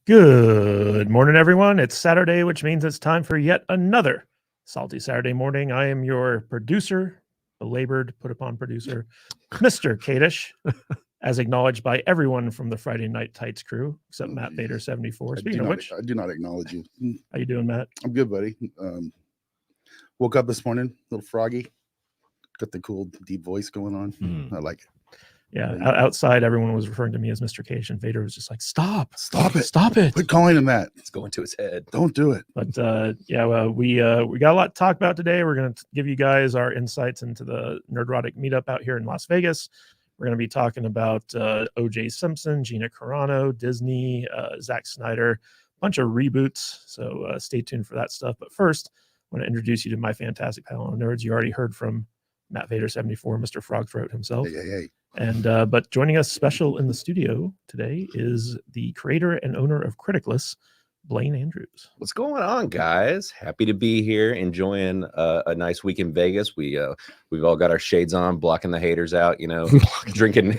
Good morning, everyone. It's Saturday, which means it's time for yet another Salty Saturday morning. I am your producer, belabored, put upon producer, Mr. Kadish, as acknowledged by everyone from the Friday Night Tights crew, except Matt Vader 74. Speaking of which, I do not acknowledge you. How you doing, Matt? I'm good, buddy. Woke up this morning, a little froggy. Got the cool deep voice going on. I like it. Yeah, outside, everyone was referring to me as Mr. Cage, and Vader was just like, stop it. Quit calling him that. It's going to his head. Don't do it. But we got a lot to talk about today. We're going to give you guys our insights into the Nerdrotic Meetup out here in Las Vegas. We're going to be talking about OJ Simpson, Gina Carano, Disney, Zack Snyder, a bunch of reboots. So stay tuned for that stuff. But first, I want to introduce you to my fantastic panel of nerds. You already heard from Matt Vader 74, Mr. Frogthroat himself. Hey. And but joining us special in the studio today is the creator and owner of Criticless, Blaine Andrews. What's going on, guys? Happy to be here, enjoying a nice week in Vegas. We've all got our shades on, blocking the haters out. You know, drinking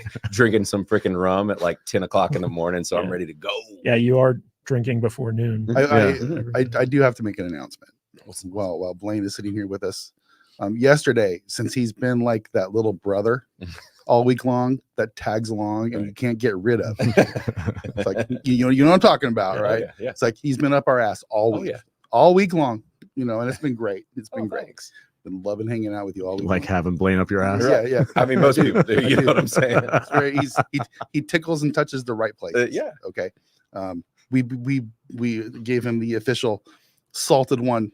some freaking rum at like 10 o'clock in the morning. So I'm ready to go. Yeah, you are drinking before noon. I do have to make an announcement. While Blaine is sitting here with us, yesterday, since he's been like that little brother all week long that tags along and you can't get rid of. It's like you know what I'm talking about, right? Yeah. It's like he's been up our ass all week, all week long. You know, and it's been great. It's been great. Thanks. Been loving hanging out with you all week. Like having Blaine up your ass. Yeah. I mean, most people do. You know what I'm saying? That's right. He tickles and touches the right place. Okay. We gave him the official salted one,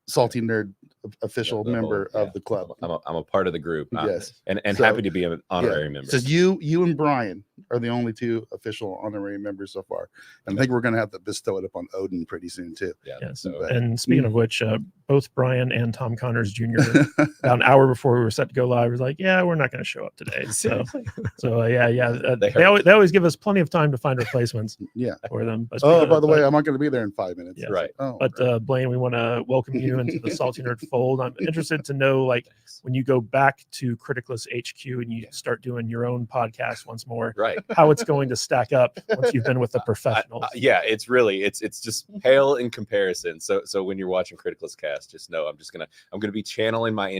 salty nerd official member of the club. I'm a part of the group. Yes, and so, happy to be an honorary member. So you and Brian are the only two official honorary members so far, and I think we're going to have to bestow it upon Odin pretty soon too. Yeah. So, and speaking of which, both Brian and Tom Connors Jr. about an hour before we were set to go live was like, "Yeah, we're not going to show up today." So they always give us plenty of time to find replacements. For them. But by the way, I'm not going to be there in 5 minutes. Yeah. Right. But Blaine, we want to welcome you into the Salty Nerd fold. I'm interested to know, like, when you go back to Criticless HQ and you start doing your own podcast once more, right? How it's going to stack up once you've been with the professionals? It's just pale in comparison. So when you're watching Criticless Cast, just know I'm going to be channeling my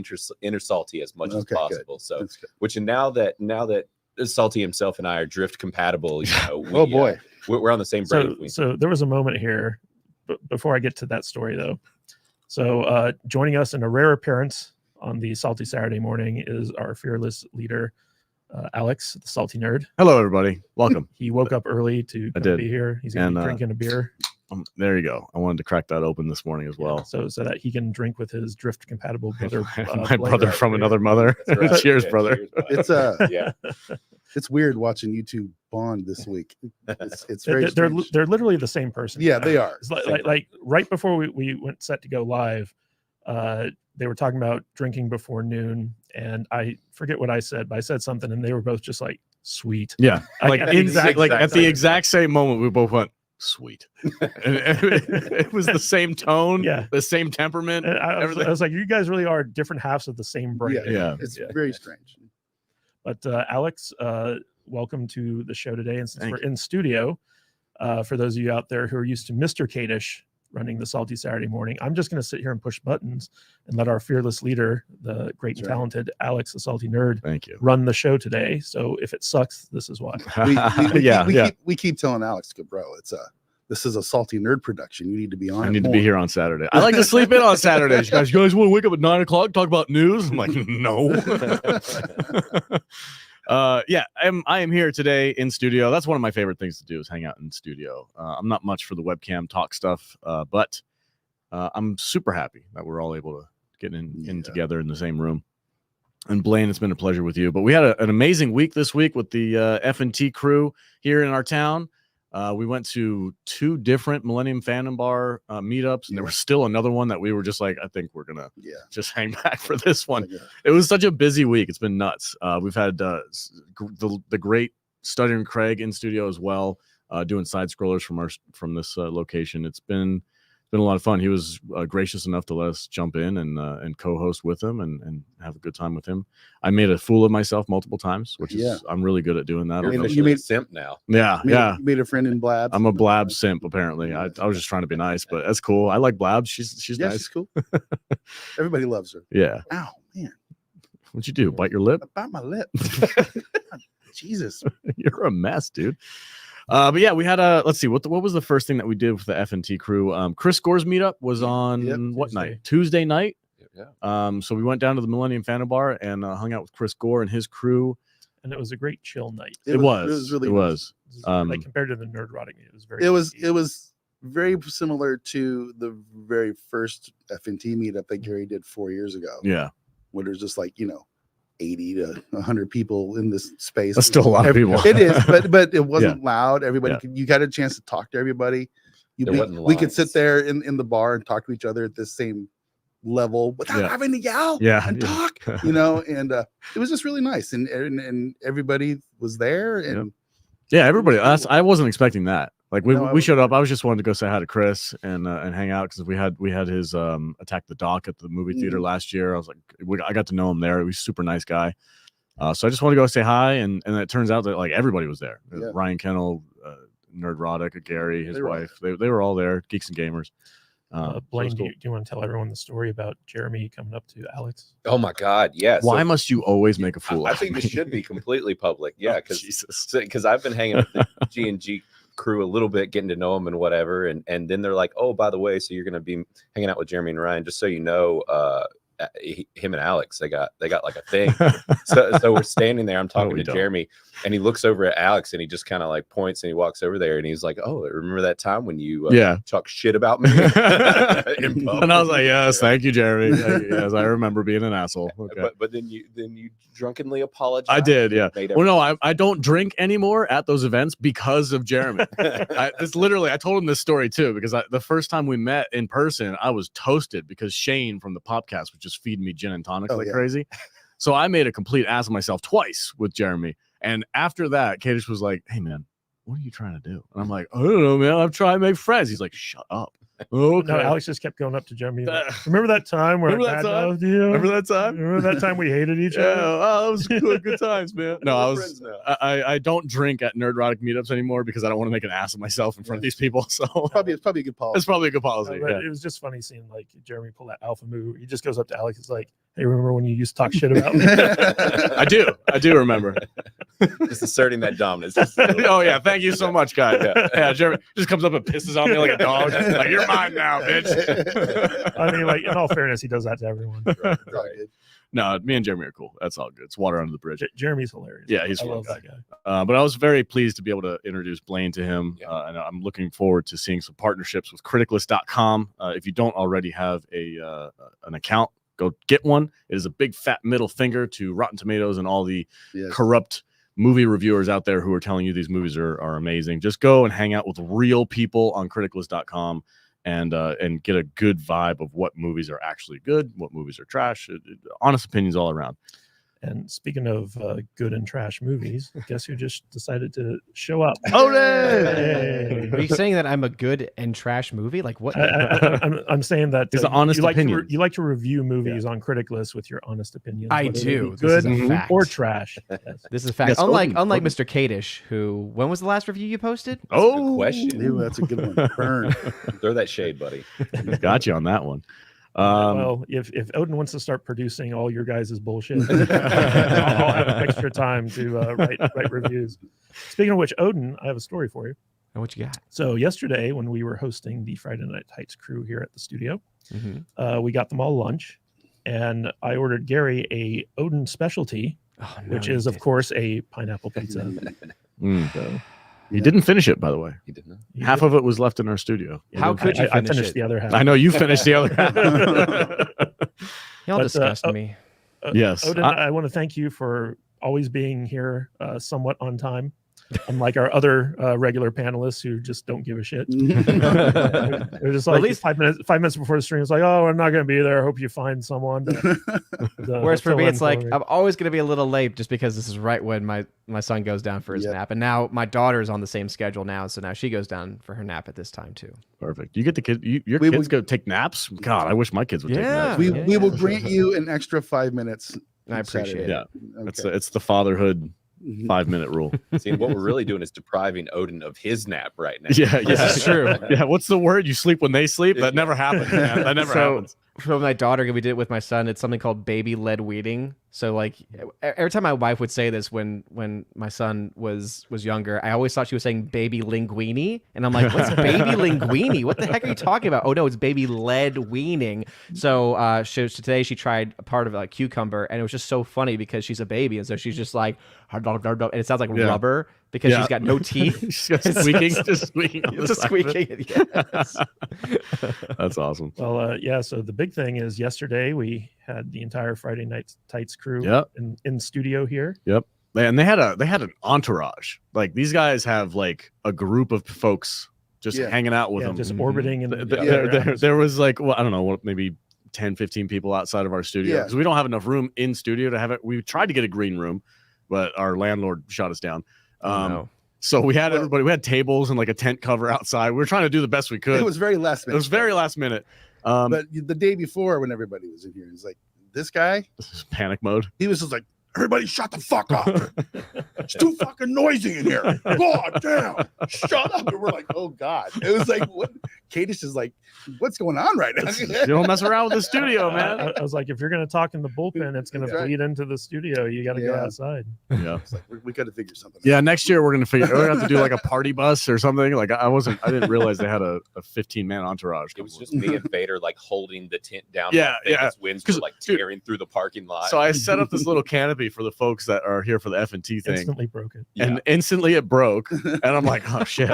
inner Salty as much as possible. Good. So now that Salty himself and I are drift compatible, you know, we're on the same brain. So there was a moment here, before I get to that story though. So joining us in a rare appearance on the Salty Saturday morning is our fearless leader, Alex, the Salty Nerd. Hello, everybody. Welcome. He woke up early to be here. He's going to be drinking a beer. There you go. I wanted to crack that open this morning as well. So that he can drink with his drift compatible brother. My brother from another mother. Right. Cheers, brother. It's it's weird watching you two bond this week. It's very they're literally the same person. Yeah, they are. It's like right before we went set to go live, they were talking about drinking before noon, and I forget what I said, but I said something, and they were both just like, "Sweet." Yeah, like at the exact same moment, we both went, "Sweet." It was the same tone, the same temperament. And I was like, you guys really are different halves of the same brain. Yeah. It's very strange. But Alex, welcome to the show today. And since we're in studio, for those of you out there who are used to Mr. Kadish running the Salty Saturday morning, I'm just going to sit here and push buttons and let our fearless leader, the great and talented Alex, the Salty Nerd, run the show today. So if it sucks, this is why. We keep telling Alex, "Good bro, this is a Salty Nerd production. You need to be on. I need to be here on Saturday. I like to sleep in on Saturdays. You guys want to wake up at 9 o'clock, talk about news?" I'm like, no. I am here today in studio. That's one of my favorite things to do, is hang out in studio. I'm not much for the webcam talk stuff, but I'm super happy that we're all able to get in together in the same room. And Blaine, it's been a pleasure with you. But we had an amazing week this week with the FNT crew here in our town. We went to 2 different Millennium Fandom Bar meetups, and there was still another one that we were just like, I think we're gonna just hang back for this one. It was such a busy week; it's been nuts. We've had the great Study and Craig in studio as well, doing side scrollers from this location. It's been been a lot of fun. He was gracious enough to let us jump in and co-host with him and have a good time with him. I made a fool of myself multiple times, which is I'm really good at doing that. You're You officially made- a simp now. Yeah, You made a friend in Blabs. I'm a Blab simp apparently. I was just trying to be nice, but that's cool. I like Blab. She's Yeah, nice. she's cool. Everybody loves her. Yeah. Ow, man. What'd you do? Bite your lip? About my lip. Jesus. You're a mess, dude. But yeah, we had let's see, what was the first thing that we did with the FNT crew? Chris Gore's meetup was on what night? Tuesday night. Yeah. So we went down to the Millennium Fan Bar and hung out with Chris Gore and his crew. And it was a great chill night. It was really nice. Like compared to the Nerdrotic meetup, it was very. It was very similar to the very first FNT meetup that Gary did 4 years ago. Yeah. Where there's just like 80 to 100 people in this space. That's still a lot of people. It is, but it wasn't loud. Everybody, you got a chance to talk to everybody. We could sit there in the bar and talk to each other at the same level without having to yell and talk. And it was just really nice, and everybody was there, and everybody. I wasn't expecting that. Like we showed up. I was just wanting to go say hi to Chris and hang out because we had his Attack the Dock at the movie theater last year. I was like, I got to know him there. He was a super nice guy. So I just wanted to go say hi, and it turns out that like everybody was there. Ryan Kennel, Nerdrotic, Gary, his wife. They were all there. Geeks and Gamers. Blaine, do you want to tell everyone the story about Jeremy coming up to Alex? Oh my God, yes. Why must you always make a fool? I think this should be completely public. Yeah, because I've been hanging with the G&G crew a little bit, getting to know them and whatever, and then they're like, oh, by the way, so you're going to be hanging out with Jeremy and Ryan, just so you know, him and Alex, they got like a thing. so we're standing there, I'm talking to Jeremy, and he looks over at Alex and he just kind of like points and he walks over there and he's like, oh, remember that time when you talk shit about me? And I was like, yes, thank you, Jeremy. Yes, I remember being an asshole. Okay. But then you drunkenly apologized. I did, yeah. Well, no, I don't drink anymore at those events because of Jeremy. It's literally, I told him this story too, because the first time we met in person, I was toasted because Shane from the podcast was just feeding me gin and tonics crazy. So I made a complete ass of myself twice with Jeremy. And after that, Kadish was like, hey, man, what are you trying to do? And I'm like, I don't know, man. I'm trying to make friends. He's like, shut up. Okay. No, Alex just kept going up to Jeremy. Like, remember that time where Remember that time? Remember that time we hated each other? Oh, that was good times, man. No, I don't drink at Nerdrotic meetups anymore because I don't want to make an ass of myself in front of these people. So it's probably a good policy. It's probably a good policy. No, it was just funny seeing like Jeremy pull that alpha move. He just goes up to Alex. It's like, hey, remember when you used to talk shit about me? I do remember. Just asserting that dominance. Oh yeah, thank you so much, guys. Yeah, Jeremy just comes up and pisses on me like a dog. Like, you're mine now, bitch. I mean, like, in all fairness, he does that to everyone. Right. No, me and Jeremy are cool. That's all good. It's water under the bridge. Jeremy's hilarious. Yeah, he's I fun. love that guy. But I was very pleased to be able to introduce Blaine to him. And I'm looking forward to seeing some partnerships with criticalist.com. If you don't already have an account, go get one. It is a big fat middle finger to Rotten Tomatoes and all the corrupt movie reviewers out there who are telling you these movies are amazing. Just go and hang out with real people on criticalist.com and get a good vibe of what movies are actually good, what movies are trash. Honest opinions all around. And speaking of good and trash movies, guess who just decided to show up? Oh, hey! Are you saying that I'm a good and trash movie? Like what? I'm saying that it's an honest opinion. You like to review movies on Critic List with your honest opinions. I do. Good fact. or trash. Yes. This is a fact. Yes, unlike Open. Mr. Kadish, who when was the last review you posted? Good question. Ooh, that's a good one. Burn. Throw that shade, buddy. Got you on that one. Well, if Odin wants to start producing all your guys' bullshit, I'll have extra time to write reviews. Speaking of which, Odin, I have a story for you. And what you got? So yesterday, when we were hosting the Friday Night Heights crew here at the studio, we got them all lunch, and I ordered Gary a Odin specialty, which is, of course, a pineapple pizza. So, he didn't finish it, by the way. He did not. Half of it was left in our studio. How could you I finish finished it? the other half. I know you finished the other half. Y'all disgust me. Yes. Odin, I want to thank you for always being here somewhat on time. unlike our other regular panelists who just don't give a shit. They're just like, at least 5 minutes before the stream, it's like, oh, I'm not going to be there. I hope you find someone. Whereas for me, it's like, I'm always going to be a little late just because this is right when my son goes down for his nap. And now my daughter's on the same schedule now. So now she goes down for her nap at this time too. Perfect. You get the kids, your kids go take naps? God, I wish my kids would take naps. We will grant you an extra 5 minutes. I appreciate it. Yeah. Okay. It's the fatherhood 5-minute rule. See, what we're really doing is depriving Odin of his nap right now. Yeah, that's true. Yeah, what's the word? You sleep when they sleep? That never happens, man. That never happens. For my daughter, we did it with my son. It's something called baby-led weaning. So, like, every time my wife would say this when my son was younger, I always thought she was saying baby linguini, and I'm like, what's baby linguini? What the heck are you talking about? Oh no, it's baby-led weaning. So, today she tried a part of a cucumber, and it was just so funny because she's a baby, and so she's just like, and it sounds like rubber because she's got no teeth. She's got squeaking, just squeaking. Just squeaking. Yes. That's awesome. Well, so the big thing is yesterday we had the entire Friday Night Tights crew in studio here. Yep. And they had an entourage. Like, these guys have like a group of folks just hanging out with them. Just orbiting. And there was like, well, I don't know, maybe 10, 15 people outside of our studio because we don't have enough room in studio to have it. We tried to get a green room, but our landlord shot us down. So we had everybody. We had tables and like a tent cover outside. We were trying to do the best we could. It was very last minute. It was very last minute. But the day before, when everybody was in here, he's like, "This guy, panic mode." He was just like, "Everybody, shut the fuck up! It's too fucking noisy in here. God damn, shut up!" And we're like, "Oh God!" It was like, "What?" Kadish is like, "What's going on right now?" You don't mess around with the studio, man. I was like, if you're going to talk in the bullpen, it's going to bleed into the studio. You got to go outside. Yeah, it's like, we got to figure something. Yeah, next year we're going to have to do like a party bus or something. Like I didn't realize they had a 15-man entourage. It was just me and Vader like holding the tent down. Yeah. Winds were like tearing through the parking lot. So I set up this little canopy for the folks that are here for the FNT thing. Instantly broke it. And instantly it broke. And I'm like, oh shit.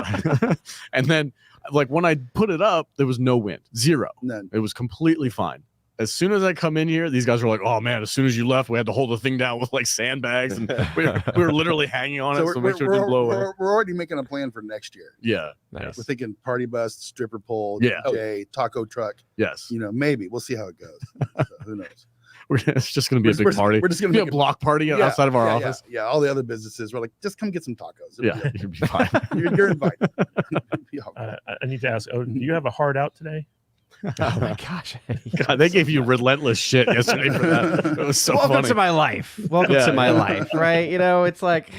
And then like when I put it up, there was no wind, zero. None. It was completely fine. As soon as I come in here, these guys were like, "Oh man!" As soon as you left, we had to hold the thing down with like sandbags, and we were literally hanging on it to make sure it didn't blow away. We're already making a plan for next year. Yeah, nice. We're thinking party bus, stripper pole, Yeah. DJ, taco truck. Yes, maybe we'll see how it goes. So, who knows? It's just going to be a big party. We're just going to be a block party outside of our office. Yeah, all the other businesses were like, just come get some tacos. You'll be fine. You're invited. I need to ask, do you have a hard out today? Oh my gosh. God, they gave you relentless shit yesterday for that. It was so Welcome funny. to my life. Welcome to my life, right? It's like...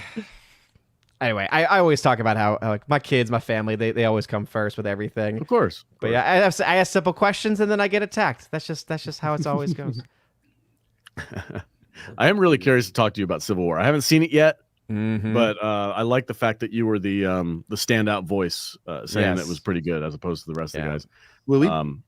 Anyway, I always talk about how like my kids, my family, they always come first with everything. Of course. But yeah, I ask simple questions and then I get attacked. That's just how it always goes. I am really curious to talk to you about Civil War. I haven't seen it yet, but I like the fact that you were the standout voice saying it was pretty good as opposed to the rest of the guys. Well,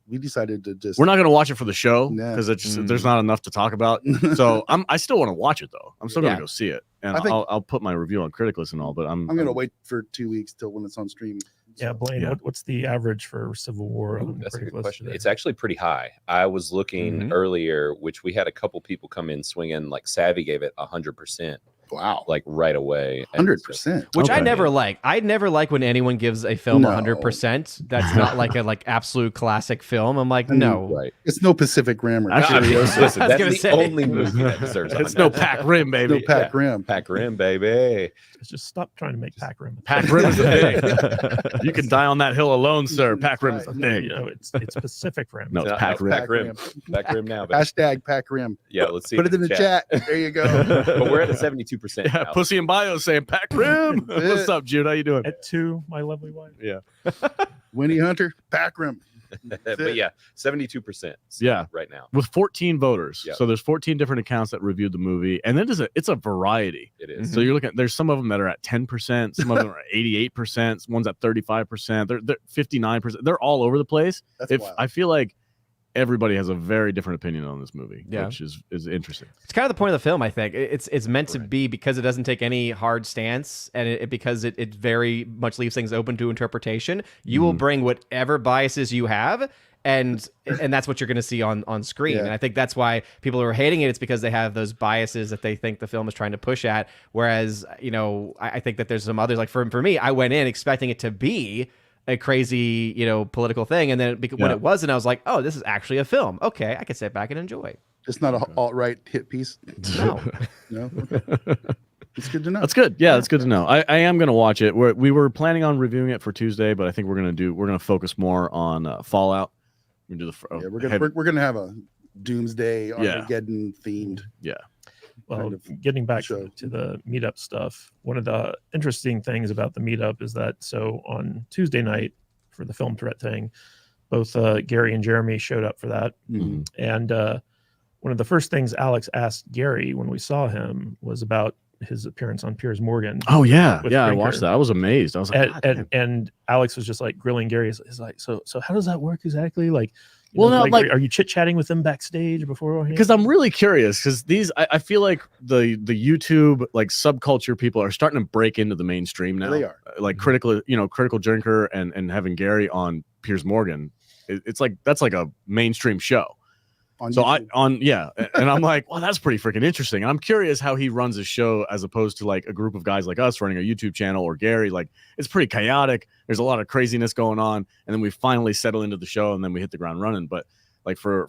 we decided to just... We're not going to watch it for the show because there's not enough to talk about. So I still want to watch it though. I'm still going to go see it, and I'll put my review on Criticlist and all. But I'm going to wait for 2 weeks till when it's on streaming. Yeah, Blaine, what's the average for Civil War? That's a good question. It's actually pretty high. I was looking earlier, which we had a couple people come in swinging. Like Savvy gave it 100%. Wow! Like right away, 100%. Which I never like. I never like when anyone gives a film 100%. That's not like a absolute classic film. I'm like, no, right? It's no Pacific Rim. Actually, listen, that's the only movie that deserves. It's no Pr0n, baby. No Pr0n. Pr0n, baby. Just stop trying to make Pr0n. Pr0n is a thing. You can die on that hill alone, sir. Pr0n is a thing. It's Pacific Rim. No, it's Pr0n. Pr0n now. Baby. Hashtag Pr0n. Yeah, let's see. Put it in the chat. There you go. But we're at a 72%. Yeah, Pussy and Bio saying Pr0n. What's up, Jude? How you doing? At 2, my lovely wife. Yeah. Winnie Hunter, Pr0n. But yeah, 72%. Right now with 14 voters. Yep. So there's 14 different accounts that reviewed the movie, and then it's a variety. It is. So you're looking at, there's some of them that are at 10%, some of them are at 88%, one's at 35%, they're 59%. They're all over the place. That's wild. I feel like everybody has a very different opinion on this movie, which is interesting. It's kind of the point of the film, I think. It's meant to be because it doesn't take any hard stance, and because it very much leaves things open to interpretation. You will bring whatever biases you have, and that's what you're going to see on screen. Yeah. And I think that's why people are hating it. It's because they have those biases that they think the film is trying to push at. Whereas, I think that there's some others, like for me, I went in expecting it to be a crazy, political thing, and then when it wasn't, I was like, oh, this is actually a film. Okay, I can sit back and enjoy. It's not a alt-right hit piece. No. No. Okay. It's good to know. That's good. Yeah, that's good to know. I am going to watch it. We were planning on reviewing it for Tuesday, but I think we're going to focus more on Fallout. We're going to do we're gonna have a Doomsday Armageddon themed. Yeah. Well, getting back to the meetup stuff, one of the interesting things about the meetup is that on Tuesday night for the film threat thing, both Gary and Jeremy showed up for that. Mm-hmm. And one of the first things Alex asked Gary when we saw him was about his appearance on Piers Morgan. Oh yeah, with I Brinker. watched that. I was amazed. I was like, and Alex was just like grilling Gary. He's like, so how does that work exactly? Like, are you chit chatting with them backstage before? Because I'm really curious. Because I feel like the YouTube like subculture people are starting to break into the mainstream now. They are like critical drinker and having Gary on Piers Morgan. It's like that's like a mainstream show. And I'm like, well, that's pretty freaking interesting. And I'm curious how he runs his show as opposed to like a group of guys like us running a YouTube channel or Gary. Like it's pretty chaotic. There's a lot of craziness going on, and then we finally settle into the show, and then we hit the ground running. But like for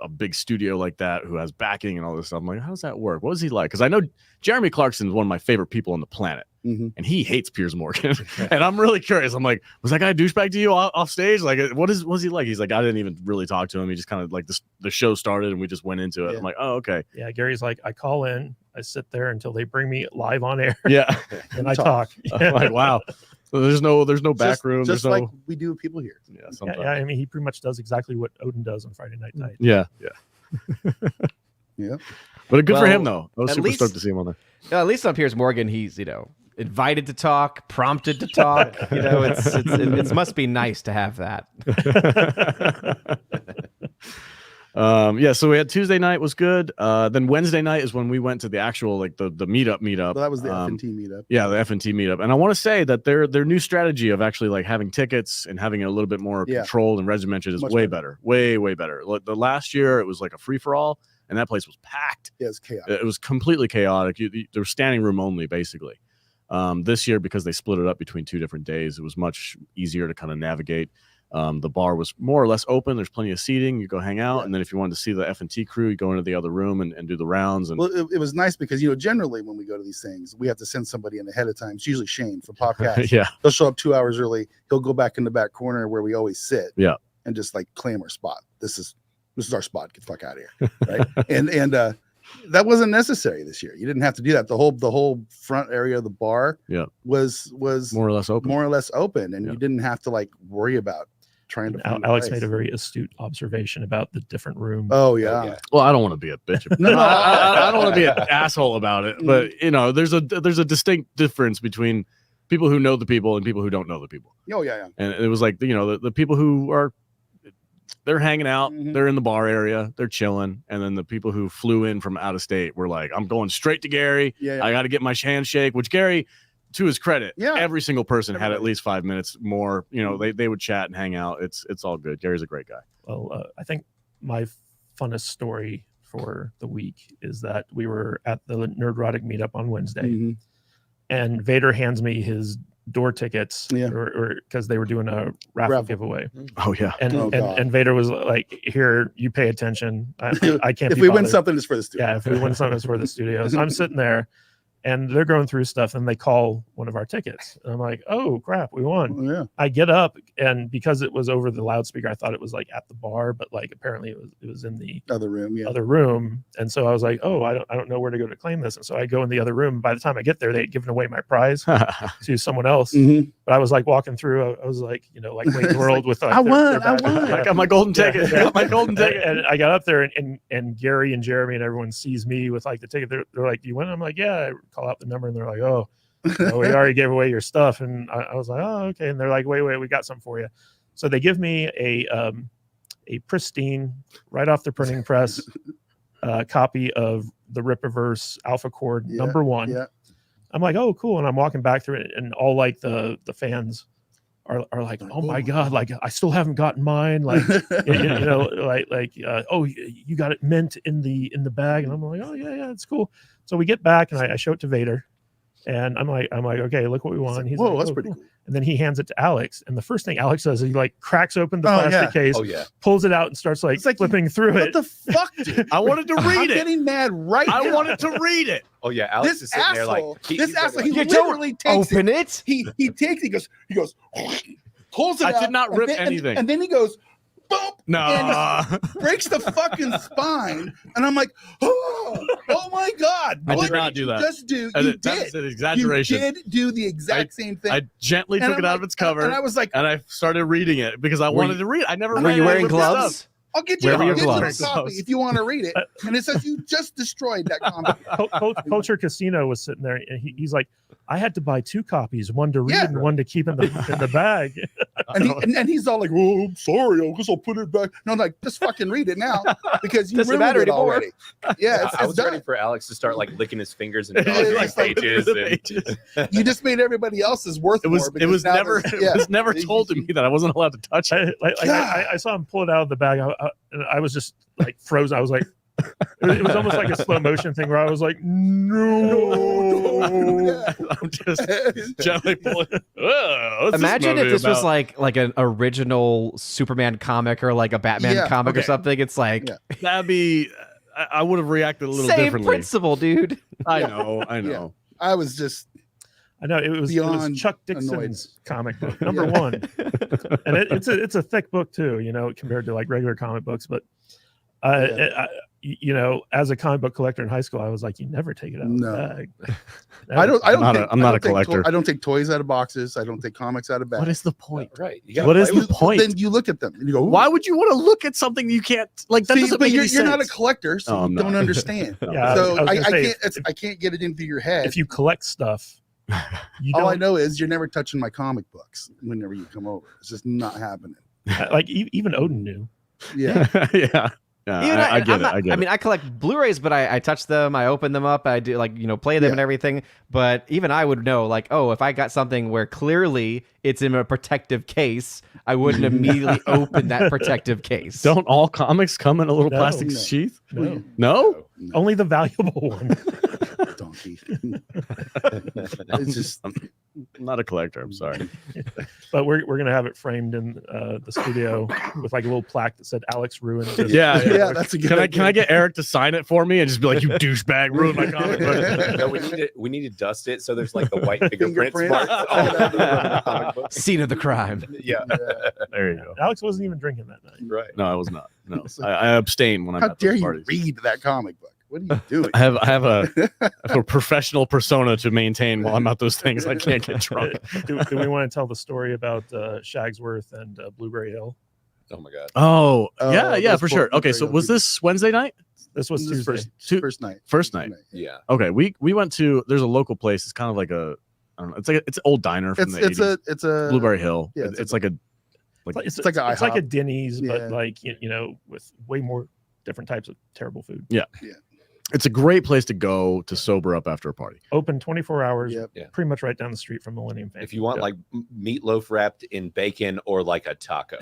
a big studio like that who has backing and all this stuff, I'm like, how does that work? What is he like? Because I know Jeremy Clarkson is one of my favorite people on the planet. Mm-hmm. And he hates Piers Morgan. And I'm really curious. I'm like, was that guy a douchebag to you off stage? Like, was he like? He's like, I didn't even really talk to him. He just kind of like the show started and we just went into it. Yeah. I'm like, oh, okay. Yeah, Gary's like, I call in, I sit there until they bring me live on air. Yeah. And I talk. I'm like, wow. So there's no back room. Just there's like no... we do with people here. Yeah, sometimes. Yeah, I mean, he pretty much does exactly what Odin does on Friday Night Night. Yeah. Yeah. But good for him though. I was super least- stoked to see him on there. At least on Piers Morgan, he's invited to talk, prompted to talk. It must be nice to have that. So we had Tuesday night was good. Then Wednesday night is when we went to the actual like the meetup. Well, that was the FNT meetup. Yeah, the FNT meetup. And I want to say that their new strategy of actually like having tickets and having it a little bit more controlled and regimented is way better. Way better. Like the last year it was like a free for all, and that place was packed. Yeah, it's chaotic. It was completely chaotic. There was standing room only basically. This year, because they split it up between 2 different days, it was much easier to kind of navigate. The bar was more or less open. There's plenty of seating. You go hang out. And then if you wanted to see the FNT crew, you go into the other room and do the rounds. And well, it was nice because, generally when we go to these things, we have to send somebody in ahead of time. It's usually Shane for podcast. Yeah. He'll show up 2 hours early. He'll go back in the back corner where we always sit. Yeah. And just like claim our spot. This is our spot. Get the fuck out of here. Right. and that wasn't necessary this year. You didn't have to do that. The whole front area of the bar was more or less open. And you didn't have to like worry about trying to find Alex made a very astute observation about the different rooms. Oh yeah. Well, I don't want to be a bitch. No, I don't want to be an asshole about it. But there's a distinct difference between people who know the people and people who don't know the people. Oh yeah. And it was like the people who are they're hanging out, they're in the bar area, they're chilling, and then the people who flew in from out of state were like, I'm going straight to Gary. Yeah. I got to get my handshake, which Gary, to his credit, Yeah. every single person had at least 5 minutes more. They would chat and hang out. It's all good. Gary's a great guy. Well, I think my funnest story for the week is that we were at the Nerdrotic Meetup on Wednesday, and Vader hands me his door tickets, or because they were doing a raffle giveaway. Oh yeah, and Vader was like, "Here, you pay attention. I can't. If we win something, it's for the studio." Yeah, if we win something, it's for the studio. So I'm sitting there, and they're going through stuff, and they call one of our tickets, and I'm like, "Oh crap, we won!" Yeah. I get up, and because it was over the loudspeaker, I thought it was like at the bar, but like apparently it was in the Other room. Yeah. other room, and so I was like, "Oh, I don't know where to go to claim this," and so I go in the other room. By the time I get there, they had given away my prize to someone else. But I was like walking through, I was like, like Wayne's World with like, I won. I got my golden ticket. I got my golden ticket. And I got up there, and Gary and Jeremy and everyone sees me with like the ticket. They're like, "You win?" I'm like, "Yeah." I call out the number, and they're like, "Oh, we already gave away your stuff." And I was like, "Oh, okay." And they're like, "Wait, we got something for you." So they give me a pristine, right off the printing press, copy of the Rippaverse Alpha Chord #1. Yeah. I'm like, "Oh, cool." And I'm walking back through it, and all like the fans are like, oh my god, like I still haven't gotten mine, like oh, you got it mint in the bag, and I'm like, oh yeah, it's cool. So we get back and I show it to Vader, and I'm like, okay, look what we want. And he's whoa, like, that's oh, pretty cool. cool. And then he hands it to Alex, and the first thing Alex does is he like cracks open the plastic case, pulls it out, and starts like flipping through what it. What the fuck, dude? I wanted to read I'm it. getting mad right now. I wanted to read it. Oh yeah, Alex is sitting there like this asshole. He You literally takes Open it. He takes. He goes. Pulls it out. I did not rip and then, anything. And then he goes. Boom! No, And breaks the fucking spine, and I'm like, oh my god! I What did not do that. Just do And you that did? is an exaggeration. You did do the exact same thing. I gently And took I'm it out like- of its cover, and I was like, and I started reading it because I wanted to read. I never. Were read you any wearing of this gloves? stuff. I'll get you Where were a your digital gloves? copy if you want to read it. And it says you just destroyed that comic. Culture Casino was sitting there, and he's like, I had to buy 2 copies, one to read Yeah. and one to keep in the bag. And he's all like, "Oh, I'm sorry, I guess I'll put it back." No, I'm like, just fucking read it now because you Doesn't ruined matter it anymore. already. Yeah, it's I was done. ready for Alex to start like licking his fingers and Yeah, dodging it's like like pages. You just made everybody else's worth It more. was now never. there's- It was never told to me that I wasn't allowed to touch it. I saw him pull it out of the bag, and I was just like frozen. I was like, it was almost like a slow motion thing where I was like, no. I'm just gently pulling. Imagine if this was like an original Superman comic or like a Batman comic or okay. something. It's like That'd be. I would have reacted a little same differently. principle, dude. I know. I was just I know it was Beyond Chuck Dixon's comic book number 1, and it's a thick book too, compared to like regular comic books. But as a comic book collector in high school, I was like, you never take it out of the bag. I'm not a collector. I don't take toys out of boxes. I don't take comics out of bags. What is the point? Right. What is the point? Then you look at them and you go, Why would you want to look at something you can't like? That doesn't make any you're not a sense. collector, so I'm you not. don't understand. Yeah, So I was gonna say, I can't get it into your head. if you collect stuff, you All I don't know is you're never touching my comic books whenever you come over. It's just not happening. like even Odin knew. Yeah. Yeah. I get it. I get it. mean, I collect Blu-rays, but I touch them, I open them up, I do play them and everything. But even I would know, like, oh, if I got something where clearly it's in a protective case, I wouldn't immediately open that protective case. Don't all comics come in a little plastic No. sheath? No. No? Only the valuable one. Donkey. It's just I'm not a collector. I'm sorry. But we're gonna have it framed in the studio with like a little plaque that said Alex ruined this. Yeah. yeah, that's a good Can I get Eric to sign it for me and just be like, you douchebag, ruined my comic book? No, we need to dust it so there's like the white fingerprint Fingerprint. marks all over the comic book. Scene of the crime. Yeah. There you go. Alex wasn't even drinking that night. Right. No, I was not. No, I abstain when I'm How at dare those you parties. read that comic book? What are you doing? I have a professional persona to maintain while I'm at those things. I can't get drunk. Do we want to tell the story about Shagsworth and Blueberry Hill? Oh my god. Oh, Oh, yeah, those for sure. poor Okay, so people. was this Wednesday night? This was This is Tuesday. first night. First night. Yeah. Okay, we went to. There's a local place. It's kind of like a. I don't know. It's like it's an old diner from the 80s. It's a Blueberry Hill. yeah, It's like a. It's like a it's like a IHOP. Denny's, Yeah. but like with way more different types of terrible food. It's a great place to go to sober up after a party. Open 24 hours, Yep. Yeah. pretty much right down the street from Millennium Fame. If you want Yeah. like meatloaf wrapped in bacon or like a taco.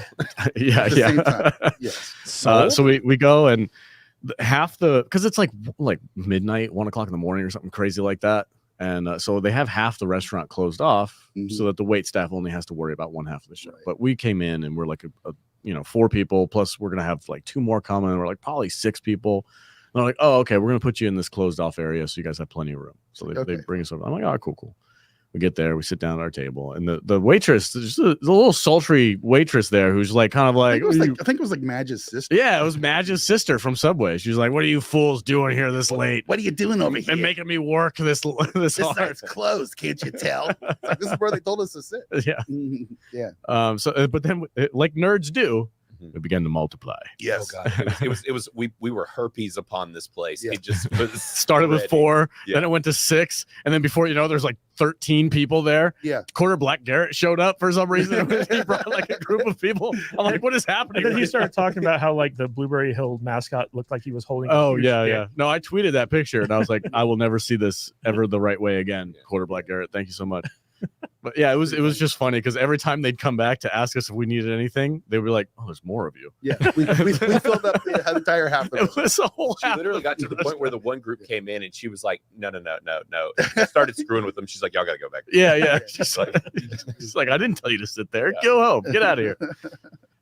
Yeah, At the same time. Yes. So we go and half the because it's like midnight, 1 o'clock in the morning or something crazy like that. And so they have half the restaurant closed off Mhm. so that the wait staff only has to worry about one half of the show. Right. But we came in and we're like a 4 people plus we're gonna have like 2 more coming. And we're like probably 6 people. And they're like, oh, okay, we're gonna put you in this closed off area so you guys have plenty of room. So they Okay. bring us over. I'm like, oh, cool. We get there, we sit down at our table, and the waitress, there's a little sultry waitress there who's like kind of I like, think it was like Madge's sister. yeah, it was Madge's sister from Subway. She was like, what are you fools doing here this late? What are you doing over here? And making me work this this hard. night's closed. Can't you tell? Like, this is where they told us to sit. Yeah. Yeah. But then like nerds do, it began to multiply. Yes. Oh god. It was we were herpes upon this place. Yeah. It just was Started with ready. 4, Yeah. then it went to 6, and then before you know, there's like 13 people there. Yeah. Quarter Black Garrett showed up for some reason. He brought like a group of people. I'm like, what is happening? And then he right started talking about how like the Blueberry Hill mascot looked like he was holding. a Oh huge yeah, dick. yeah. No, I tweeted that picture and I was like, I will never see this ever the right way again. Quarter Black Garrett, thank you so much. But yeah, it was just funny because every time they'd come back to ask us if we needed anything, they were like, "Oh, there's more of you." Yeah, we filled up the entire half of It was a whole. She literally got to the point where the one group came in and she was like, no. And started screwing with them. She's like, y'all got to go back. Yeah. She's like, I didn't tell you to sit there. Yeah. Go home. Get out of here.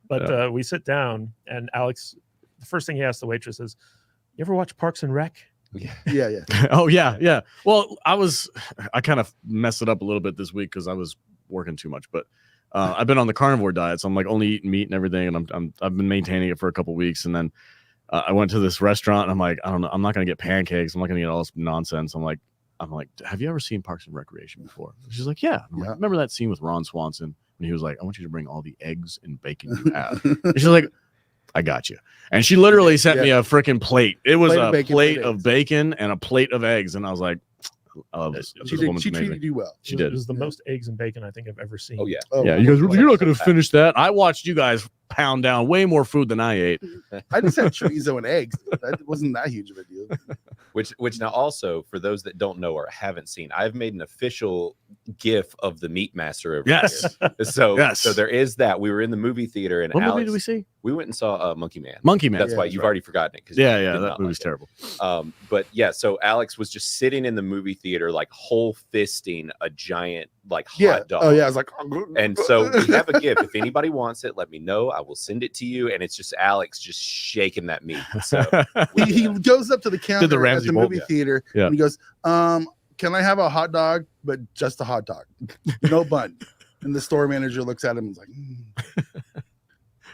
But we sit down, and Alex, the first thing he asked the waitress is, "You ever watch Parks and Rec?" Yeah. Oh yeah. Well, I kind of messed it up a little bit this week because I was working too much, but I've been on the carnivore diet, so I'm like only eating meat and everything, and I've been maintaining it for a couple weeks, and then I went to this restaurant, and I'm like, I don't know, I'm not gonna get pancakes, I'm not gonna get all this nonsense. I'm like, have you ever seen Parks and Recreation before? She's like, yeah. I'm like, remember that scene with Ron Swanson when he was like, I want you to bring all the eggs and bacon you have. And she's like, I got you. And she literally sent me a freaking plate. It was a plate of bacon and a plate of eggs. And I was like, she treated you well. She did. It was the most eggs and bacon I think I've ever seen. Oh, yeah. Yeah, you guys, you're not going to finish that. I watched you guys pound down way more food than I ate. I just had chorizo and eggs. That wasn't that huge of a deal. Which now also, for those that don't know or haven't seen, I've made an official GIF of the Meat Master over here. So there is that. We were in the movie theater, and what Alex, movie did we see? We went and saw Monkey Man. That's why you've already forgotten it. That movie's terrible. But yeah, so Alex was just sitting in the movie theater, like whole fisting a giant hot dog. Oh yeah, I was like, and so we have a GIF. If anybody wants it, let me know. I will send it to you. And it's just Alex just shaking that meat. So he goes up to the counter at the movie theater and he goes, can I have a hot dog, but just a hot dog, no bun? And the store manager looks at him and is like,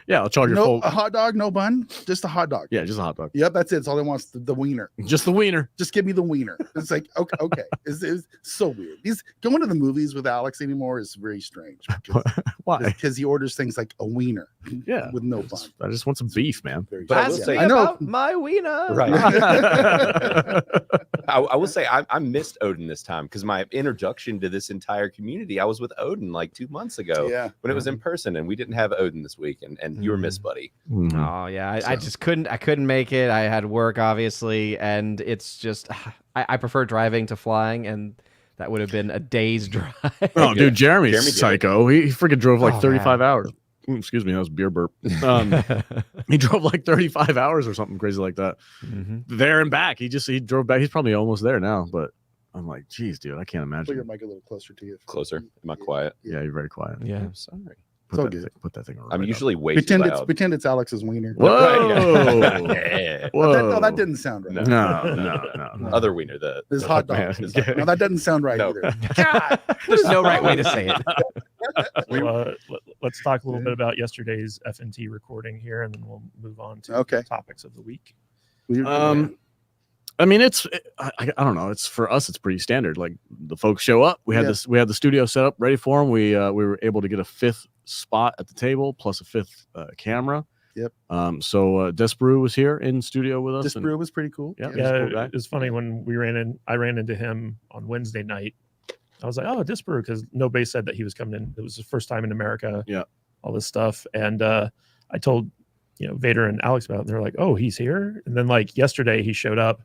yeah, I'll charge you full. A hot dog, no bun, just a hot dog. Yeah, just a hot dog. Yep, that's it. It's all he wants, the wiener. Just the wiener. Just give me the wiener. It's like, okay. It's so weird. Going to the movies with Alex anymore is very strange. Why? Because he orders things like a wiener. Yeah. With no bun. I just want some beef, man. But I will say, I know my wiener. Right. I will say I missed Odin this time because my introduction to this entire community, I was with Odin like 2 months ago when it was in person, and we didn't have Odin this week, and you were missed, buddy. Oh yeah, I just couldn't make it. I had work obviously, and it's just I prefer driving to flying, and that would have been a day's drive. Oh, dude, Jeremy's psycho. He freaking drove like 35 hours. Ooh, excuse me, that was beer burp. He drove like 35 hours or something crazy like that. There and back. He drove back. He's probably almost there now, but I'm like, geez, dude, I can't imagine. Put your mic a little closer to you. Closer. Am I quiet? Yeah, you're very quiet. Yeah, I'm sorry. Put that thing on. I'm usually way pretend too it's loud. pretend it's Alex's wiener. Whoa. No, that didn't sound right. No. Other wiener, this hot dog. No, that doesn't sound right either. God, there's no right way to say it. Let's talk a little bit about yesterday's FNT recording here, and then we'll move on to the topics of the week. I mean, I don't know. It's for us, it's pretty standard. Like the folks show up. We had the studio set up ready for them. We were able to get a 5th spot at the table plus a 5th camera. Yep. So Pr0n was here in studio with us. Pr0n was pretty cool. Yeah. It was funny when I ran into him on Wednesday night. I was like, oh, Pr0n, because nobody said that he was coming in. It was his first time in America. Yeah. All this stuff, and I told Vader and Alex about it, and they're like, oh, he's here. And then like yesterday, he showed up.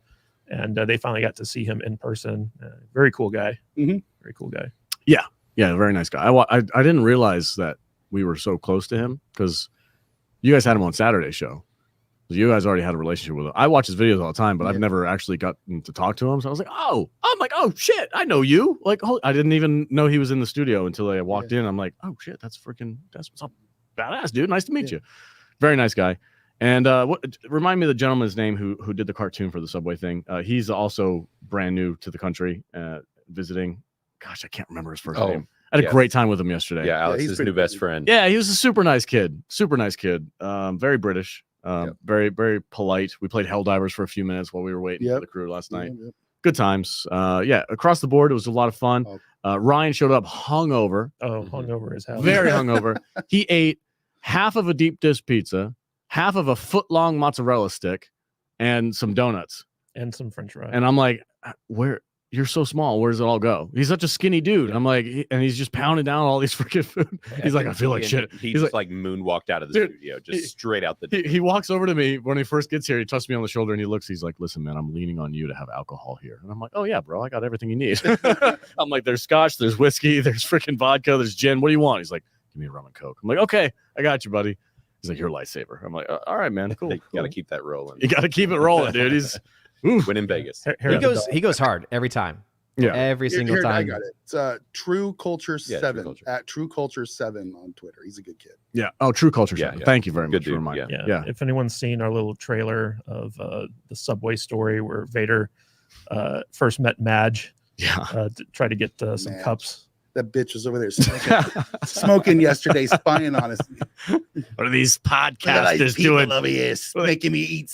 And they finally got to see him in person. Very cool guy. Very cool guy. Yeah, very nice guy. I didn't realize that we were so close to him because you guys had him on Saturday's show. You guys already had a relationship with him. I watch his videos all the time, but I've never actually gotten to talk to him. So I was like, oh shit, I know you. Like, I didn't even know he was in the studio until I walked in. I'm like, oh shit, that's what's up, badass dude. Nice to meet you. Very nice guy. And remind me of the gentleman's name who did the cartoon for the subway thing. He's also brand new to the country, visiting. Gosh, I can't remember his first name. I had a great time with him yesterday. Yeah, Alex, his new best friend. Yeah, he was a super nice kid. Very British. Very, very polite. We played Helldivers for a few minutes while we were waiting for the crew last night. Good times. Across the board, it was a lot of fun. Ryan showed up hungover. Oh, hungover as hell. Very hungover. He ate half of a deep dish pizza, half of a foot-long mozzarella stick, and some donuts and some French fries. And I'm like, where you're so small. Where does it all go? He's such a skinny dude. I'm like, and he's just pounding down all these freaking food. He's like, I feel like shit. He He's just like moonwalked out of the studio, just straight out the door. He walks over to me when he first gets here. He touches me on the shoulder and he looks. He's like, listen, man, I'm leaning on you to have alcohol here. And I'm like, oh yeah, bro, I got everything you need. I'm like, there's scotch, there's whiskey, there's freaking vodka, there's gin. What do you want? He's like, give me a rum and coke. I'm like, okay, I got you, buddy. He's like, you're a lifesaver. I'm like, all right, man, cool. You gotta keep that rolling. You gotta keep it rolling, dude. He's win in Vegas. He goes hard every time. Yeah, every single time. I got it. It's True Culture 7 True Culture. at True Culture 7 on Twitter. He's a good kid. yeah. Oh, True Culture. Yeah, Yeah. Thank you very Good much for dude, reminding me. Yeah. If anyone's seen our little trailer of the subway story where Vader first met Madge, to try to get some Madge. cups. That bitch was over there smoking yesterday, spying on us. What are these Look at all these podcasters people doing? over here making me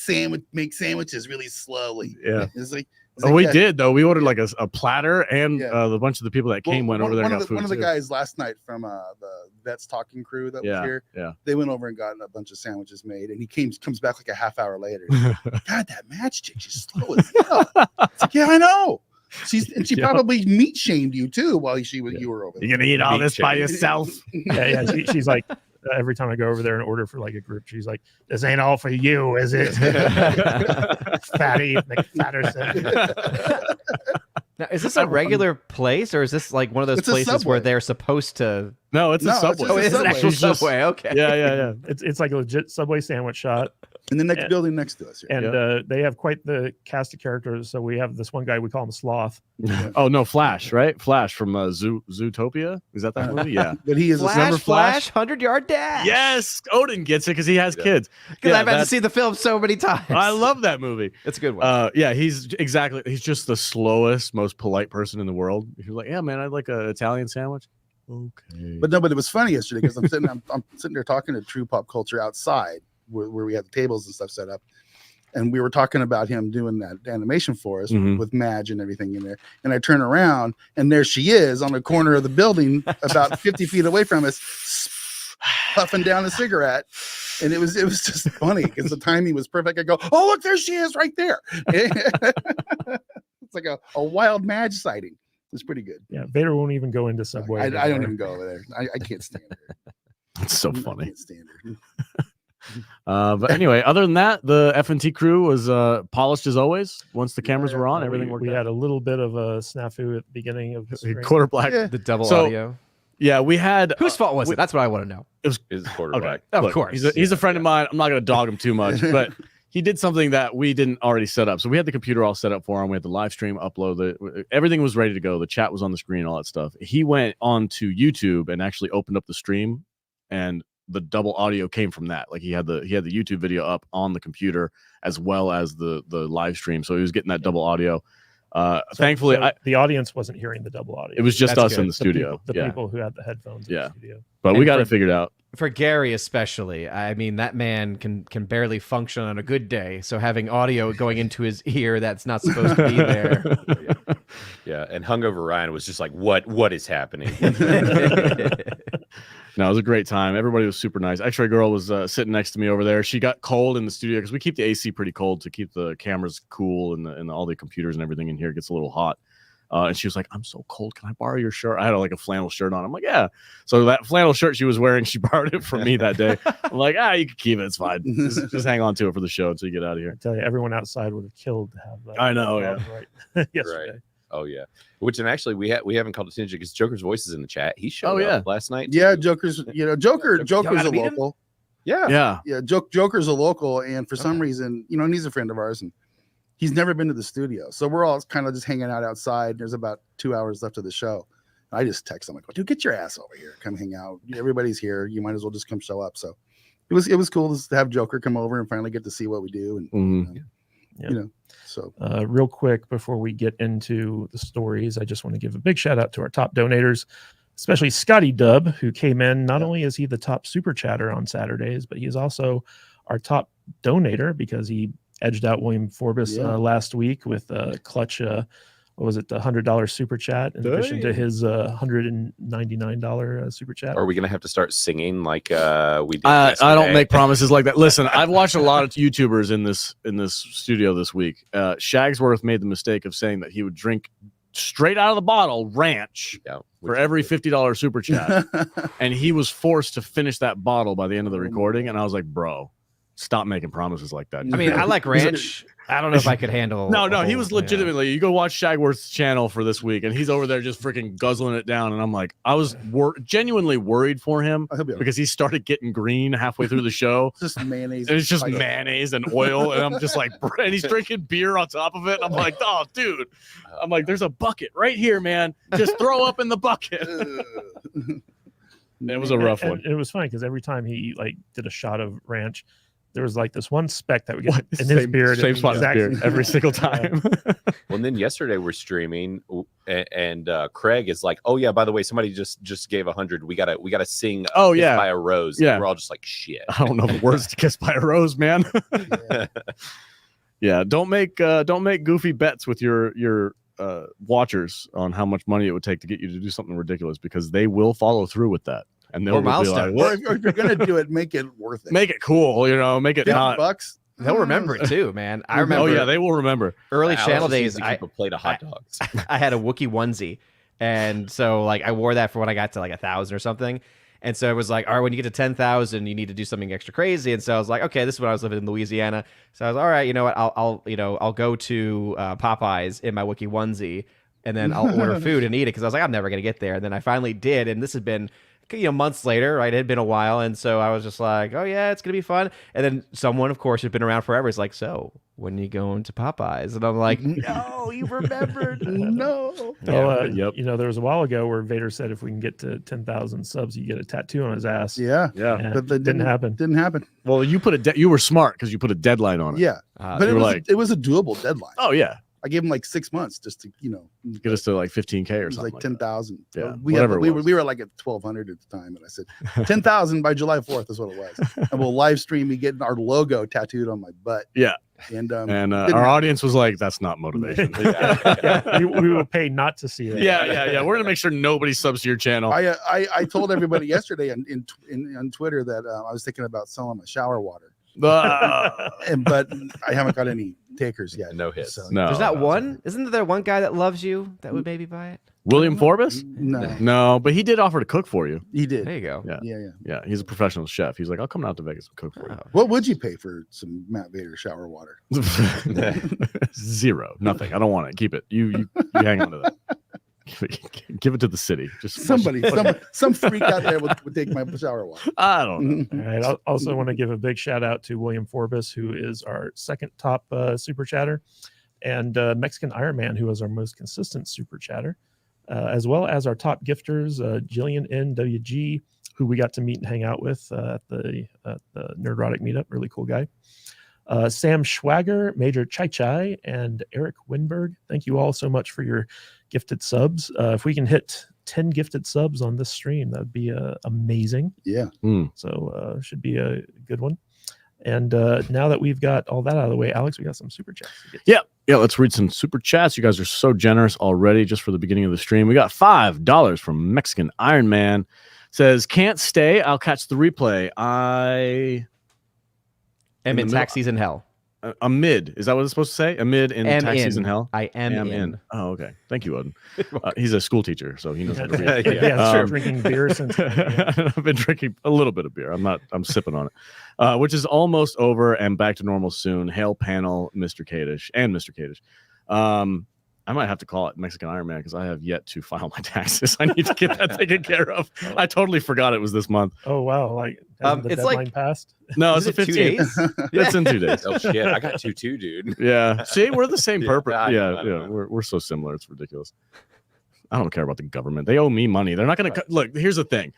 make sandwiches really slowly. Yeah. It's like, Oh, we yeah. did though. We ordered like a platter, and Yeah. the bunch of the people that came went over there and got food. One of the too. guys last night from the Vets Talking crew that was here, Yeah. they went over and got a bunch of sandwiches made, and he comes back like a half hour later. God, that match chick, she's slow as hell. It's like, yeah, I know. She probably meat shamed you too while you were over there. You're gonna eat all Meat this by chicken. yourself. Yeah. She's like, every time I go over there and order for like a group, she's like, "This ain't all for you, is it?" Fatty McFatterson. Now, is this a regular place, or is this like one of those It's a places Subway. where they're supposed to? No, it's a No, it's Subway. just a Oh, it's an Subway. actual He's just- Subway. Okay. Yeah. It's like a legit Subway sandwich shot, In the next Yeah. building next to us. Here. and they have quite the cast of characters. So we have this one guy, we call him Sloth. Oh no, Flash, right? Flash from Zootopia. Is that movie? Yeah. But he is Remember Flash, Flash? 100-yard dash. Yes, Odin gets it because he has kids. because I've had to that's- see the film so many times. I love that movie. It's a good one. Yeah, he's just the slowest, most polite person in the world. If you're like, yeah, man, I'd like an Italian sandwich. Okay. But it was funny yesterday because I'm sitting there talking to True Pop Culture outside where we had the tables and stuff set up. And we were talking about him doing that animation for us Mhm. with Madge and everything in there. And I turn around and there she is on the corner of the building about 50 feet away from us, puffing down a cigarette. And it was just funny because the timing was perfect. I go, oh, look, there she is right there. It's like a wild Madge sighting. It's pretty good. Yeah, Vader won't even go into Subway. I don't anymore. even go over there. I can't stand her. It's so I funny. can't stand her. But anyway, other than that, the FNT crew was polished as always. Once the cameras were on, everything worked We out. had a little bit of a snafu at the beginning of the stream. Quarter black. Yeah. The double so- audio. Yeah, we had Whose fault was it? That's what I want to know. Is quarterback. Of Look, course. he's a friend of mine. I'm not going to dog him too much, but he did something that we didn't already set up. So we had the computer all set up for him. We had the live stream upload. Everything was ready to go. The chat was on the screen, all that stuff. He went on to YouTube and actually opened up the stream, and the double audio came from that. Like he had the YouTube video up on the computer as well as the live stream. So he was getting that double audio. Thankfully, the audience wasn't hearing the double audio. it was just That's us good. in the studio. The Yeah, people who had the headphones in Yeah. the studio. but we And got for- it figured out. For Gary especially, I mean, that man can barely function on a good day. So having audio going into his ear that's not supposed to be there. Yeah, and hungover Ryan was just like, "What is happening?" No, it was a great time. Everybody was super nice. X-Ray Girl was sitting next to me over there. She got cold in the studio because we keep the AC pretty cold to keep the cameras cool and all the computers and everything in here gets a little hot. And she was like, "I'm so cold. Can I borrow your shirt?" I had like a flannel shirt on. I'm like, "Yeah." So that flannel shirt she was wearing, she borrowed it from me that day. I'm like, you can keep it. It's fine. Just hang on to it for the show until you get out of I here. tell you, everyone outside would have killed to have that. I know, yeah. Right. Yesterday. Oh yeah. And actually we haven't called attention because Joker's voice is in the chat. He showed Oh, yeah. up last night. Yeah, too. Joker's Joker's Y'all a gotta meet him? local. Yeah. Yeah. Joker's a local, and for some reason, and he's a friend of ours, and he's never been to the studio. So we're all kind of just hanging out outside. There's about 2 hours left of the show. I just text him like, "Dude, get your ass over here. Come hang out. Everybody's here. You might as well just come show up." So it was cool to have Joker come over and finally get to see what we do, and Mhm. so Real quick before we get into the stories, I just want to give a big shout out to our top donators, especially Scotty Dub, who came in. Not only is he the top super chatter on Saturdays, but he's also our top donator because he edged out William Forbes last week with a clutch. What was it? The $100 super chat in addition to his $199 super chat. Are we gonna have to start singing like we did? I don't yesterday? make promises like that. Listen, I've watched a lot of YouTubers in this studio this week. Shagsworth made the mistake of saying that he would drink straight out of the bottle ranch for every $50 super chat. And he was forced to finish that bottle by the end of the recording. And I was like, bro, stop making promises like that. I mean, I like ranch. I don't know if I could handle. No, he was legitimately. You go watch Shagworth's channel for this week, and he's over there just freaking guzzling it down. And I'm like, I was genuinely worried for him because he started getting green halfway through the show. Just mayonnaise. And it's just mayonnaise and oil, and I'm just like, and he's drinking beer on top of it. I'm like, oh, dude. I'm like, there's a bucket right here, man. Just throw up in the bucket. It was a rough one. It was funny because every time he like did a shot of ranch, there was like this one speck that would get in his beard. Same spot in his beard every single time. Well, and then yesterday we're streaming, and Craig is like, "Oh yeah, by the way, somebody just gave 100. We gotta sing. Oh Kiss yeah, by a Rose." Yeah, and we're all just like, "Shit." I don't know the words to "Kiss by a Rose," man. Yeah, don't make goofy bets with your watchers on how much money it would take to get you to do something ridiculous, because they will follow through with that. And they'll be like, or if you're gonna do it, make it worth it. Make it cool, make it not. $50. They'll remember it too, man. I remember. Oh yeah, they will remember. Early channel days, I keep a plate of hot dogs. I had a Wookiee onesie, and so like I wore that for when I got to like 1,000 or something. And so it was like, all right, when you get to 10,000, you need to do something extra crazy. And so I was like, okay, this is when I was living in Louisiana. So I was all right, you know what? I'll go to Popeyes in my Wookiee onesie, and then I'll order food and eat it, because I was like, I'm never gonna get there. And then I finally did, and this had been months later, right? It had been a while, and so I was just like, oh yeah, it's gonna be fun. And then someone, of course, who'd been around forever, is like, so when you going to Popeyes? And I'm like, no, you remembered. No. Yep. There was a while ago where Vader said if we can get to 10,000 subs, you get a tattoo on his ass. Yeah. But that didn't happen. Didn't happen. Well, you were smart because you put a deadline on it. Yeah, but it was a doable deadline. Oh yeah. I gave him like 6 months just to, get us to like 15K or it was something. like 10,000. Yeah, we were like at 1,200 at the time, and I said 10,000 by July 4th is what it was. And we'll live stream me getting our logo tattooed on my butt. Yeah. And our audience was like, "That's not motivation." We will pay not to see it. Yeah. We're gonna make sure nobody subs to your channel. I told everybody yesterday on Twitter that I was thinking about selling my shower water. But I haven't got any takers yet. No hits. So, no. There's not one. Isn't there one guy that loves you that would maybe buy it? William Forbes? No, but he did offer to cook for you. He did. There you go. Yeah. He's a professional chef. He's like, I'll come out to Vegas and cook for you. What would you pay for some Matt Vader shower water? Zero. Nothing. I don't want it. Keep it. You hang on to that. Give it to the city. Just some freak out there would take my shower water. I don't know. All right. I also want to give a big shout out to William Forbes, who is our second top super chatter, and Mexican Iron Man, who is our most consistent super chatter, as well as our top gifters, Jillian NWG, who we got to meet and hang out with at the Nerdrotic Meetup. Really cool guy. Sam Schwager, Major Chai Chai, and Eric Winberg. Thank you all so much for your gifted subs. If we can hit 10 gifted subs on this stream, that would be amazing. Yeah. So should be a good one. And now that we've got all that out of the way, Alex, we got some super chats to get to. Yeah, let's read some super chats. You guys are so generous already just for the beginning of the stream. We got $5 from Mexican Iron Man. Says, can't stay. I'll catch the replay. I am in taxis in hell. Amid. Is that what it's supposed to say? Amid in taxis in hell? I am in. Oh, okay. Thank you, Odin. He's a school teacher, so he knows how to read. Yeah, drinking beer since. I've been drinking a little bit of beer. I'm sipping on it, which is almost over and back to normal soon. Hail panel, Mr. Kadish and Mr. Kadish. I might have to call it Mexican Iron Man because I have yet to file my taxes. I need to get that taken care of. I totally forgot it was this month. Oh wow! Like the it's deadline like passed. No, it's it 15 2 days. It's in 2 days. Oh shit! I got 2 too, dude. Yeah. See, we're the same purpose. I Yeah. know. We're so similar. It's ridiculous. I don't care about the government. They owe me money. They're not going to look. Here's the thing.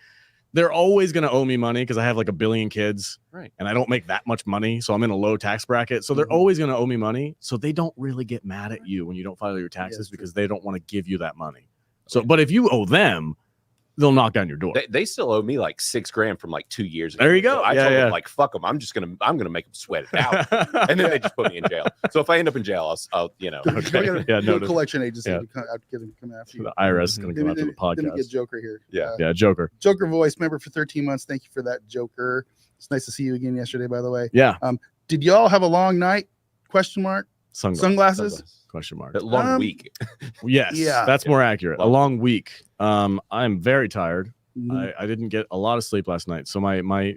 They're always going to owe me money because I have like 1 billion kids, right? And I don't make that much money, so I'm in a low tax bracket. So they're always going to owe me money. So they don't really get mad at you when you don't file your taxes because they don't want to give you that money. So, but if you owe them, they'll knock down your door. They still owe me like $6,000 from like 2 years ago. There you go. So I told them like, fuck them. I'm gonna make them sweat it out, and then they just put me in jail. So if I end up in jail, I'll no collection agency to come after you. The IRS is going to come out to the podcast. Let me get Joker here. Yeah, Joker. Joker voice member for 13 months. Thank you for that, Joker. It's nice to see you again yesterday, by the way. Yeah. Did y'all have a long night? Question mark. Sunglasses. Question mark. A long week. Yes, Yeah. that's more accurate. A Long long week. I'm very tired. Mhm. I didn't get a lot of sleep last night. So my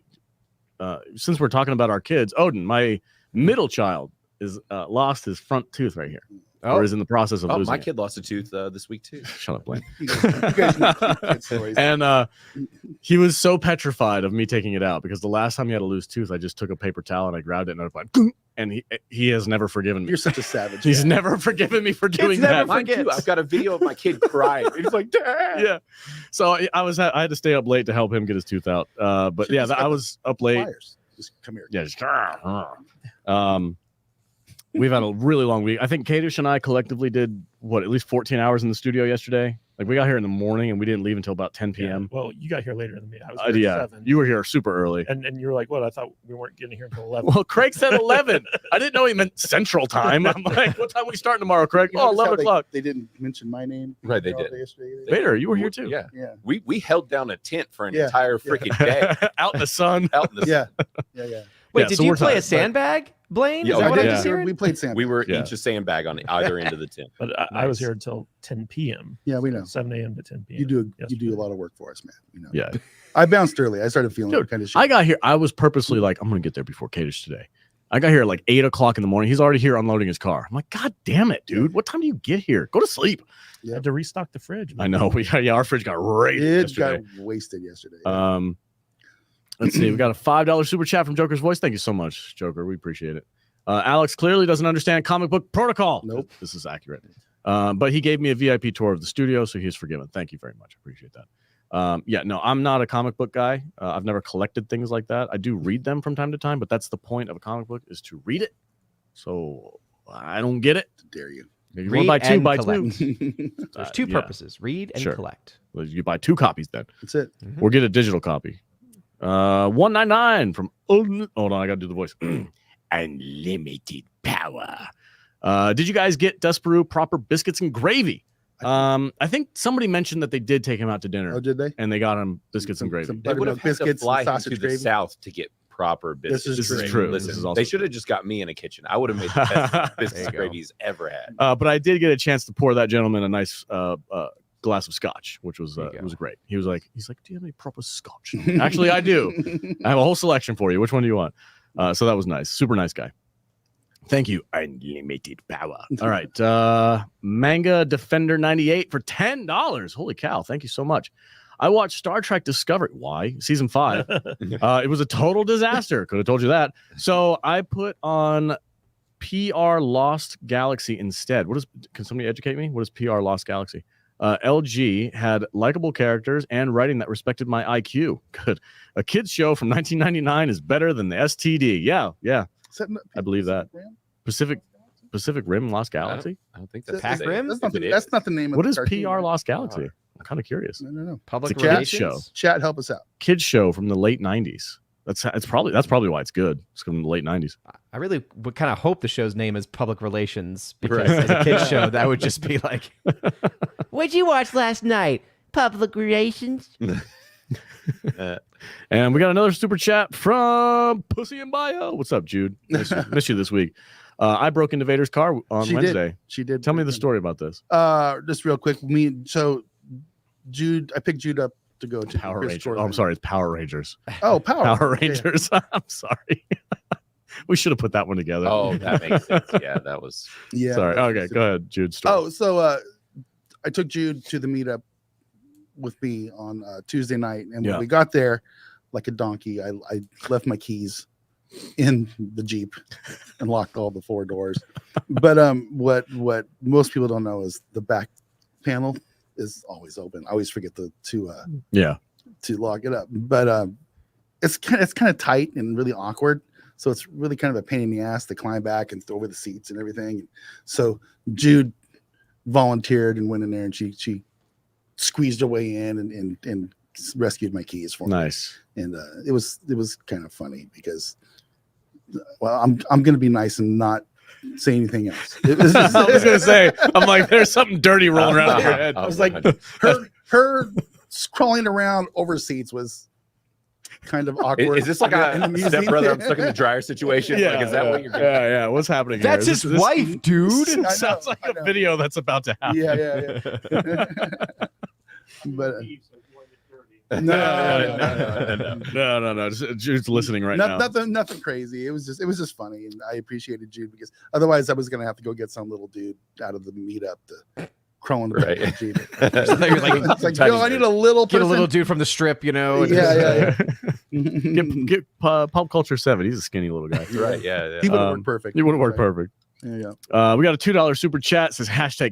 since we're talking about our kids, Odin, my middle child is lost his front tooth right here, or is in the process of Oh, losing my it. kid lost a tooth this week too. Shut up, Blaine. You guys know kid stories. And he was so petrified of me taking it out because the last time he had a loose tooth, I just took a paper towel and I grabbed it and I was like, and he has never forgiven me. You're such a savage. He's guy. never forgiven me for doing never that. Mine too. I've got a video of my kid crying. He's like, Dad. Yeah. So I had to stay up late to help him get his tooth out. But Should've yeah, just got I the was up late. Pliers. Just come here. Yeah. Just, we've had a really long week. I think Kadish and I collectively did at least 14 hours in the studio yesterday. Like we got here in the morning and we didn't leave until about 10 p.m. Well, you got here later than me. I was here at 7. You were here super early. and you were like, "What? I thought we weren't getting here until 11." Well, Craig said 11. I didn't know he meant Central Time. I'm like, what time are we starting tomorrow, Craig? You Oh, notice how 11 o'clock. They didn't mention my name. Right, they all did. day yesterday? Vader, you were here too. Yeah. Yeah. We held down a tent for an Yeah. entire freaking day Out in the sun. out in the Yeah. Yeah. Wait, Yeah, did so you we're play tired, a sandbag, Blaine? Yeah, Is that oh, what I'm yeah. just hearing? We played Sam. We were Yeah. each a sandbag on either end of the tent. But I was here until 10 p.m. Yeah, we know. 7 a.m. to 10 p.m. You do a yesterday. lot of work for us, man. You know. Yeah. I bounced early. I started feeling Dude, kind of shit. I got here. I was purposely like, I'm going to get there before Kadish today. I got here at like 8 o'clock in the morning. He's already here unloading his car. I'm like, God damn it, dude. What time do you get here? Go to sleep. I had to restock the fridge. I know. Yeah, our fridge got raided It yesterday. got wasted yesterday. Let's see. We got a $5 super chat from Joker's Voice. Thank you so much, Joker. We appreciate it. Alex clearly doesn't understand comic book protocol. Nope. This is accurate. But he gave me a VIP tour of the studio, so he's forgiven. Thank you very much. I appreciate that. Yeah, no, I'm not a comic book guy. I've never collected things like that. I do read them from time to time, but that's the point of a comic book is to read it. So I don't get it. Dare you? If you Read want to buy two, and buy two. collect. There's two Yeah. purposes: read and Sure. collect. Well, you buy 2 copies then, That's it. or get a digital copy. 199 from. Hold on, I gotta do the voice. Unlimited power. Did you guys get Desperoo proper biscuits and gravy? I think somebody mentioned that they did take him out to dinner Oh, did they? and they got him biscuits and gravy. Some They would have buttermilk had to biscuits fly and him sausage to the gravy. south to get proper biscuits. This is true. Listen, This is also they should have just got me in a kitchen. I would have made the best biscuits you and go. gravy he's ever had. But I did get a chance to pour that gentleman a nice glass of scotch, which was There you it go. was great. He's like, do you have any proper scotch? Actually, I do. I have a whole selection for you. Which one do you want? So that was nice. Super nice guy. Thank you. Unlimited power. All right. Manga Defender 98 for $10. Holy cow. Thank you so much. I watched Star Trek Discovery. Why? Season 5. It was a total disaster. Could have told you that. So I put on PR Lost Galaxy instead. Can somebody educate me? What is PR Lost Galaxy? LG had likable characters and writing that respected my IQ. Good. A kids show from 1999 is better than the STD. Yeah. I believe that. Pacific Rim Lost Galaxy. I don't think That's that's Pac Rim? That's not the name of What the is cartoon, PR right? Lost Galaxy? I'm kind of curious. No. Public It's a kids relations. show. Chat, help us out. Kids show from the late 90s. That's probably why it's good. It's from the late 90s. I really would kind of hope the show's name is Public Relations because Right. as a kids show, that would just be like, "What'd you watch last night? Public Relations." And we got another super chat from Pussy and Bio. What's up, Jude? Miss you this week. I broke into Vader's car on She Wednesday. did. She did. Tell me the story about this. Just real quick. Jude, I picked Jude up to go to Power his Rangers. tour. Oh, I'm sorry. It's Power Rangers. Oh, Power. Power Yeah. Rangers. I'm sorry. We should have put that one together. Oh, that makes sense. Yeah, that was. Yeah. sorry. Okay, go ahead, Jude. Story. Oh, so I took Jude to the meetup with me on Tuesday night, and when Yeah. we got there, like a donkey, I left my keys in the Jeep and locked all the 4 doors. But what most people don't know is the back panel is always open. I always forget to lock it up. But it's kind of tight and really awkward. So it's really kind of a pain in the ass to climb back and throw over the seats and everything. So Jude volunteered and went in there, and she squeezed her way in and rescued my keys for me. Nice. And it was kind of funny because, well, I'm gonna be nice and not say anything else. It was just- I was gonna say, I'm like, there's something dirty rolling around in your head. I was like, her crawling around over seats was kind of awkward. Is this like and a amusing. stepbrother? I'm stuck in the dryer situation. Like, is that what you're? Yeah. What's happening? That's here? his wife, dude. I know, Sounds like I a know. video that's about to happen. Yeah. But No. Jude's listening right now. nothing crazy. It was just funny, and I appreciated Jude because otherwise I was gonna have to go get some little dude out of the meetup to crawl into Right. bed with Jude. Like, It's like, yo, I need a little get a person. little dude from the strip, you know. and Yeah. Get Pop Culture 7. He's a skinny little guy. Right. Yeah. He would have worked perfect. He would have worked perfect. Yeah. We got a $2 super chat. Says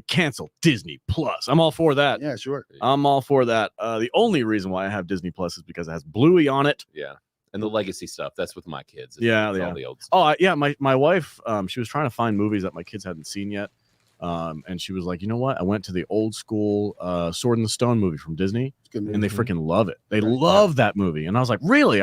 #cancel Disney Plus. I'm all for that. Yeah, sure. I'm all for that. The only reason why I have Disney Plus is because it has Bluey on it. Yeah. And the legacy stuff. That's with my kids. Yeah. All the old stuff. Oh, yeah. My wife, she was trying to find movies that my kids hadn't seen yet. And she was like, you know what? I went to the old school Sword in the Stone movie from Disney, and they freaking love it. They love that movie. And I was like, really?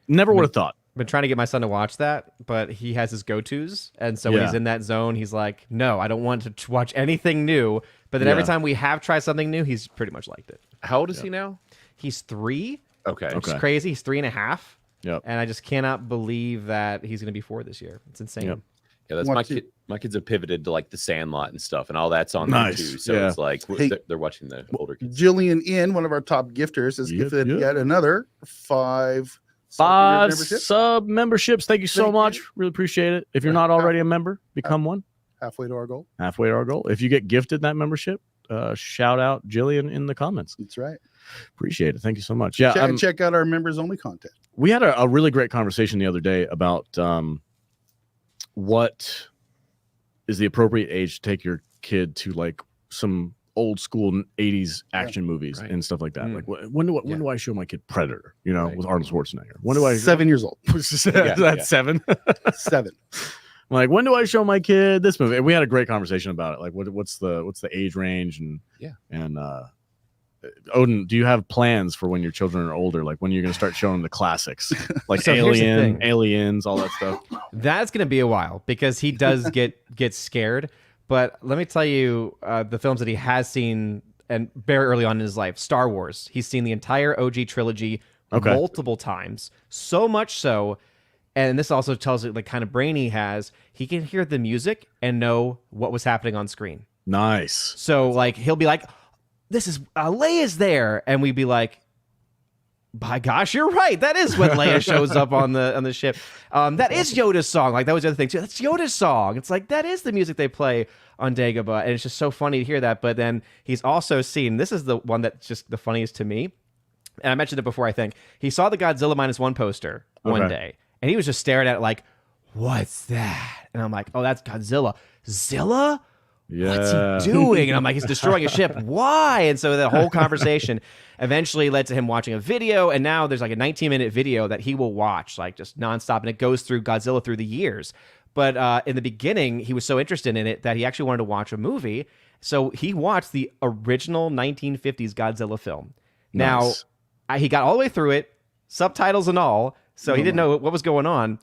Never would have thought. Been trying to get my son to watch that, but he has his go-tos, and so when he's in that zone, he's like, "No, I don't want to watch anything new." But then every time we have tried something new, he's pretty much liked it. How old is he now? He's 3. Okay. It's crazy. He's 3.5. Yep. And I just cannot believe that he's going to be 4 this year. It's insane. Yep. Yeah, that's my kid. My kids have pivoted to like the Sandlot and stuff, and all that's on Nice. there too. So it's like they're watching the older kids. Jillian In, one of our top gifters, has gifted yet another 5 sub memberships. Thank you so much. Really appreciate it. If you're not already a member, become one. Halfway to our goal. Halfway to our goal. If you get gifted that membership, shout out Jillian in the comments. That's right. Appreciate it. Thank you so much. Yeah. Check out our members only content. We had a really great conversation the other day about what is the appropriate age to take your kid to like some old school 80s action movies and stuff like that. Like when do I show my kid Predator, with Arnold Schwarzenegger? When do I 7 years old? Is that 7? 7. Like, when do I show my kid this movie? And we had a great conversation about it. Like, what's the age range and Odin, do you have plans for when your children are older? Like when you're going to start showing them the classics, like So here's the thing. Aliens, all that stuff? That's going to be a while because he does get scared. But let me tell you, the films that he has seen and very early on in his life, Star Wars. He's seen the entire OG trilogy multiple times, so much so. And this also tells you the kind of brain he has. He can hear the music and know what was happening on screen. Nice. So like he'll be like, "This is Leia's there," and we'd be like, "By gosh, you're right. That is when Leia shows up on the ship. That is Yoda's song." Like that was the other thing too. That's Yoda's song. It's like that is the music they play on Dagobah, and it's just so funny to hear that. But then he's also seen. This is the one that's just the funniest to me, and I mentioned it before. I think he saw the Godzilla -1 poster one day, and he was just staring at it like, "What's that?" And I'm like, "Oh, that's Godzilla. Zilla." What's he doing? And I'm like, he's destroying a ship. Why? And so the whole conversation eventually led to him watching a video. And now there's like a 19-minute video that he will watch, like just nonstop. And it goes through Godzilla through the years. But in the beginning, he was so interested in it that he actually wanted to watch a movie. So he watched the original 1950s Godzilla film. Nice. Now, he got all the way through it, subtitles and all. So he didn't know what was going on.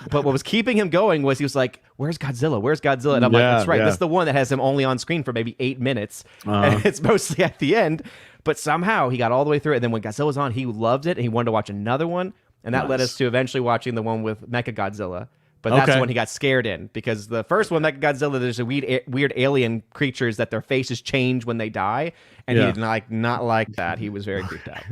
But what was keeping him going was he was like, "Where's Godzilla? Where's Godzilla?" And I'm like, "That's right. This is the one that has him only on screen for maybe 8 minutes. And it's mostly at the end." But somehow he got all the way through it. And then when Godzilla was on, he loved it. And he wanted to watch another one. And that led us to eventually watching the one with Mechagodzilla. But that's the one he got scared in. Because the first one, Mechagodzilla, there's a weird alien creatures that their faces change when they die. And he did not like that. He was very creeped out.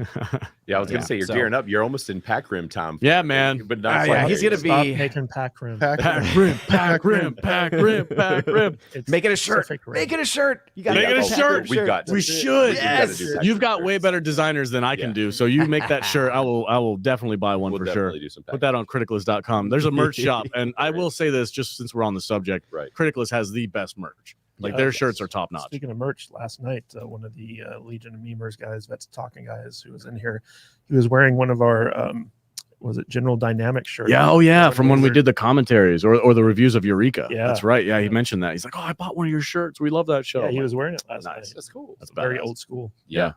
I was going to say, you're gearing up. You're almost in Pr0n time. Yeah, man. But not he's going to be Stop making Pr0n. Pr0n. Make it a shirt. Make it a shirt. You got Make it a shirt. We've got to. We should. Yes. You've got way better designers than I can do. So you make that shirt. I will definitely buy one for sure. Do some Put that on criticalist.com. There's a merch shop. And I will say this just since we're on the subject. Right. Criticalist has the best merch. Like their shirts are top notch. Speaking of merch, last night one of the Legion of Memers guys, Vets Talking guys, who was in here, he was wearing one of our was it General Dynamics shirts? Yeah, oh yeah, from when we did the commentaries or the reviews of Eureka. Yeah, that's right. Yeah, he mentioned that. He's like, "Oh, I bought one of your shirts. We love that show." Yeah, he was wearing it last night. That's cool. That's very old school. Yeah,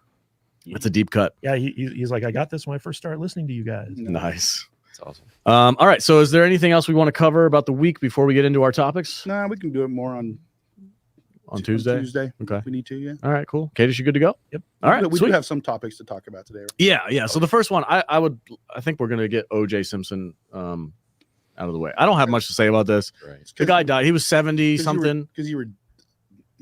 that's a deep cut. Yeah, he's like, "I got this when I first started listening to you guys." Nice. That's awesome. All right. So, is there anything else we want to cover about the week before we get into our topics? Nah, we can do it more on on Tuesday. Tuesday. Okay. We need to. Yeah. All right, cool. Katie, you good to go? Yep. All right, We sweet. do have some topics to talk about today. Yeah. So the first one, I think we're gonna get OJ Simpson out of the way. I don't have much to say about this. Right. The guy died. He was 70 something. Because you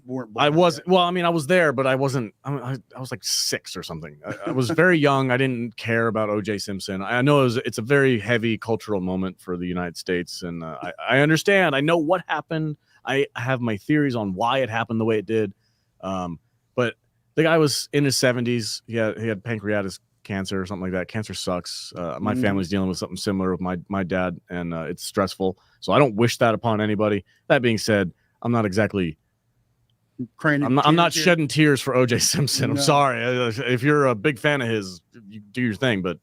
weren't. I born was yet. well. I mean, I was there, but I wasn't. I was like 6 or something. I was very young. I didn't care about OJ Simpson. I know it's a very heavy cultural moment for the United States, and I understand. I know what happened. I have my theories on why it happened the way it did. But the guy was in his 70s. He had pancreatic cancer or something like that. Cancer sucks. My family's dealing with something similar with my dad, and it's stressful. So I don't wish that upon anybody. That being said, I'm not exactly. Crying I'm not tears. shedding tears for OJ Simpson. I'm No. sorry. If you're a big fan of his, you do your thing. But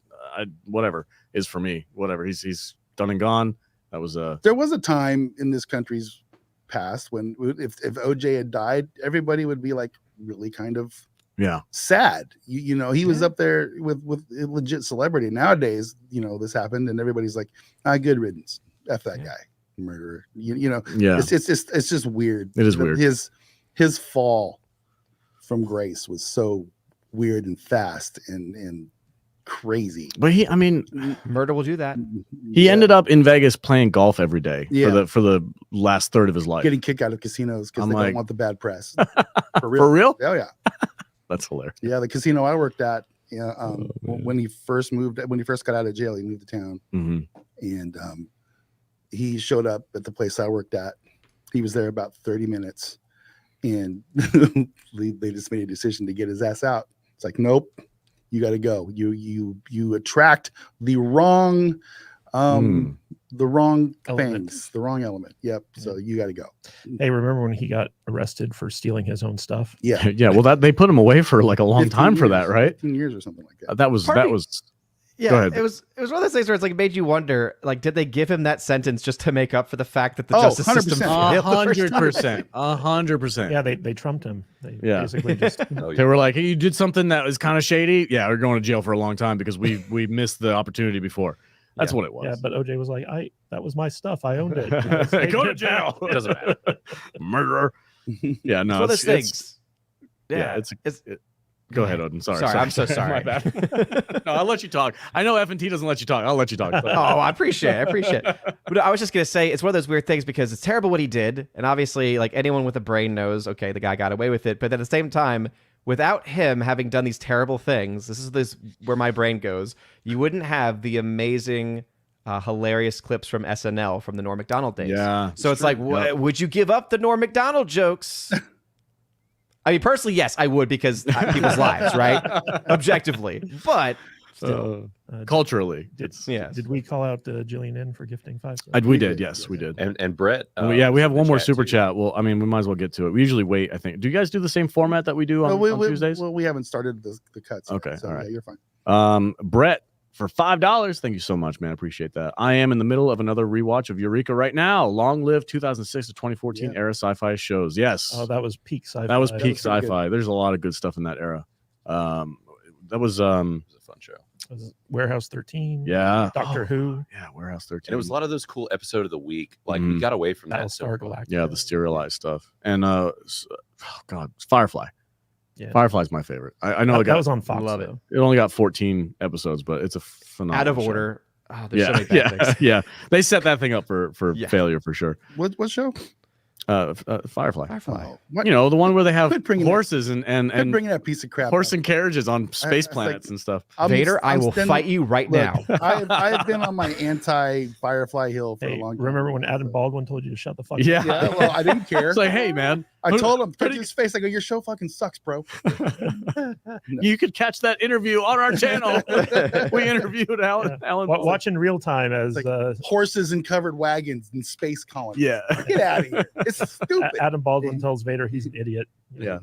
whatever is for me. Whatever. He's done and gone. That was There was a time in this country's past when if OJ had died, everybody would be like really kind of yeah. sad. You know, he was up there with a legit celebrity. Nowadays, you know, this happened and everybody's like, good riddance. F that guy, murderer. You know, Yeah. it's just weird. It is weird. His fall from grace was so weird and fast and crazy. But Murder will do that. he ended up in Vegas playing golf every day Yeah. for the last third of his life. getting kicked out of casinos because I'm they like- don't want the bad press. For real? Oh yeah. That's hilarious. Yeah, the casino I worked at, man. when he first got out of jail, he moved to town, hmm and he showed up at the place I worked at. He was there about 30 minutes, and they just made a decision to get his ass out. It's like, nope, you got to go. You attract the wrong, the wrong Element. things, the wrong element. Yep. So you got to go. Hey, remember when he got arrested for stealing his own stuff? Yeah. Yeah. Well, that they put him away for like a long 15 time for years, that, right? 15 years or something like that. That was Pardon me? Yeah, Go ahead. it was one of those things where it's like it made you wonder, like, did they give him that sentence just to make up for the fact that the Oh, justice 100%. system failed the first time? 100%. Yeah, they trumped him. They Yeah. basically just Oh, They were like, hey, you did something that was kind of shady. Yeah, we're going to jail for a long time because we missed the opportunity before. That's what it was. Yeah, but OJ was like, that was my stuff. I owned it. Go to jail. It doesn't matter. Murderer. Yeah, no. It's one of those things. Go ahead, Odin. Sorry. I'm so sorry. My bad. No, I'll let you talk. I know FNT doesn't let you talk. I'll let you talk. Oh, I appreciate it. But I was just gonna say it's one of those weird things because it's terrible what he did, and obviously, like anyone with a brain knows, okay, the guy got away with it. But at the same time, without him having done these terrible things, this is where my brain goes. You wouldn't have the amazing, hilarious clips from SNL from the Norm Macdonald days. Yeah. So it's like, would you give up the Norm Macdonald jokes? I mean, personally, yes, I would because people's lives, right? Objectively, but still. Culturally, Did we call out Jillian in for gifting 5 stars? we did. Yes, we did. And Brett. We have one more super too. chat. Well, I mean, we might as well get to it. We usually wait. I think. Do you guys do the same format that we do on Tuesdays? Well, we haven't started the cuts. Okay, Yet, so all right. yeah, you're fine. Brett for $5. Thank you so much, man. Appreciate that. I am in the middle of another rewatch of Eureka right now. Long live 2006 to 2014 era sci-fi shows. Yes. Oh, that was peak sci-fi. That was peak pretty good. sci-fi. There's a lot of good stuff in that era. That was It was a fun show. Was it Warehouse 13. yeah. Doctor Who. Yeah, Warehouse 13. And it was a lot of those cool episode of the week. Like Mhm. we got away from that. Battlestar Galactica. Yeah, the serialized stuff. And Firefly. Yeah. Firefly's my favorite. I know That was on Fox. Love it. though. it only got 14 episodes, but it's a phenomenal out of show. order. Oh, there's so Yeah, many bad things. yeah. They set that thing up for Yeah. failure for sure. What show? Firefly. Firefly. Oh, what? You know, the one where they have Quit bringing that- horses and Quit bringing that piece of crap. horse up. and carriages on space it's planets like- and stuff. Vader, I will fight you right Look, now. I've been on my anti-Firefly hill for a Hey, long time. remember when Adam Baldwin told you to shut the fuck Yeah. up? Yeah, well, I didn't care. It's like, hey, man, I told him, How touch do his face. I go, your show fucking sucks, bro. you could catch that interview on our channel. We interviewed Alan. Watch in real time as It's Horses and covered wagons and space colonies. Yeah. Get out of here. It's stupid. Adam Baldwin tells Vader he's an idiot. Yeah.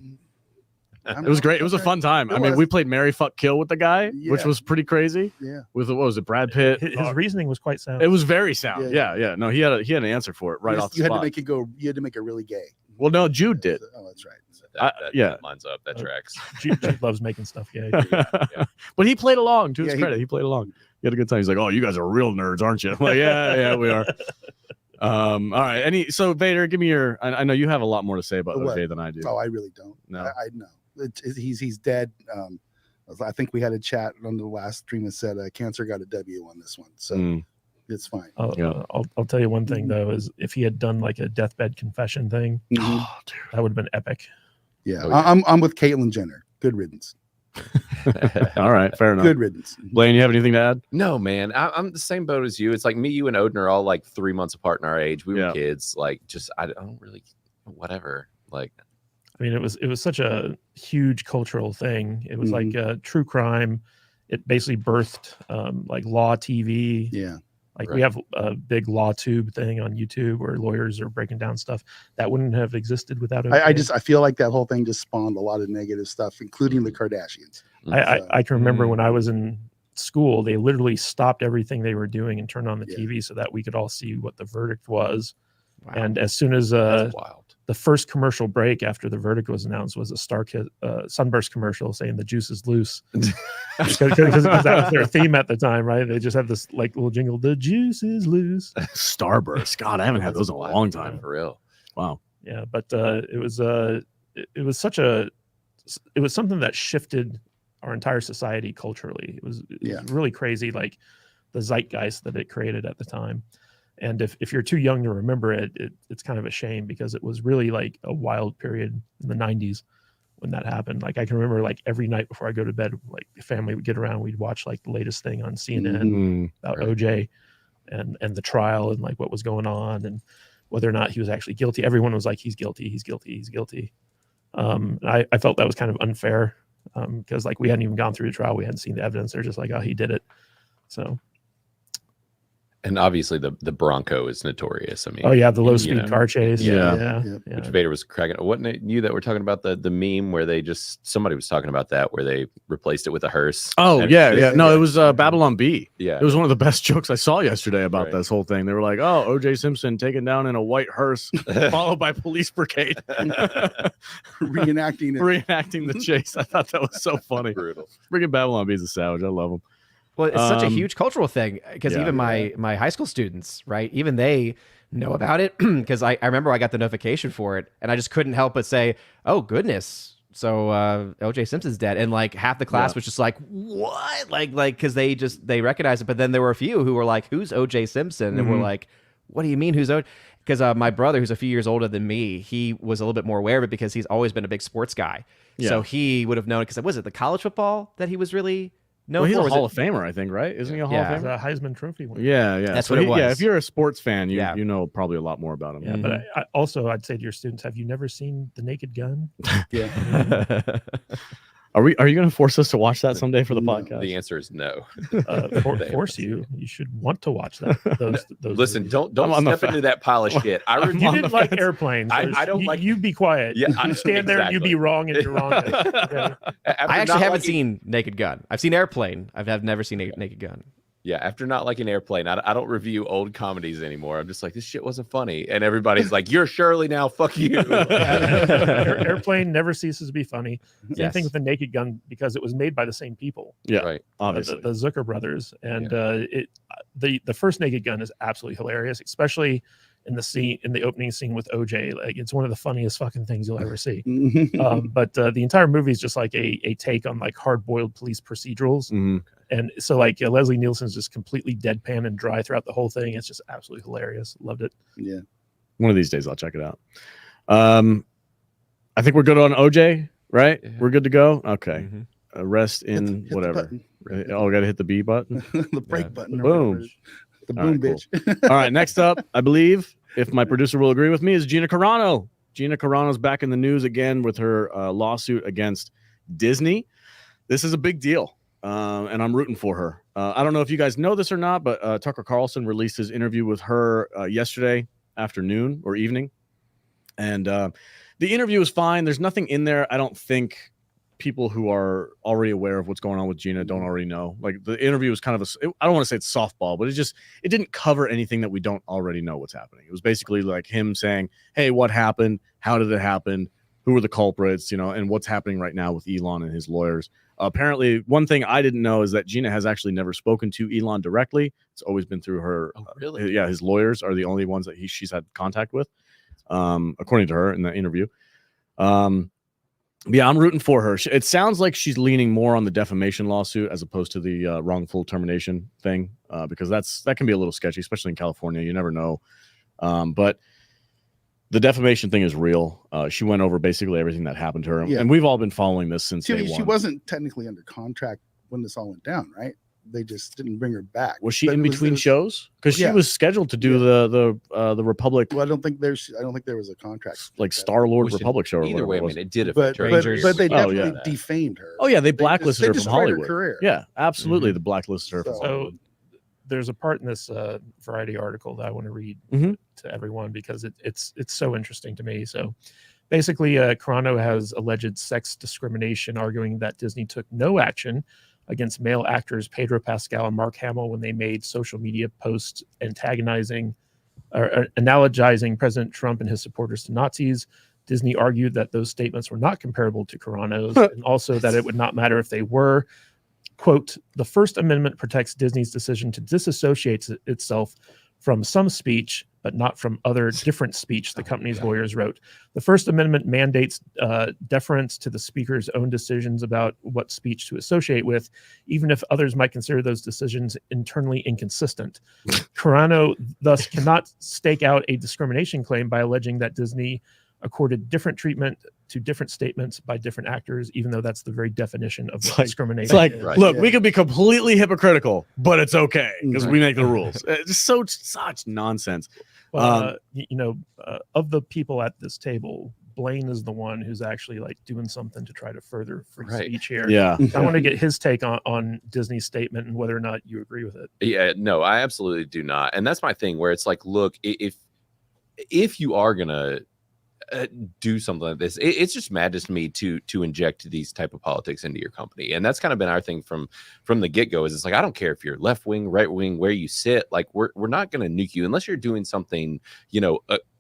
I'm It was not- great. It was a fun time. It I mean, was. we played Marry, Fuck, Kill with the guy, which Yeah. was pretty crazy. Yeah. With what was it, Brad Pitt? His reasoning was quite sound. It was very sound. Yeah, Yeah, no, he had an answer for it right You off the had to spot. make it go. You had to make it really gay. Well, no, Jude did. Oh, that's right. Yeah. That lines up. That tracks. Jude loves making stuff gay. But he played along. To his Yeah, credit, he played along. He had a good time. He's like, "Oh, you guys are real nerds, aren't you?" I'm like, yeah, we are. All right. So Vader, give me your. I know you have a lot more to say about What? OJ than I do. Oh, I really don't. No. I know. He's dead. I think we had a chat on the last stream that said cancer got a W on this one, so it's fine. I'll tell you one thing though, is if he had done like a deathbed confession thing, Mhm. that would have been epic. Yeah, Oh, yeah. I'm with Caitlyn Jenner. Good riddance. All right, fair enough. Good riddance. Blaine, you have anything to add? No, man, I'm the same boat as you. It's like me, you, and Odin are all like 3 months apart in our age. We were kids. Like, just I don't really, whatever. Like, I mean, it was such a huge cultural thing. It was like true crime. It basically birthed like law TV. Yeah. Like we have a big law tube thing on YouTube where lawyers are breaking down stuff that wouldn't have existed without it. I feel like that whole thing just spawned a lot of negative stuff, including the Kardashians. I can remember when I was in school, they literally stopped everything they were doing and turned on the TV so that we could all see what the verdict was. Wow. And as soon as the first commercial break after the verdict was announced was a Sunburst commercial saying the juice is loose, because that was their theme at the time, right? They just have this like little jingle, the juice is loose. Starburst. God, I haven't had those in a long time. For real. Wow. Yeah, but it was something that shifted our entire society culturally. It was really crazy, like the zeitgeist that it created at the time. And if you're too young to remember it, it's kind of a shame, because it was really like a wild period in the 90s when that happened. Like I can remember like every night before I go to bed, like the family would get around, we'd watch like the latest thing on CNN about OJ and the trial and like what was going on and whether or not he was actually guilty. Everyone was like, he's guilty, he's guilty, he's guilty. I felt that was kind of unfair because like we hadn't even gone through the trial. We hadn't seen the evidence. They're just like, oh, he did it. So. And obviously the Bronco is notorious. I mean, the low speed car chase. Which Vader was cracking. Wasn't it you that were talking about the meme where somebody was talking about that, where they replaced it with a hearse? Oh, yeah. No, it was Babylon B. Yeah. It was one of the best jokes I saw yesterday about this whole thing. They were like, oh, OJ Simpson taken down in a white hearse, followed by police brigade. Reenacting the chase. I thought that was so funny. Brutal. Freaking Babylon B is a savage. I love him. Well, it's such a huge cultural thing, because even my high school students, right, even they know about it, because I remember I got the notification for it, and I just couldn't help but say, oh, goodness, so OJ Simpson's dead. And like half the class was just like, what? Like, because they recognized it. But then there were a few who were like, who's OJ Simpson? And we're like, what do you mean, who's OJ? Because my brother, who's a few years older than me, he was a little bit more aware of it because he's always been a big sports guy. Yeah. So he would have known it, because was it the college football that he was really... No, he's a Hall of Famer, I think, right? Isn't he a Hall of Famer? He's a Heisman Trophy winner. Yeah. That's what it was. Yeah, if you're a sports fan, you know probably a lot more about him. Yeah, but I'd say to your students, have you never seen The Naked Gun? Yeah. Are you going to force us to watch that someday for the podcast? The answer is no. Force you. You should want to watch that. Those Listen, movies. don't step into that pile of shit. You didn't like airplanes. I don't like. You be quiet. Yeah, you stand there and you be wrong and you're wrong. Okay. I actually haven't seen Naked Gun. I've seen Airplane. I've never seen Naked Gun. Yeah, after not liking Airplane, I don't review old comedies anymore. I'm just like, this shit wasn't funny. And everybody's like, you're Shirley now, fuck you. Airplane never ceases to be funny. Same thing with The Naked Gun, because it was made by the same people. Yeah, right. Obviously. The Zucker brothers. And the first Naked Gun is absolutely hilarious, especially in the opening scene with OJ. Like, it's one of the funniest fucking things you'll ever see. But the entire movie is just like a take on like hard-boiled police procedurals. And so like Leslie Nielsen's just completely deadpan and dry throughout the whole thing. It's just absolutely hilarious. Loved it. Yeah. One of these days I'll check it out. I think we're good on OJ, right? Yeah. We're good to go. Okay. Rest in hit whatever. We got to hit the B button. The break button. Boom. The boom, bitch. Cool. All right. Next up, I believe, if my producer will agree with me, is Gina Carano. Gina Carano's back in the news again with her lawsuit against Disney. This is a big deal. And I'm rooting for her. I don't know if you guys know this or not, but Tucker Carlson released his interview with her yesterday afternoon or evening. And the interview is fine. There's nothing in there I don't think people who are already aware of what's going on with Gina don't already know. Like, the interview was kind of I don't want to say it's softball, but it didn't cover anything that we don't already know what's happening. It was basically like him saying, hey, what happened? How did it happen? Who were the culprits? And what's happening right now with Elon and his lawyers. Apparently, one thing I didn't know is that Gina has actually never spoken to Elon directly. It's always been through her. Oh, really? Yeah, his lawyers are the only ones that she's had contact with, according to her in the interview. Yeah, I'm rooting for her. It sounds like she's leaning more on the defamation lawsuit as opposed to the wrongful termination thing, because that can be a little sketchy, especially in California. You never know. But the defamation thing is real. She went over basically everything that happened to her, and we've all been following this since day one. She wasn't technically under contract when this all went down, right? They just didn't bring her back. Was she in between shows? Because she was scheduled to do the Republic. Well, I don't think there was a contract, like Star-Lord Republic show. Either way, I mean, it did but affect her. but they definitely defamed her. Oh yeah, they blacklisted her from Hollywood. Her career. Yeah, absolutely, they blacklisted her from So Hollywood. there's a part in this Variety article that I want to read to everyone because it's so interesting to me. So basically, Carano has alleged sex discrimination, arguing that Disney took no action against male actors Pedro Pascal and Mark Hamill when they made social media posts antagonizing or analogizing President Trump and his supporters to Nazis. Disney argued that those statements were not comparable to Carano's and also that it would not matter if they were. Quote, the First Amendment protects Disney's decision to disassociate itself from some speech, but not from other different speech, the company's lawyers wrote. The First Amendment mandates deference to the speaker's own decisions about what speech to associate with, even if others might consider those decisions internally inconsistent. Carano thus cannot stake out a discrimination claim by alleging that Disney accorded different treatment to different statements by different actors, even though that's the very definition of discrimination. It's like, look, we could be completely hypocritical, but it's okay because we make the rules. It's such nonsense. Well, of the people at this table, Blaine is the one who's actually like doing something to try to further free speech here. Yeah. I want to get his take on Disney's statement and whether or not you agree with it. Yeah, no, I absolutely do not. And that's my thing where it's like, look, if you are going to do something like this, it's just madness to me to inject these type of politics into your company. And that's kind of been our thing from the get-go. Is it's like, I don't care if you're left wing, right wing, where you sit, like we're not going to nuke you unless you're doing something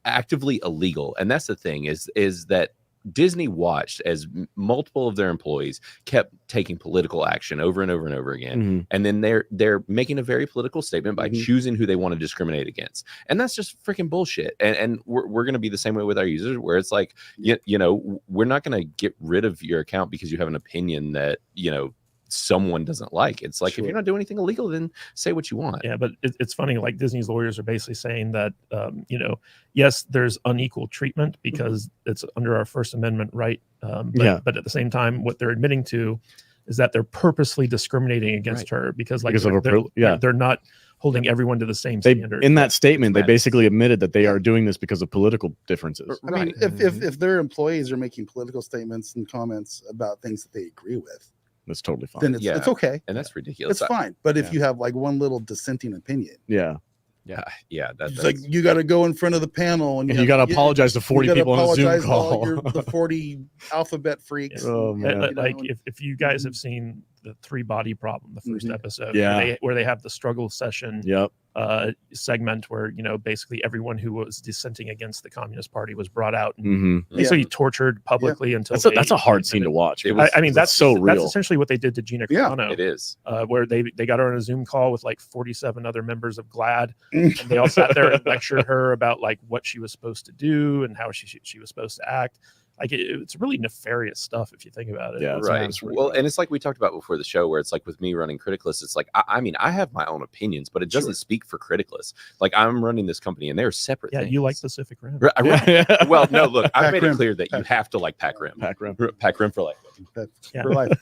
actively illegal. And that's the thing is that Disney watched as multiple of their employees kept taking political action over and over and over again. And then they're making a very political statement by choosing who they want to discriminate against. And that's just freaking bullshit. And we're going to be the same way with our users, where it's like, we're not going to get rid of your account because you have an opinion that, someone doesn't like. It's like, if you're not doing anything illegal, then say what you want. Yeah, but it's funny, like Disney's lawyers are basically saying that yes, there's unequal treatment because it's under our First Amendment right, but at the same time what they're admitting to is that they're purposely discriminating against her because they're not holding everyone to the same standard. In that statement, they basically admitted that they are doing this because of political differences. I mean, if their employees are making political statements and comments about things that they agree with, that's totally fine. Then it's okay. And that's ridiculous. It's fine. But if you have like one little dissenting opinion, that's like you got to go in front of the panel and you got to apologize to 40 people on a Zoom call. The 40 alphabet freaks. Oh man! Like if you guys have seen the 3 Body Problem, the first episode, yeah, where they have the struggle session, segment where basically everyone who was dissenting against the Communist Party was brought out and basically tortured publicly until that's a hard scene to watch. I mean, that's so real. That's essentially what they did to Gina Carano. It is where they got her on a Zoom call with like 47 other members of GLAAD, and they all sat there and lectured her about like what she was supposed to do and how she was supposed to act. Like it's really nefarious stuff if you think about it. Yeah, right. Well, and it's like we talked about before the show, where it's like with me running Criticalist, it's like I mean I have my own opinions, but it doesn't speak for Criticalist. Like I'm running this company, and they're separate. Yeah, things. you like Pacific Rim. Well, no, look, I've made it clear that you have to like Pr0n. Pr0n for life. For life.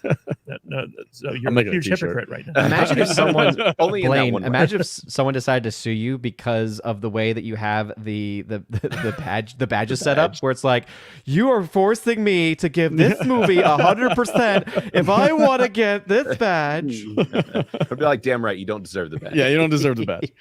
No, so you're a huge hypocrite right now. Imagine if someone Blaine, imagine if someone decided to sue you because of the way that you have the badges set up, where it's like, you are forcing me to give this movie 100% if I want to get this badge. I'd be like, damn right, you don't deserve the badge. Yeah, you don't deserve the badge.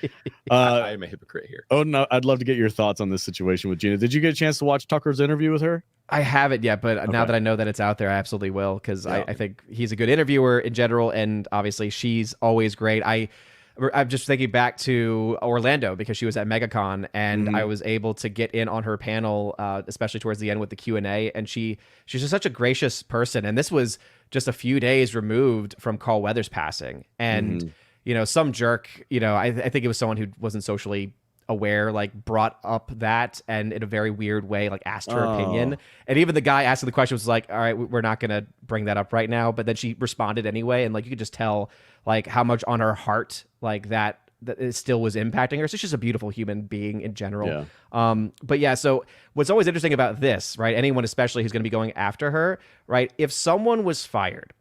I am a hypocrite here. Oh no, I'd love to get your thoughts on this situation with Gina. Did you get a chance to watch Tucker's interview with her? I haven't yet, but now that I know that it's out there, I absolutely will, because I think he's a good interviewer in general, and obviously she's always great. I'm just thinking back to Orlando because she was at MegaCon, and I was able to get in on her panel, especially towards the end with the Q&A. And she's just such a gracious person. And this was just a few days removed from Carl Weathers passing. And, you know, some jerk, you know, I think it was someone who wasn't socially aware, like brought up that and in a very weird way, like asked her opinion. And even the guy asking the question was like, all right, we're not going to bring that up right now. But then she responded anyway. And like, you could just tell like how much on her heart, like that it still was impacting her. So she's just a beautiful human being in general. But yeah, so what's always interesting about this, right? Anyone, especially who's going to be going after her, right? If someone was fired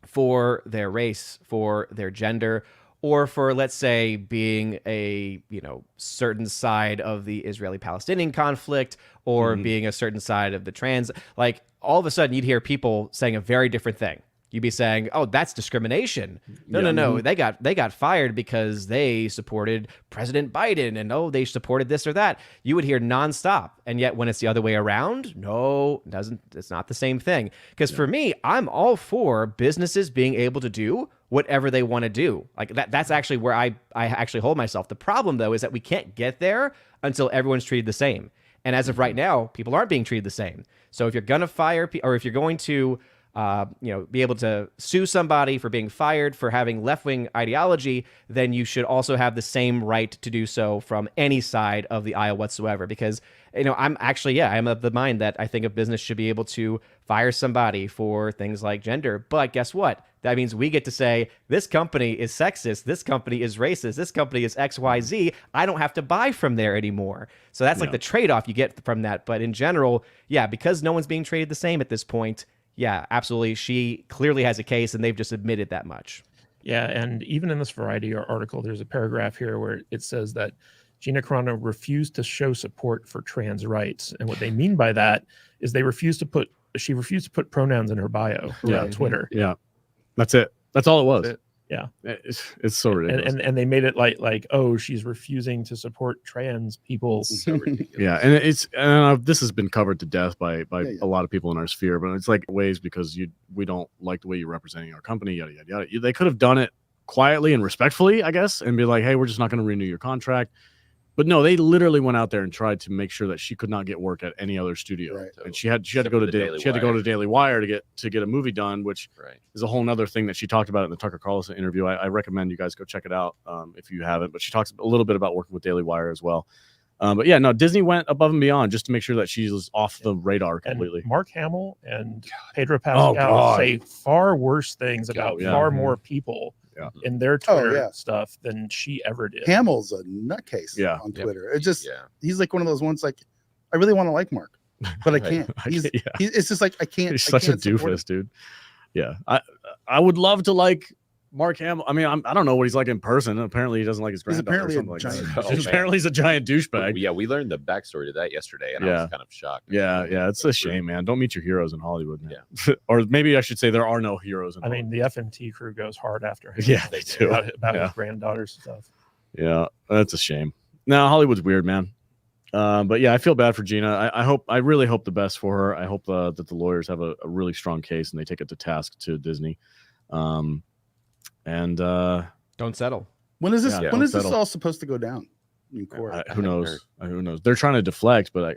for their race, for their gender, or for, let's say, being a, you know, certain side of the Israeli-Palestinian conflict, or being a certain side of the trans, like all of a sudden you'd hear people saying a very different thing. You'd be saying, "Oh, that's discrimination." No. They got fired because they supported President Biden, and oh, they supported this or that. You would hear nonstop, and yet when it's the other way around, no, it's not the same thing. Because for me, I'm all for businesses being able to do whatever they want to do. Like that's actually where I actually hold myself. The problem though is that we can't get there until everyone's treated the same. And as of right now, people aren't being treated the same. So if you're gonna fire, or if you're going to you know, be able to sue somebody for being fired for having left-wing ideology, then you should also have the same right to do so from any side of the aisle whatsoever. Because, you know, I'm of the mind that I think a business should be able to fire somebody for things like gender. But guess what? That means we get to say, this company is sexist, this company is racist, this company is XYZ. I don't have to buy from there anymore. So that's like the trade-off you get from that. But in general, yeah, because no one's being treated the same at this point, yeah, absolutely. She clearly has a case, and they've just admitted that much. Yeah, and even in this Variety article, there's a paragraph here where it says that Gina Carano refused to show support for trans rights. And what they mean by that is she refused to put pronouns in her bio on Twitter. Yeah, that's it. That's all it was. Yeah, it's so ridiculous. And they made it like, oh, she's refusing to support trans people. So ridiculous. Yeah, and this has been covered to death by a lot of people in our sphere, but it's like ways because we don't like the way you're representing our company, yada yada yada. They could have done it quietly and respectfully, I guess, and be like, hey, we're just not going to renew your contract. But no, they literally went out there and tried to make sure that she could not get work at any other studio, Right. and she had to go to Daily Wire to get a movie done, which is a whole nother thing that she talked about in the Tucker Carlson interview. I recommend you guys go check it out if you haven't. But she talks a little bit about working with Daily Wire as well. But yeah, no, Disney went above and beyond just to make sure that she's off the radar completely. And Mark Hamill and Pedro Pascal say far worse things about far more people in their Twitter stuff than she ever did. Hamill's a nutcase on Twitter. It just he's like one of those ones like, I really want to like Mark, but I can't. It's just like I can't. He's such a doofus, dude. Yeah, I would love to like Mark Hamill. I mean, I don't know what he's like in person. Apparently, he doesn't like his granddaughter. Apparently, he's a giant douchebag. Yeah, we learned the backstory to that yesterday, and I was kind of shocked. Yeah, it's a shame, man. Don't meet your heroes in Hollywood, man. Yeah. Or maybe I should say there are no heroes in Hollywood. I mean, the FNT crew goes hard after him. Yeah, they do. About his granddaughter's stuff. Yeah, that's a shame. Now, Hollywood's weird, man. But yeah, I feel bad for Gina. I really hope the best for her. I hope that the lawyers have a really strong case and they take it to task to Disney. And don't settle. When is this? When is this all supposed to go down in court? Who knows? Who knows? They're trying to deflect, but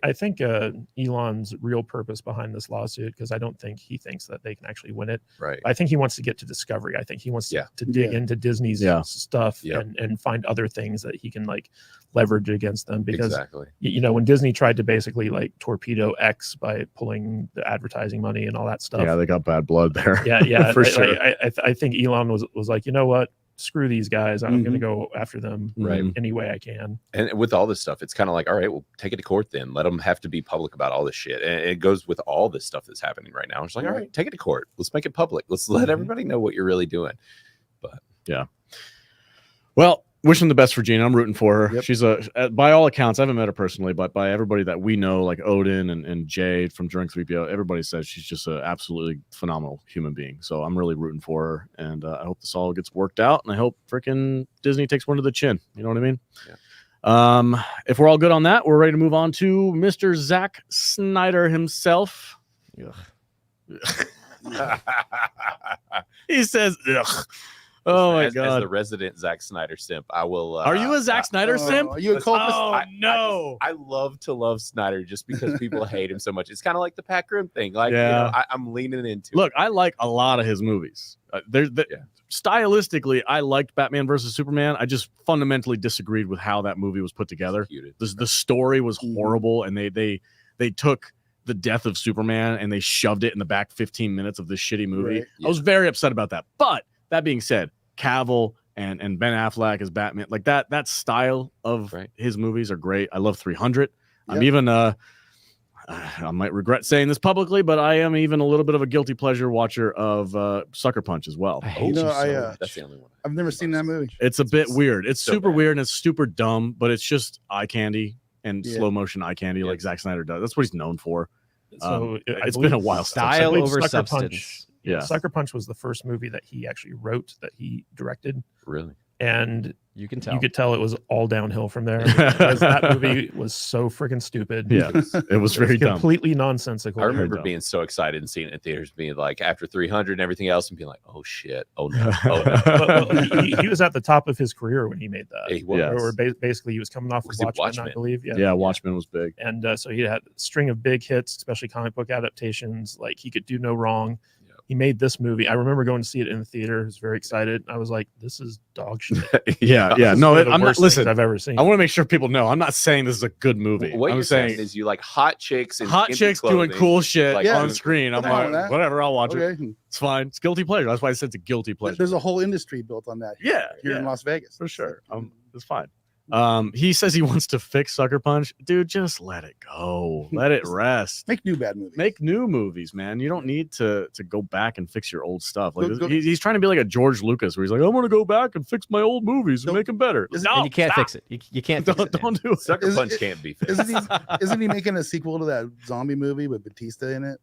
I think Elon's real purpose behind this lawsuit, because I don't think he thinks that they can actually win it. Right. I think he wants to get to discovery. I think he wants to dig into Disney's stuff and find other things that he can like leverage against them. Because you know, when Disney tried to basically like torpedo X by pulling the advertising money and all that stuff. Yeah, they got bad blood there. Yeah, for sure. I think Elon was like, you know what? Screw these guys. I'm going to go after them any way I can. And with all this stuff, it's kind of like, all right, well, take it to court then. Let them have to be public about all this shit. And it goes with all this stuff that's happening right now. It's like, all right, take it to court. Let's make it public. Let's let everybody know what you're really doing. But yeah. Well, wishing the best for Gina. I'm rooting for her. Yep. She's by all accounts, I haven't met her personally, but by everybody that we know, like Odin and Jay from During 3PO, everybody says she's just an absolutely phenomenal human being. So I'm really rooting for her, and I hope this all gets worked out, and I hope freaking Disney takes one to the chin. You know what I mean? Yeah. If we're all good on that, we're ready to move on to Mr. Zack Snyder himself. He says, ugh. Oh my as god. the resident Zack Snyder simp, I will. Are you a Zack Snyder simp? Are you a culprit? Oh no. I love to love Snyder just because people hate him so much. It's kind of like the Pr0n thing. Like, Yeah. I'm leaning into. Look, I like a lot of his movies. Stylistically, I liked Batman versus Superman. I just fundamentally disagreed with how that movie was put together. The story was horrible, and they took the death of Superman and they shoved it in the back 15 minutes of this shitty movie. Right. I was very upset about that. But that being said, Cavill and Ben Affleck as Batman, like that style of his movies are great. I love 300. I'm even I might regret saying this publicly, but I am even a little bit of a guilty pleasure watcher of Sucker Punch as well. That's the only one. I've never seen that movie. It's a bit weird. It's so super bad. weird and it's super dumb, but it's just eye candy and slow motion eye candy like Zack Snyder does. That's what he's known for. So It's been a while. Style I believe over Sucker substance. Punch, Yeah. Sucker Punch was the first movie that he actually wrote, that he directed, Really? and You can tell. you could tell it was all downhill from there because that movie was so freaking stupid. Yeah, it was very dumb. completely nonsensical. I remember dumb. being so excited and seeing it in theaters, being like after 300 and everything else, and being like, "Oh shit! Oh no! Oh no!" Well, he was at the top of his career when he made that. He was. Yeah. Or basically, he was coming off of Was it Watchmen, Watchmen? I believe. Yeah, Watchmen was big. And so he had a string of big hits, especially comic book adaptations. Like, he could do no wrong. He made this movie. I remember going to see it in the theater. I was very excited. I was like, "This is dog shit." Yeah. This is No, one of the I'm not. worst Listen, things I've ever seen. I want to make sure people know. I'm not saying this is a good movie. What I'm you're saying is you like hot chicks and hot skimpy chicks doing clothing. cool shit Like, on screen. I'm nothing wrong with like, that. whatever. I'll watch it. Okay. It's fine. It's guilty pleasure. That's why I said it's a guilty pleasure. There's a whole industry built on that Yeah, here in Las Vegas. for sure. It's fine. He says he wants to fix Sucker Punch. Dude, just let it go. Let it rest. Make new bad movies. Make new movies, man. You don't need to go back and fix your old stuff. Like Go- he's trying to be like a George Lucas, where he's like, I'm gonna go back and fix my old movies and Don't- make them better. Is- No, and you can't stop. fix it. You can't fix it. Don't do it. Sucker Is Punch it- can't be fixed. Isn't he making a sequel to that zombie movie with Batista in it?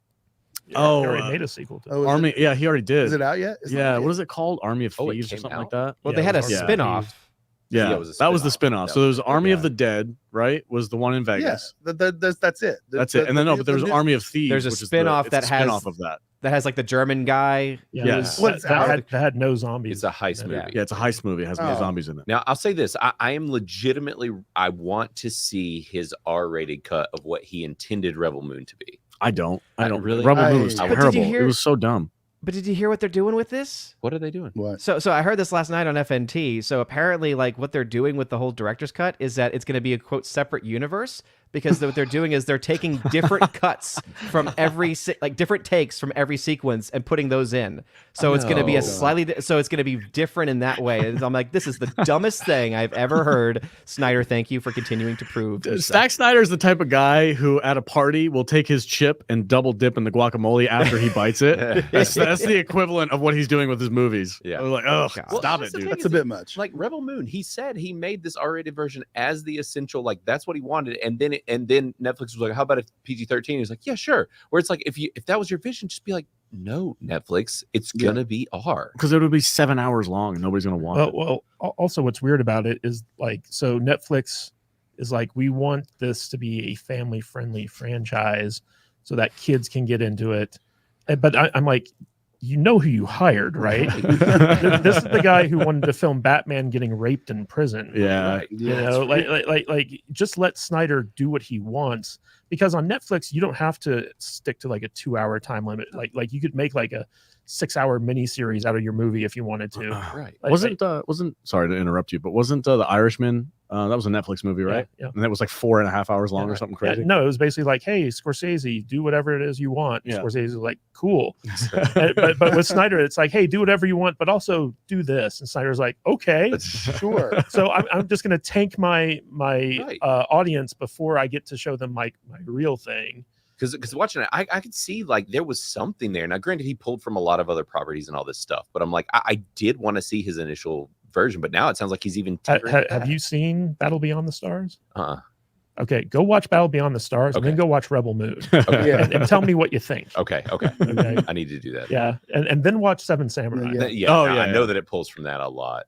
Oh, he already made a sequel to it. Oh, is Army. Yeah, he already did. Is it out yet? It's not Yeah. out What yet. is it called? Army of Oh, it Thieves or came something out? like that. Well, Yeah, they had a it was Army of spin-off. Yeah, Yeah, it was a that was the spin-off. spin-off. So there was Army of Yeah. the Dead, right? Was the one in Vegas. Yeah, that's it. That's it. And then but there's new- Army of Thieves. There's a which is spin-off it's that a has- spin-off of that. That has like the German guy. Yeah, Yes. that, What's that out? had no zombies. It's a heist movie. Yeah, it's a heist movie. It has no Oh. zombies in it. Now I'll say this: I am legitimately. I want to see his R-rated cut of what he intended Rebel Moon to be. I don't really. Rebel Moon was But did you terrible. hear- It was so dumb. But did you hear what they're doing with this? What are they doing? What? So I heard this last night on FNT. So apparently, like, what they're doing with the whole director's cut is that it's going to be a quote separate universe, because what they're doing is they're taking different cuts from every like different takes from every sequence and putting those in. So it's going to be a No. slightly so it's going to be different in that way. And I'm like, this is the dumbest thing I've ever heard. Snyder, thank you for continuing to prove. yourself. Zack Snyder is the type of guy who at a party will take his chip and double dip in the guacamole after he bites it. That's the equivalent of what he's doing with his movies. Yeah. I was like, oh, God. Well, stop that's it, the dude. thing. That's a bit much. Like Rebel Moon, he said he made this R-rated version as the essential. Like that's what he wanted, and then Netflix was like, "How about a PG-13?" He's like, "Yeah, sure." Where it's like, if that was your vision, just be like, "No, Netflix, it's gonna be R." Because it would be 7 hours long and nobody's gonna watch it. Well, also what's weird about it is, like, so Netflix is like, we want this to be a family-friendly franchise so that kids can get into it. But I'm like, you know who you hired, right? This is the guy who wanted to film Batman getting raped in prison. Yeah. Right. You know, like just let Snyder do what he wants, because on Netflix you don't have to stick to like a 2-hour time limit. Like you could make like a 6-hour miniseries out of your movie if you wanted to. Right. Like- wasn't sorry to interrupt you, but wasn't The Irishman? That was a Netflix movie, right? Yeah. And that was like 4.5 hours long or something Yeah, crazy. no, it was basically like, hey, Scorsese, do whatever it is you want. Yeah. Scorsese was like, cool. but with Snyder, it's like, hey, do whatever you want, but also do this. And Snyder's like, okay, Sure. so I'm just going to tank my Right. audience before I get to show them my real thing. Because watching it, I could see like there was something there. Now, granted, he pulled from a lot of other properties and all this stuff, but I'm like, I did want to see his initial version, but now it sounds like he's even. Have you seen Battle Beyond the Stars? Okay, go watch Battle Beyond the Stars and then Okay. go watch Rebel Moon Okay. Yeah. and tell me what you think. Okay. Okay. I need to do that. Yeah, and then watch Seven Samurai. Yeah. Yeah. Oh, I yeah, know yeah. that it pulls from that a lot.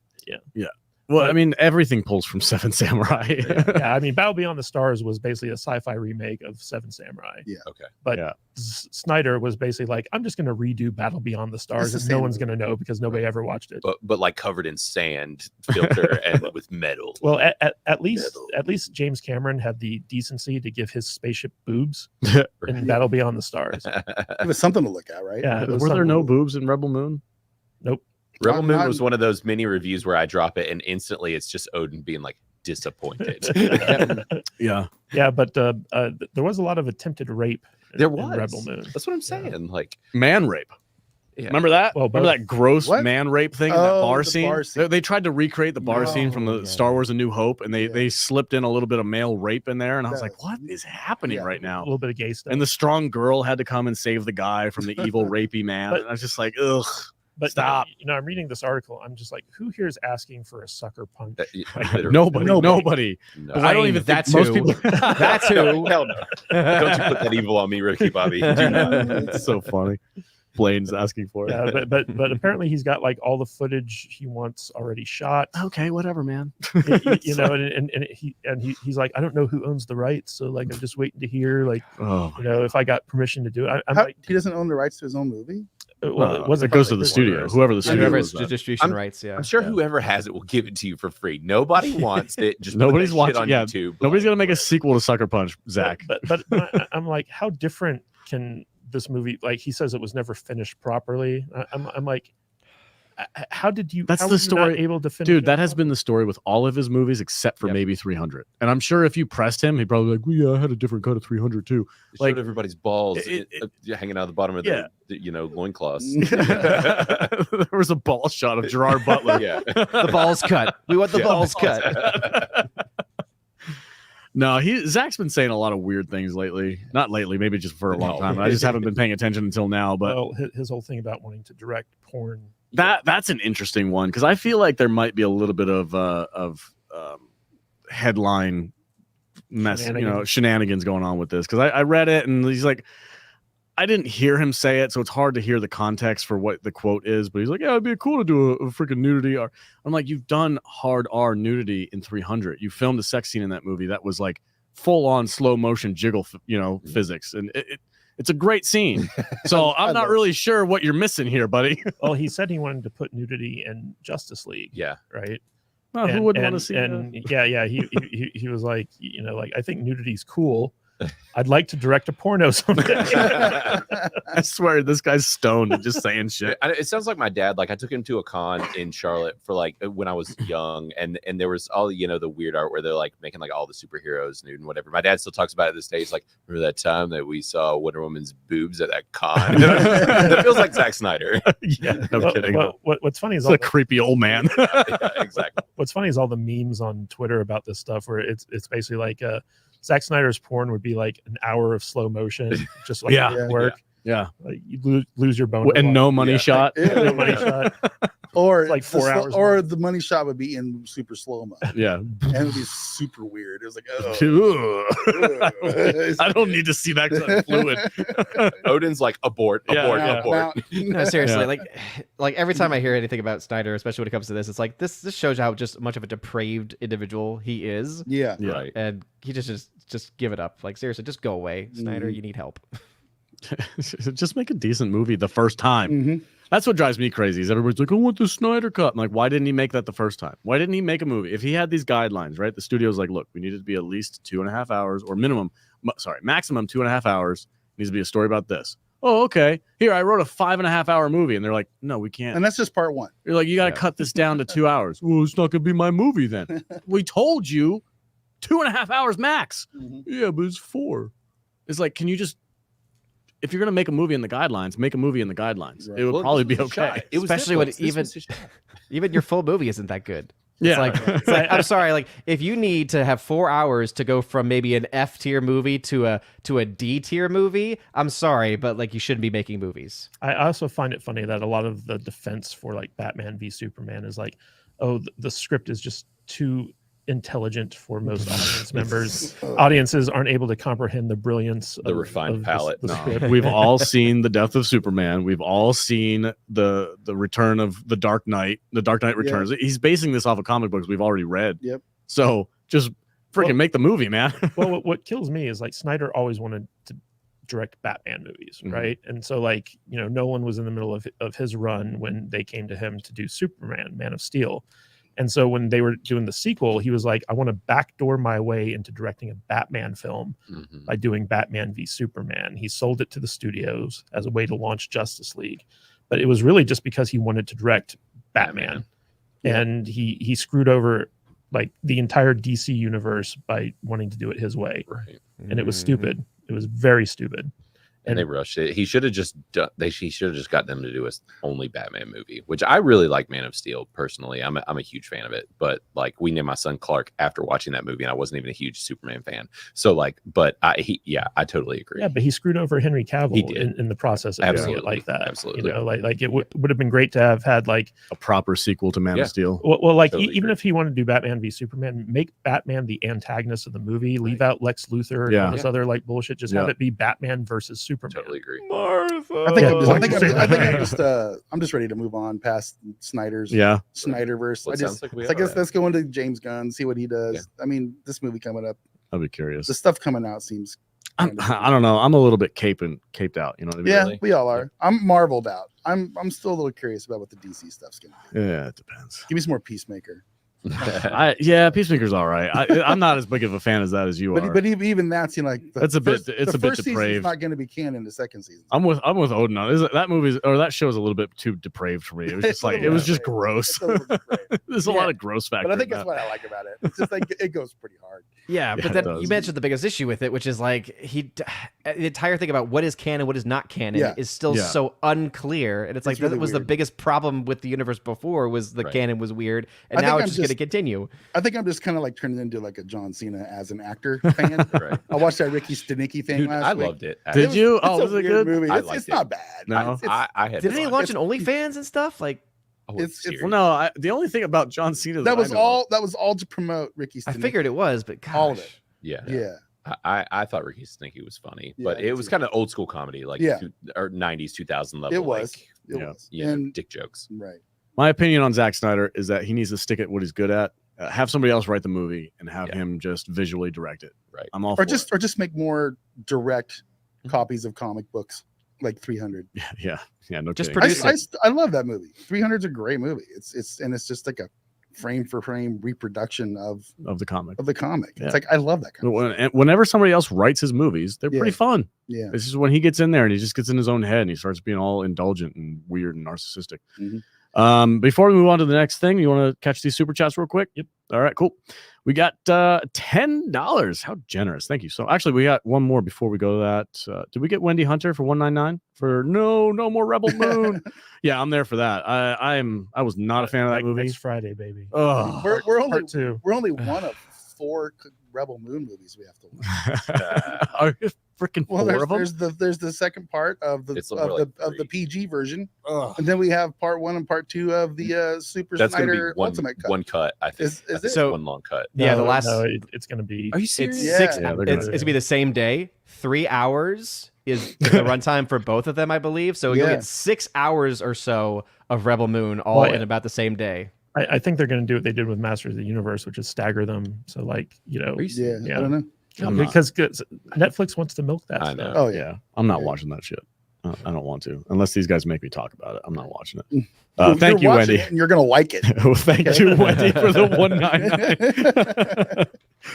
Well, I mean, everything pulls from Seven Samurai. Yeah, I mean, Battle Beyond the Stars was basically a sci-fi remake of Seven Samurai. Yeah. Okay. But Yeah. Snyder was basically like, I'm just going to redo Battle Beyond the Stars, It's and the no same one's going to know because nobody ever watched it. But like covered in sand filter and with metal. Well, at least James Cameron had the decency to give his spaceship boobs in Battle Beyond the Stars. It was something to look at, right? Yeah, it was Were there no something- boobs in Rebel Moon? Nope. Rebel Moon Not- was one of those mini reviews where I drop it and instantly it's just Odin being like disappointed. Yeah. Yeah, but there was a lot of attempted rape. There in was. Rebel Moon. That's what I'm saying. Like, Man rape. yeah. Remember that? Well, Remember both. that gross What? man rape thing in that Oh, bar the scene? bar scene. They tried to recreate the bar scene from the yeah. Star Wars: A New Hope, and Yeah. they slipped in a little bit of male rape in there, and I was Yeah. like, "What is happening Yeah. right A now?" little bit of gay stuff. And the strong girl had to come and save the guy from the evil rapey man. But- And I was just like, "Ugh." but stop. I'm reading this article. I'm just like, who here is asking for a sucker punch? Literally. Nobody. Nobody. No. I don't even That think most too. people. That too. Hell no. Don't you put that evil on me, Ricky Bobby. Do not. It's so funny. Blaine's asking for it. Yeah, but apparently he's got like all the footage he wants already shot. Okay, whatever, man. You know, and he's like, I don't know who owns the rights, so like I'm just waiting to hear like Oh, you know if I got permission to do it. I'm How- like, he doesn't own the rights to his own movie. well, it wasn't it goes to part the of studio. his- Whoever the studio Whoever's is. that. distribution rights, yeah. I'm sure whoever has it will give it to you for free. Nobody wants it. Just Nobody's put that shit watching- on yeah, YouTube. Nobody's gonna make a sequel to Sucker Punch, Zach. But I'm like, how different can this movie? Like he says, it was never finished properly. I'm like, how did you? That's how the were you not story- able to finish Dude, it that has properly? been the story with all of his movies except for Yep. maybe 300. And I'm sure if you pressed him, he'd probably be like, well, yeah, I had a different cut of 300 too. They showed like, everybody's balls it- hanging out of the bottom of Yeah. the loincloths. There was a ball shot of Gerard Butler. Yeah. The balls cut. We want the Yeah. balls cut. No, Zach's been saying a lot of weird things lately. Not lately, maybe just for a long No. time. I just haven't been paying attention until now. But well, his whole thing about wanting to direct porn. that's an interesting one because I feel like there might be a little bit of headline mess, shenanigans going on with this. Because I read it and he's like, I didn't hear him say it, so it's hard to hear the context for what the quote is. But he's like, yeah, it'd be cool to do a freaking nudity. Or I'm like, you've done hard R nudity in 300. You filmed a sex scene in that movie that was like full on slow motion jiggle, physics, and it's a great scene. So I'm not really sure what you're missing here, buddy. Well, he said he wanted to put nudity in Justice League. Yeah. Right. Well, who wouldn't want to see and that? he was like, like I think nudity's cool. I'd like to direct a porno someday. I swear this guy's stoned and just saying shit. It sounds like my dad. Like I took him to a con in Charlotte for like when I was young, and there was all the weird art where they're like making like all the superheroes nude and whatever. My dad still talks about it this day. He's like, remember that time that we saw Wonder Woman's boobs at that con? That feels like Zack Snyder. Yeah, no kidding. What's funny is It's a creepy old man. Yeah, exactly. what's funny is all the memes on Twitter about this stuff where it's basically like Zack Snyder's porn would be like an hour of slow motion, just like Yeah. it didn't work. Yeah. Like you lose your bone. And no money shot. Yeah. No money shot. Or It's like 4 hours or long. the money shot would be in super slow mo, Yeah. and it would be super weird. It was like, oh, I don't need to see that kind of fluid. Odin's like abort. Now- No, seriously, Yeah. like every time I hear anything about Snyder, especially when it comes to this, it's like this shows how just much of a depraved individual he is, yeah. Yeah. Right. and he just give it up. Like seriously, just go away, Snyder. Mhm. You need help. Just make a decent movie the first time. Mhm. That's what drives me crazy. Is everybody's like, I want the Snyder cut. I'm like, why didn't he make that the first time? Why didn't he make a movie? If he had these guidelines, right? The studio's like, look, we need it to be at least 2.5 hours or maximum 2.5 hours. It needs to be a story about this. Oh, okay. Here, I wrote a 5.5 hour movie. And they're like, no, we can't. And that's just part one. You're like, you got to Yeah. cut this down to 2 hours. Well, it's not going to be my movie then. We told you 2.5 hours max. Yeah, but it's 4. It's like, can you just, if you're going to make a movie in the guidelines, make a movie in the guidelines. Right. It would Well, probably this be was okay. shot. It was Especially when Netflix. This even- was his shot. Even your full movie isn't that good. Yeah. It's like I'm sorry, like if you need to have 4 hours to go from maybe an F tier movie to a D tier movie, I'm sorry, but like you shouldn't be making movies. I also find it funny that a lot of the defense for like Batman v Superman is like, oh, the script is just too intelligent for most audience members. Audiences aren't able to comprehend the brilliance The refined palate. the No. script. We've all seen the death of Superman. We've all seen the return of the Dark Knight. The Dark Knight Returns. He's basing this off of comic books we've already read. Yep. So just freaking make the movie, man. Well, what kills me is like Snyder always wanted to direct Batman movies, right? And so like, you know, Nolan was in the middle of his run when they came to him to do Superman, Man of Steel. And so when they were doing the sequel, he was like, I want to backdoor my way into directing a Batman film by doing Batman v Superman. He sold it to the studios as a way to launch Justice League. But it was really just because he wanted to direct Batman. And he screwed over like the entire DC universe by wanting to do it his way. Right. And it was stupid. It was very stupid. And they rushed it. He should have just done. He should have just got them to do a only Batman movie, which I really like. Man of Steel, personally, I'm a huge fan of it. But like, we named my son Clark after watching that movie, and I wasn't even a huge Superman fan. So like, but I totally agree. Yeah, but he screwed over Henry Cavill in the process of doing it like that. Absolutely. You know, like it would have been great to have had like a proper sequel to Man of Steel. Well, like Totally even agree. if he wanted to do Batman v Superman, make Batman the antagonist of the movie. Leave out Lex Luthor and all this other like bullshit. Just have it be Batman versus Superman. Totally agree. Martha. I think Yeah. I'm just ready to move on past Snyder's Snyderverse. Well, I it sounds just like we I guess are. let's go into James Gunn, see what he does. Yeah. I mean, this movie coming up, I'll be curious. the stuff coming out seems I don't know. I'm a little bit caped out. You know what I mean? yeah, Really? we all are. I'm marveled out. I'm still a little curious about what the DC stuff's gonna be. Yeah, it depends. Give me some more Peacemaker. Peacemaker's all right. I'm not as big of a fan as that as you are. But even that's, you know, like That's a bit- it's the a bit first season's depraved. not going to be canon. The second season. I'm with Odin on it. That movie's or that show is a little bit too depraved for me. It was just like it was just gross. It's a little depraved. There's a lot of gross factor. But I think in that's that. what I like about it. It's just like it goes pretty hard. Yeah, Yeah, but it then does. you mentioned the biggest issue with it, which is like the entire thing about what is canon, what is not canon, is still so unclear, and it's like really that was the weird. biggest problem with the universe before was the canon was weird, and I now think it's just going to continue. I think I'm just kind of like turning into like a John Cena as an actor fan. Right. I watched that Ricky Stenicki thing Dude, last I week. loved it. Did you? It's Oh, a was it weird good? movie. I It's liked not it. bad. No. I had. Didn't he fun. launch an OnlyFans and stuff? Like, Oh, it's- serious? Well, no. The only thing about John Cena That I was know all. That was all to promote Ricky Stenicki. I figured it was, but gosh. All of it. Yeah. Yeah. I thought Ricky Stinky was funny, Yeah, but I it did was too. kind of old school comedy, like Yeah. or 90s, 2000 level. It was. like, It Yeah. was. you know, And dick jokes. right. My opinion on Zack Snyder is that he needs to stick at what he's good at. Have somebody else write the movie and have him just visually direct it. Right. I'm all Or for just make more direct copies of comic books, like 300. it. Yeah. No Just kidding. produce I love that movie. 300's a great movie. It's just like a frame for frame reproduction of of the comic. the comic. Yeah. It's like I love that kind of stuff. Whenever somebody else writes his movies, they're pretty fun. Yeah. It's just when he gets in there and he just gets in his own head and he starts being all indulgent and weird and narcissistic. Before we move on to the next thing, you want to catch these super chats real quick? Yep. All right, cool. We got $10. How generous. Thank you. So actually we got one more before we go to that. Did we get Wendy Hunter for 199 for no more Rebel Moon? Yeah, I'm there for that. I was not a fan of that movie. Next Friday, baby. Oh, We're only Part 2. we're only one of 4 Rebel Moon movies we have to watch. are you freaking Well, four of them? there's the second part of the It's more like of the 3. PG version, Ugh. and then we have part 1 and part 2 of the Super That's going to Snyder be Ultimate cut. one cut. I think. Is I think it? it's So- one long cut. Yeah, the last- it's going to be. Are you It's serious? Yeah. 6. Yeah, they're It's gonna- gonna be the same day. 3 hours is the runtime for both of them, I believe. So you'll Yeah. get 6 hours or so of Rebel Moon all Well, in about the same day. I think they're going to do what they did with Masters of the Universe, which is stagger them. So, like, you know, Are you Yeah, serious? Yeah. I don't know. I'm not. because Netflix wants to milk that I stuff. know. Oh yeah. Yeah, I'm not Yeah. watching that shit. I don't want to, unless these guys make me talk about it. I'm not watching it. You're Thank you, watching Wendy. it and you're gonna like it. Well, thank you, Wendy, for the 199.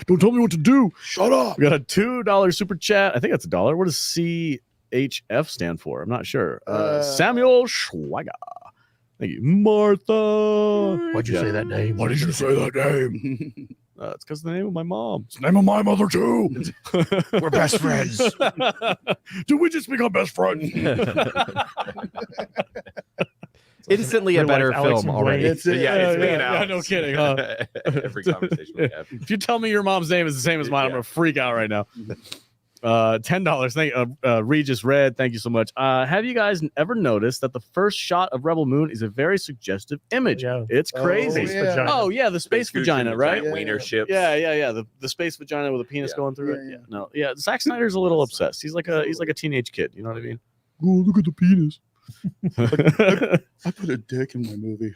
Don't tell me what to do. Shut up. We got a $2 super chat. I think that's $1. What does CHF stand for? I'm not sure. Samuel Schweiger. Thank you, Martha. Why'd you say that name? Why did you say that name? It's because the name of my mom. It's the name of my mother too. We're best friends. Did we just become best friends? Instantly Your a better wife, Alex film and already. Blaine. It's So, yeah, it's me and yeah, Alex. no kidding, huh? Every conversation we have. If you tell me your mom's name is the same as mine, I'm gonna freak out right now. $10. Thank Regis Red. Thank you so much. Have you guys ever noticed that the first shot of Rebel Moon is a very suggestive image? Yeah. It's crazy. Space vagina. Oh yeah, the space vagina, right? Yeah. Wiener ships. Yeah. The space vagina with a penis Yeah. going through Yeah, it. No, Zack Snyder's a little obsessed. He's like a teenage kid. You know what I mean? Oh, look at the penis. I put a dick in my movie.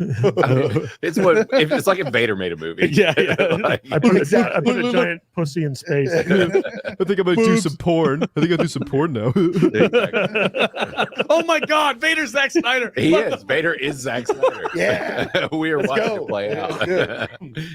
It's like if Vader made a movie. Yeah. Like, I put Exactly. I put a giant pussy in space. I think I'm gonna do some porn. I think I'll do some porn now. Oh my God, Vader's Zack Snyder. he is. Vader is Zack Snyder. Yeah. We are Let's watching go. it play out. Good.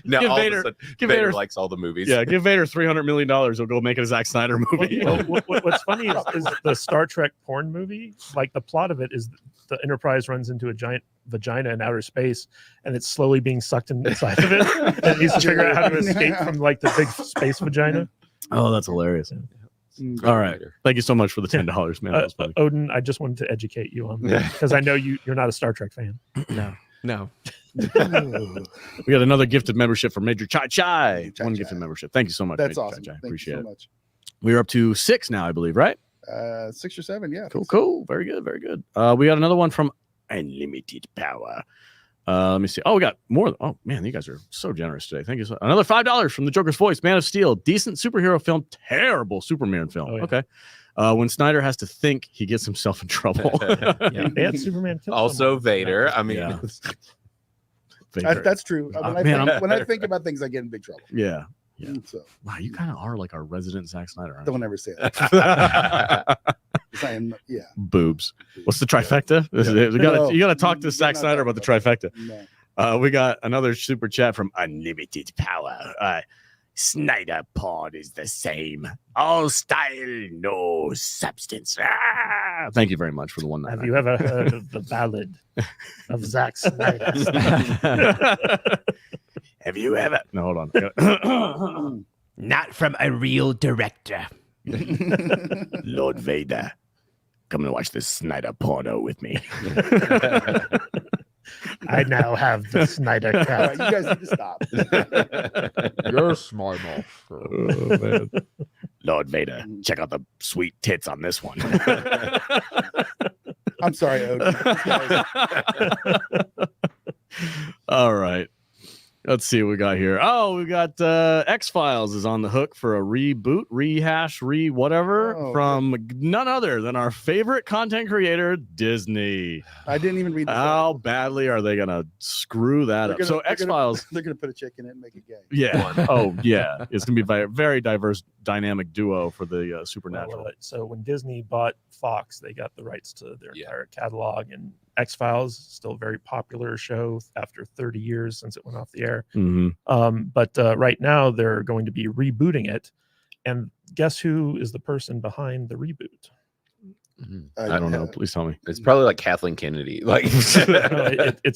Now Give all Vader- of a sudden, give Vader Vader- likes all the movies. Yeah, give Vader $300 million. He'll go make a Zack Snyder movie. What's funny is the Star Trek porn movie. Like the plot of it is the Enterprise runs into a giant vagina in outer space, and it's slowly being sucked inside of it. And it needs to figure out how to escape from like the big space vagina. Oh, that's hilarious. All right. Thank you so much for the $10, man. That was funny. Odin, I just wanted to educate you on that because I know you're not a Star Trek fan. No. We got another gifted membership from Major Chai Chai. Chai One Chai. gifted membership. Thank you so much. That's Major awesome. Chai Chai. Thank Appreciate you it. so much. We're up to 6 now, I believe, right? 6 or 7, yeah. Cool. Very good. We got another one from Unlimited Power. Let me see. Oh, we got more. Oh man, you guys are so generous today. Thank you. Another $5 from the Joker's Voice. Man of Steel, decent superhero film, terrible Superman film. Oh, yeah. Okay. When Snyder has to think, he gets himself in trouble. They had Superman kill Also someone. Vader. I mean, Yeah. That's true. When I think about things, I get in big trouble. Yeah. So Wow, you kind of are like our resident Zack Snyder. Aren't don't ever say that. you? 'Cause I am, yeah. Boobs. What's the trifecta? You gotta talk to Zack Snyder about the trifecta. No. We got another super chat from Unlimited Power. Snyder pod is the same. All style, no substance. Thank you very much for the one. Have you ever heard of the ballad of Zack Snyder? Have you ever? No, hold on. Not from a real director. Lord Vader, come and watch this Snyder porno with me. I now have the Snyder All cut. right, you guys need to stop. Yes, my master. Oh, man. Lord Vader, check out the sweet tits on this one. I'm sorry, Odin. All right. Let's see what we got here. Oh, we got X-Files is on the hook for a reboot, rehash, whatever Oh, from none other than our favorite content creator, Disney. I didn't even read this. How badly are they going to screw that They're up? gonna- So they're gonna- X-Files, They're going to put a chick in it and make it gay. yeah. Oh, yeah. It's going to be a very diverse, dynamic duo for the Supernatural. So when Disney bought Fox, they got the rights to their Yeah. entire catalog, and X-Files still a very popular show after 30 years since it went off the air. Mhm. But right now they're going to be rebooting it, and guess who is the person behind the reboot? I don't know. Please tell me. it's probably like Kathleen Kennedy. Like, It's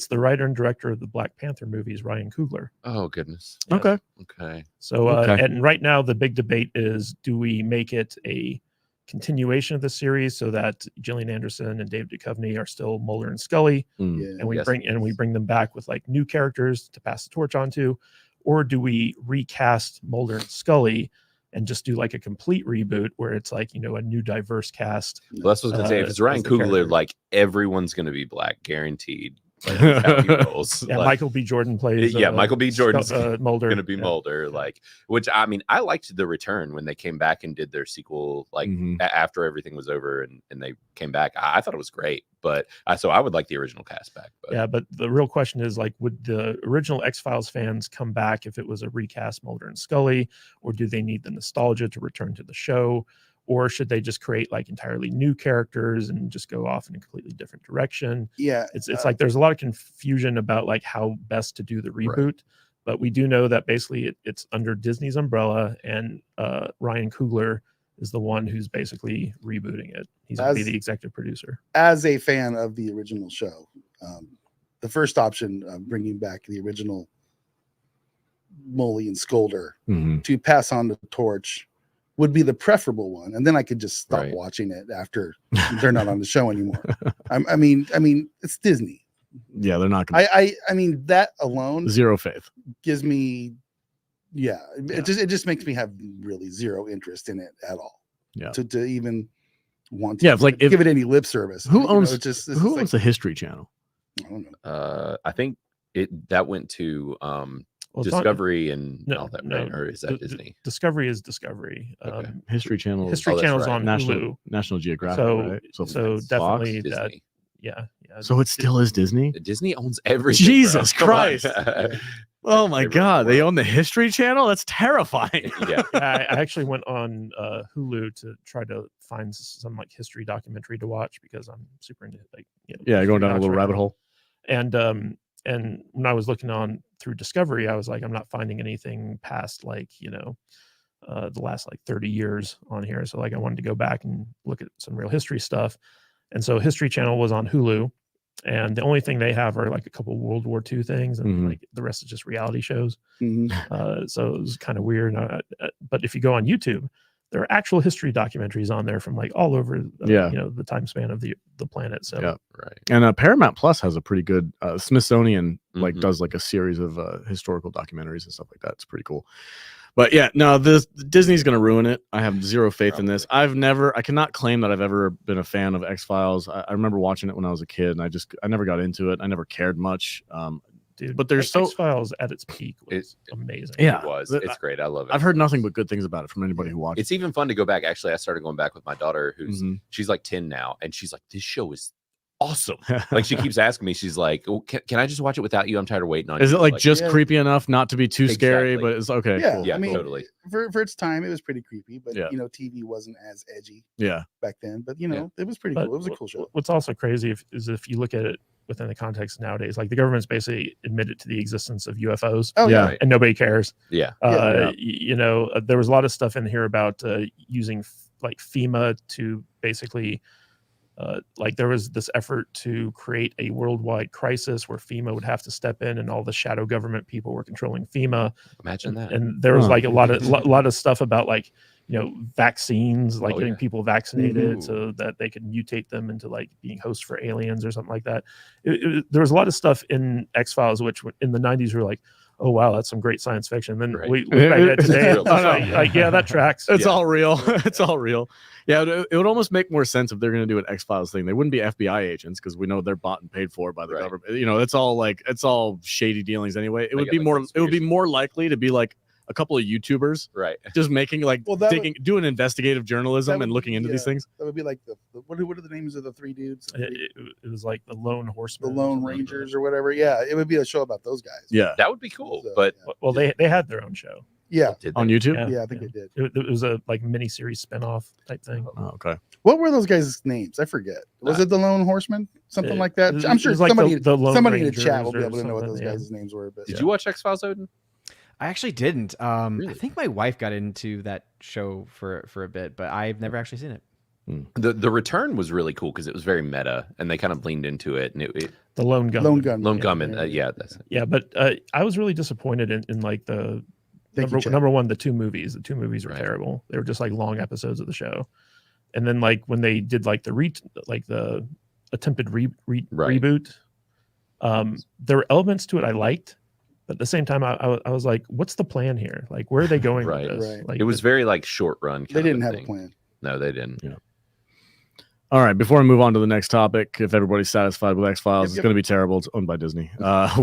the writer and director of the Black Panther movies, Ryan Coogler. oh goodness. Yes. Okay. Okay. So, Okay. and right now the big debate is: do we make it a continuation of the series so that Gillian Anderson and David Duchovny are still Mulder and Scully, Mm. Yeah. and we Yes. bring them back with like new characters to pass the torch on to, or do we recast Mulder and Scully and just do like a complete reboot where it's like, a new diverse cast? Well, that's what I was gonna say. If it's Ryan as the Coogler, character. like everyone's gonna be black, guaranteed. Like, that's how he rolls. Yeah, Like, Michael B. Jordan plays. Michael B. Jordan's Mulder. gonna be Yeah. Mulder. Like, which I mean, I liked The Return when they came back and did their sequel. Like Mhm. after everything was over and they came back, I thought it was great. But so I would like the original cast back. But Yeah, but the real question is like, would the original X-Files fans come back if it was a recast Mulder and Scully, or do they need the nostalgia to return to the show, or should they just create like entirely new characters and just go off in a completely different direction? Yeah. It's like there's a lot of confusion about like how best to do the Right. reboot, but we do know that basically it's under Disney's umbrella, and Ryan Coogler is the one who's basically rebooting it. He's going to be As- the executive producer. As a fan of the original show, the first option of bringing back the original Molly and Skolder Mhm. to pass on the torch would be the preferable one, and then I could just stop Right. watching it after they're not on the show anymore. I mean, it's Disney. Yeah, they're not going I mean, that alone to. Zero faith. gives me, it just makes me have really zero interest in it at all. Yeah. to even want to Yeah, if give it any lip service. Who You know, owns it's just this who is owns the History Channel? I don't know. I think that went to Well, it's not- Discovery and no, all that, no, right? Or is that Disney? Discovery is Discovery. Okay. History Channel. History Oh, that's Channel's right. on National Hulu. National Geographic, So, right? so Fox, definitely that. Disney. Yeah. So it still is Disney. Disney owns everything. Jesus bro. Come on. Christ. Oh my They run God, the they world. own the History Channel. That's terrifying. Yeah. I actually went on Hulu to try to find some like history documentary to watch because I'm super into like Yeah, going down a history little docs right rabbit now. hole. And when I was looking on through Discovery, I was like, I'm not finding anything past like the last like 30 years on here. So like I wanted to go back and look at some real history stuff. And so History Channel was on Hulu, and the only thing they have are like a couple World War II things, and Mhm. like the rest is just reality shows. Mhm. So it was kind of weird. But if you go on YouTube, there are actual history documentaries on there from like all over the time span of the planet. So Yeah. Right. And Paramount Plus has a pretty good Smithsonian like Mhm. does like a series of historical documentaries and stuff like that. It's pretty cool. But yeah, no, Disney's gonna ruin it. I have zero faith in this. I cannot claim that I've ever been a fan of X-Files. I remember watching it when I was a kid, and I never got into it. I never cared much. dude, But there's so X-Files at its peak was amazing. Yeah. It was. the- It's great. I love it. I've heard nothing but good things about it from anybody who watched It's even fun to go back. Actually, I started going back with my daughter, who's Mhm. she's like 10 now, and she's like, "This show is awesome." Like she keeps asking me, she's like, "Oh, can I just watch it without you? I'm tired of waiting on Is you." it like just Yeah. creepy enough not to be too scary, Exactly. but it's okay? Yeah, Cool. Yeah, I mean, totally. for its time, it was pretty creepy, but Yeah. TV wasn't as edgy Yeah. back then. But it was pretty But cool. It was a cool show. What's also crazy is if you look at it within the context nowadays, like the government's basically admitted to the existence of UFOs, Oh Yeah. yeah, Right. and nobody cares. Yeah. There was a lot of stuff in here about using like FEMA to basically like there was this effort to create a worldwide crisis where FEMA would have to step in, and all the shadow government people were controlling FEMA. Imagine that. And there was Huh. like a lot of stuff about like vaccines, like Oh, getting yeah. people vaccinated Mhm. so that they could mutate them into like being hosts for aliens or something like that. There was a lot of stuff in X-Files which in the 90s were like, oh wow, that's some great science fiction. Then Right. we look back at it today, It's it's real like, yeah, that tracks. It's Yeah. all real. It's all real. Yeah, it would almost make more sense if they're going to do an X-Files thing. They wouldn't be FBI agents because we know they're bought and paid for by the Right. government. It's all shady dealings anyway. It would get, be like, more. It would be conspiracy. more likely to be like a couple of YouTubers Right. just making like Well, that doing investigative journalism that and would looking be, into these things. That would be like what are the names of the three dudes? It was like the Lone The Horseman, or Lone something like Rangers or whatever. Yeah, it would be a show about those guys. Yeah, That would be cool. So, But that. Well, they had their own show. yeah, did on they? YouTube. yeah, I think they did. It was a like mini-series spinoff type thing. Oh, okay. What were those guys' names? I forget. Was it the Lone Horseman? Something like that. It I'm sure was like somebody the Lone somebody in the Rangers chat will be or able to know what those something, yeah. guys' names were. But Did you watch X-Files, Odin? I actually didn't. Really? I think my wife got into that show for a bit, but I've never actually seen it. The return was really cool because it was very meta, and they kind of leaned into it. And it The Lone Gunman. Lone Gunman. Lone Gunman, yeah, that's Yeah, but I was really disappointed in like the Thank you, Chad. number one, the two movies. The two movies were Right. terrible. They were just like long episodes of the show. And then like when they did like the attempted Right. reboot, there were elements to it I liked, but at the same time I was like, what's the plan here? Like where are they going Right. with this? Right. Like it was very like short run. They didn't have thing. a plan. No, they didn't. All right. Before we move on to the next topic, if everybody's satisfied with X-Files, it's Yep. going to be terrible. It's owned by Disney. That's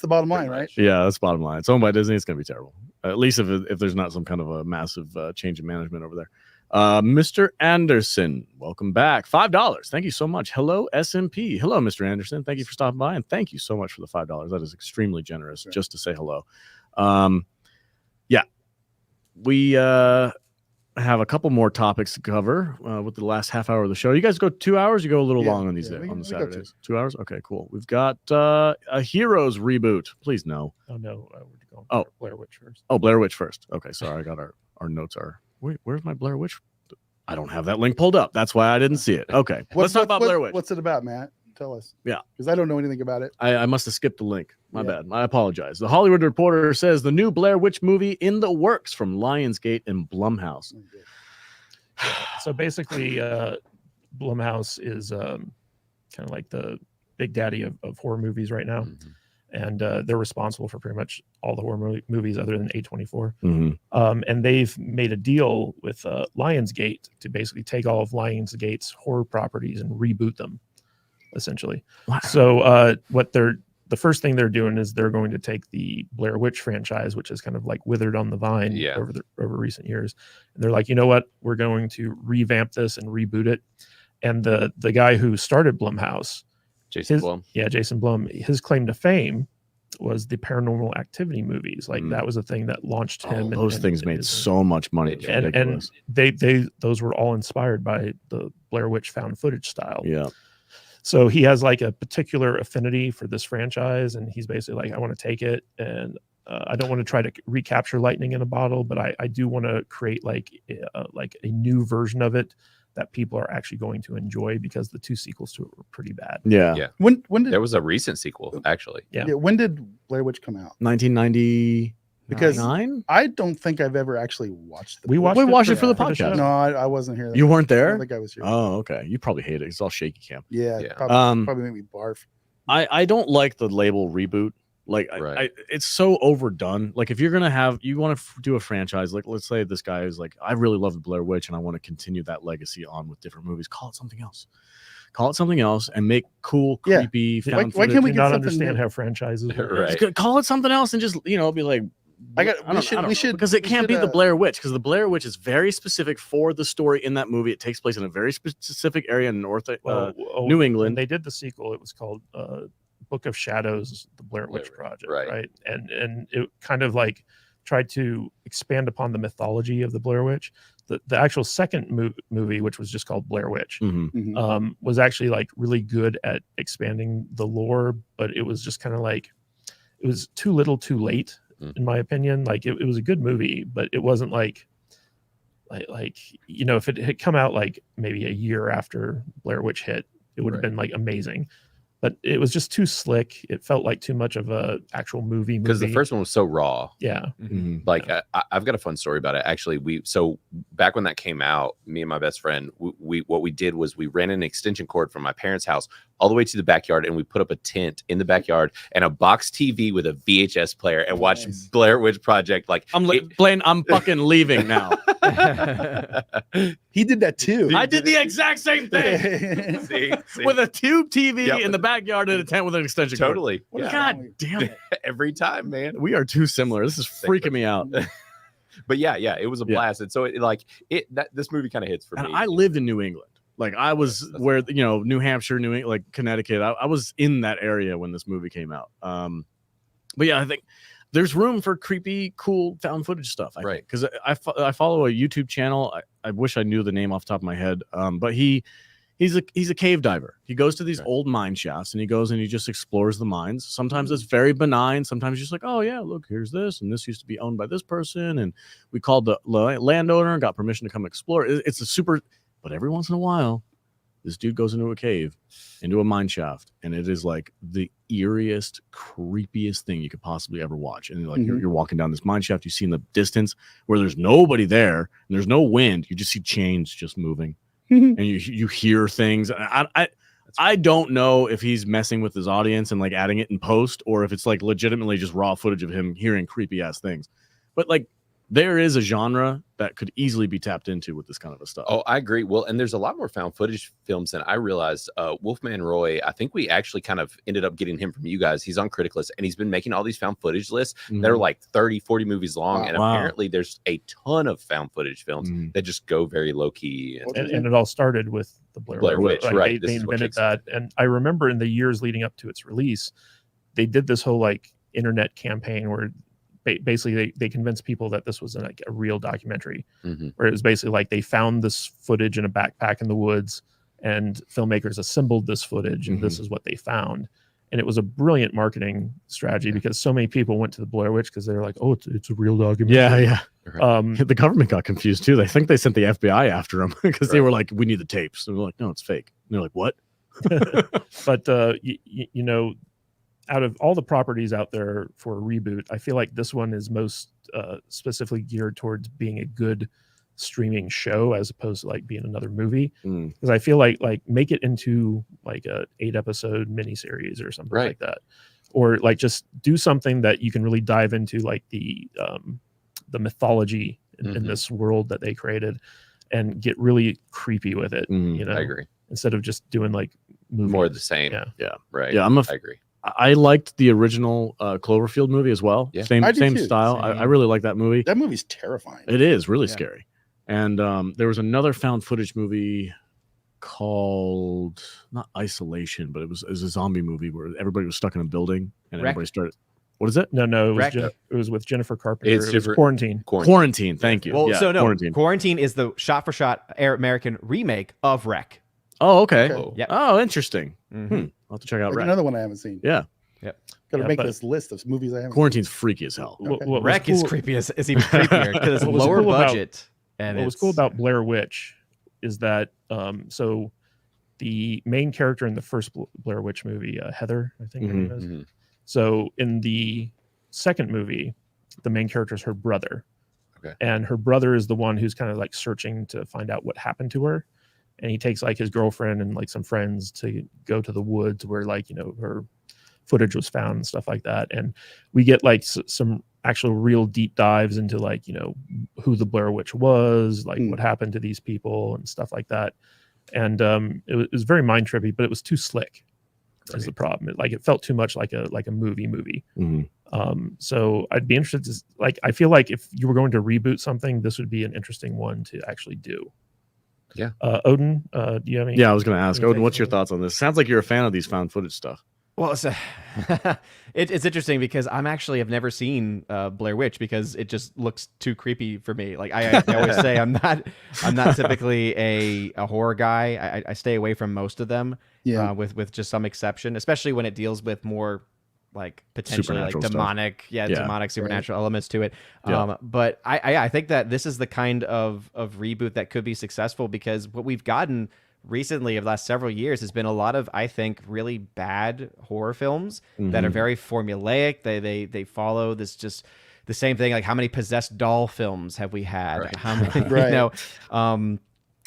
the bottom line, right? Yeah, that's bottom line. It's owned by Disney. It's going to be terrible. At least if there's not some kind of a massive change in management over there. Mr. Anderson, welcome back. $5. Thank you so much. Hello, SMP. Hello, Mr. Anderson. Thank you for stopping by, and thank you so much for the $5. That is extremely generous just to say hello. Yeah, we have a couple more topics to cover with the last half hour of the show. You guys go 2 hours? You go a little Yeah, long on these yeah, on the we go Saturdays. 2 hours? Okay, cool. We've got a Heroes reboot. Please no. oh no, we're going Oh. Blair Witch first. Oh, Blair Witch first. Okay, sorry. I got our notes are. Wait, where's my Blair Witch? I don't have that link pulled up. That's why I didn't see it. Okay, let's talk about Blair Witch. What's it about, Matt? Tell us. Yeah. Because I don't know anything about it. I must have skipped the link. My Yeah. bad. I apologize. The Hollywood Reporter says the new Blair Witch movie in the works from Lionsgate and Blumhouse. So basically, Blumhouse is kind of like the big daddy of horror movies right now. and they're responsible for pretty much all the horror movies other than A24. Mhm. And they've made a deal with Lionsgate to basically take all of Lionsgate's horror properties and reboot them, essentially. Wow. So the first thing they're doing is they're going to take the Blair Witch franchise, which is kind of like withered on the vine over recent years, and they're like, you know what, we're going to revamp this and reboot it. And the guy who started Blumhouse, Jason Blum, his claim to fame was the Paranormal Activity movies. Like that was a thing that launched him. Those things made so much money. And those were all inspired by the Blair Witch found footage style. Yeah. So he has like a particular affinity for this franchise, and he's basically like, I want to take it, and I don't want to try to recapture lightning in a bottle, but I do want to create like a new version of it that people are actually going to enjoy, because the 2 sequels to it were pretty bad. Yeah. When did There was a recent sequel, actually. Yeah. when did Blair Witch come out? 1990. Because 9? I don't think I've ever actually watched We movie. watched it for the show. podcast. No, I wasn't here. You weren't I there? don't think I was here. Oh, okay. You probably hate it. It's all shaky cam. Yeah, Yeah. probably made me barf. I don't like the label reboot. Like Right. it's so overdone. Like if you're gonna you want to do a franchise, like let's say this guy is like, I really love the Blair Witch and I want to continue that legacy on with different movies. Call it something else. Call it something else and make cool, Yeah. creepy. Why Found can't we Do get not something understand new? how franchises work. Right. Just call it something else and just be like, We don't should- know, because it we can't should, be the Blair Witch, because the Blair Witch is very specific for the story in that movie. It takes place in a very specific area in New England. When they did the sequel, it was called Book of Shadows, the Blair Witch Project, right? And it kind of like tried to expand upon the mythology of the Blair Witch. The actual second movie, which was just called Blair Witch, Mhm. was actually like really good at expanding the lore, but it was just kind of like, it was too little too late, in my opinion. Like it was a good movie, but it wasn't like if it had come out like maybe a year after Blair Witch hit, it would have been like amazing. But it was just too slick. It felt like too much of a actual movie. Because the first one was so raw. Yeah. Like I've got a fun story about it. Actually, so back when that came out, me and my best friend, what we did was we ran an extension cord from my parents' house all the way to the backyard, and we put up a tent in the backyard and a box TV with a VHS player and watched Blair Witch Project. Like Blaine, I'm fucking leaving now. He did that too. I did the exact same thing. see? With a tube TV in the backyard and a tent with an extension cord. Totally. Yeah. God damn it. Every time, man. We are too similar. This is freaking me out. But yeah, it was a blast. And so this movie kind of hits for And me. I lived in New England. Like I was where, New Hampshire, like Connecticut. I was in that area when this movie came out. But yeah, I think there's room for creepy, cool found footage stuff. Right. Because I follow a YouTube channel. I wish I knew the name off the top of my head. But he's a cave diver. He goes to these old mine shafts and he goes and he just explores the mines. Sometimes it's very benign. Sometimes just like, oh yeah, look, here's this, and this used to be owned by this person, and we called the landowner and got permission to come explore. It's a super. But every once in a while, this dude goes into a cave, into a mine shaft, and it is like the eeriest, creepiest thing you could possibly ever watch. And like you're walking down this mine shaft, you see in the distance where there's nobody there and there's no wind, you just see chains just moving, and you hear things. I don't know if he's messing with his audience and like adding it in post, or if it's like legitimately just raw footage of him hearing creepy ass things. But like, there is a genre that could easily be tapped into with this kind of a stuff. Oh, I agree. Well, and there's a lot more found footage films than I realized. Wolfman Roy, I think we actually kind of ended up getting him from you guys. He's on Critic List, and he's been making all these found footage lists that are like 30, 40 movies long. And apparently there's a ton of found footage films that just go very low key. And it all started with the Blair Witch. Like right. They invented that. And I remember in the years leading up to its release, they did this whole like internet campaign where basically they convinced people that this was like a real documentary, where it was basically like they found this footage in a backpack in the woods and filmmakers assembled this footage and this is what they found. And it was a brilliant marketing strategy because so many people went to the Blair Witch because they're like, oh, it's a real documentary. Yeah. The government got confused too. They think they sent the FBI after them because they were like, we need the tapes. And they're like, no, it's fake. And they're like, what? But out of all the properties out there for a reboot, I feel like this one is most specifically geared towards being a good streaming show as opposed to like being another movie. Because I feel like make it into like a 8-episode miniseries or something like that. or like just do something that you can really dive into, like the mythology in this world that they created, and get really creepy with it. You know, I agree. Instead of just doing like movies. More of the same. Yeah. Right. Yeah, I agree. I liked the original Cloverfield movie as well. Yeah. I do Same too. style. I really like that movie. That movie's terrifying. It is really Yeah. scary. And there was another found footage movie called, not Isolation, but it was a zombie movie where everybody was stuck in a building and Wreck. everybody started. What is it? No, it was Wreck. it was with Jennifer Carpenter. It's It was different. Quarantine. Quarantine. Thank you. Well, yeah, so no, Quarantine. Quarantine is the shot-for-shot American remake of Wreck. Oh, okay. Okay. Yep. Oh, interesting. Mhm. I'll have to check out Like Wreck. another one I haven't seen. Yeah. Gotta Yeah, make but- this list of movies I haven't Quarantine's freaky as hell. Okay. What was Wreck is cool- creepy as even creepier because it's What was lower cool about- budget. And What was it's- cool about Blair Witch is that so the main character in the first Blair Witch movie, Heather, I think her name is. Mhm. So in the second movie, the main character is her brother. Okay. And her brother is the one who's kind of like searching to find out what happened to her. And he takes like his girlfriend and like some friends to go to the woods where like, you know, her footage was found and stuff like that. And we get like some actual real deep dives into like, you know, who the Blair Witch was, like what happened to these people and stuff like that. And it was very mind trippy, but it was too slick. Is the problem. It felt too much like a movie. Mhm. So I'd be interested to like, I feel like if you were going to reboot something, this would be an interesting one to actually do. Yeah. Odin, do you have any? Yeah, I was going to ask, Anything Odin, what's your for- thoughts on this? Sounds like you're a fan of these found footage stuff. Well, it's, it's interesting because have never seen Blair Witch because it just looks too creepy for me. Like I always say, I'm not typically a horror guy. I stay away from most of them. Yeah. With just some exception, especially when it deals with more like potentially like Supernatural stuff. demonic, Yeah. demonic supernatural elements to it. Yeah. But I think that this is the kind of reboot that could be successful because what we've gotten recently of the last several years has been a lot of, I think, really bad horror films that are very formulaic. They follow this just the same thing. Like how many possessed doll films have we had? Right. How many, Right. you know,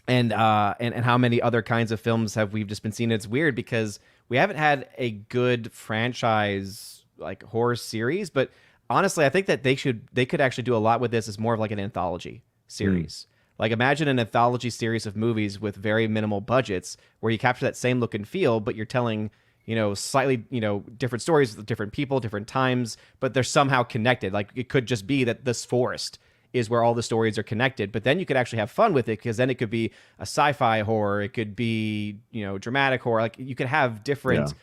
and how many other kinds of films have we just been seeing? It's weird because we haven't had a good franchise like horror series, but honestly, I think that they could actually do a lot with this as more of like an anthology series. Like imagine an anthology series of movies with very minimal budgets where you capture that same look and feel, but you're telling, you know, slightly, you know, different stories with different people, different times, but they're somehow connected. Like it could just be that this forest is where all the stories are connected, but then you could actually have fun with it because then it could be a sci-fi horror, it could be, you know, dramatic horror. Like you could have different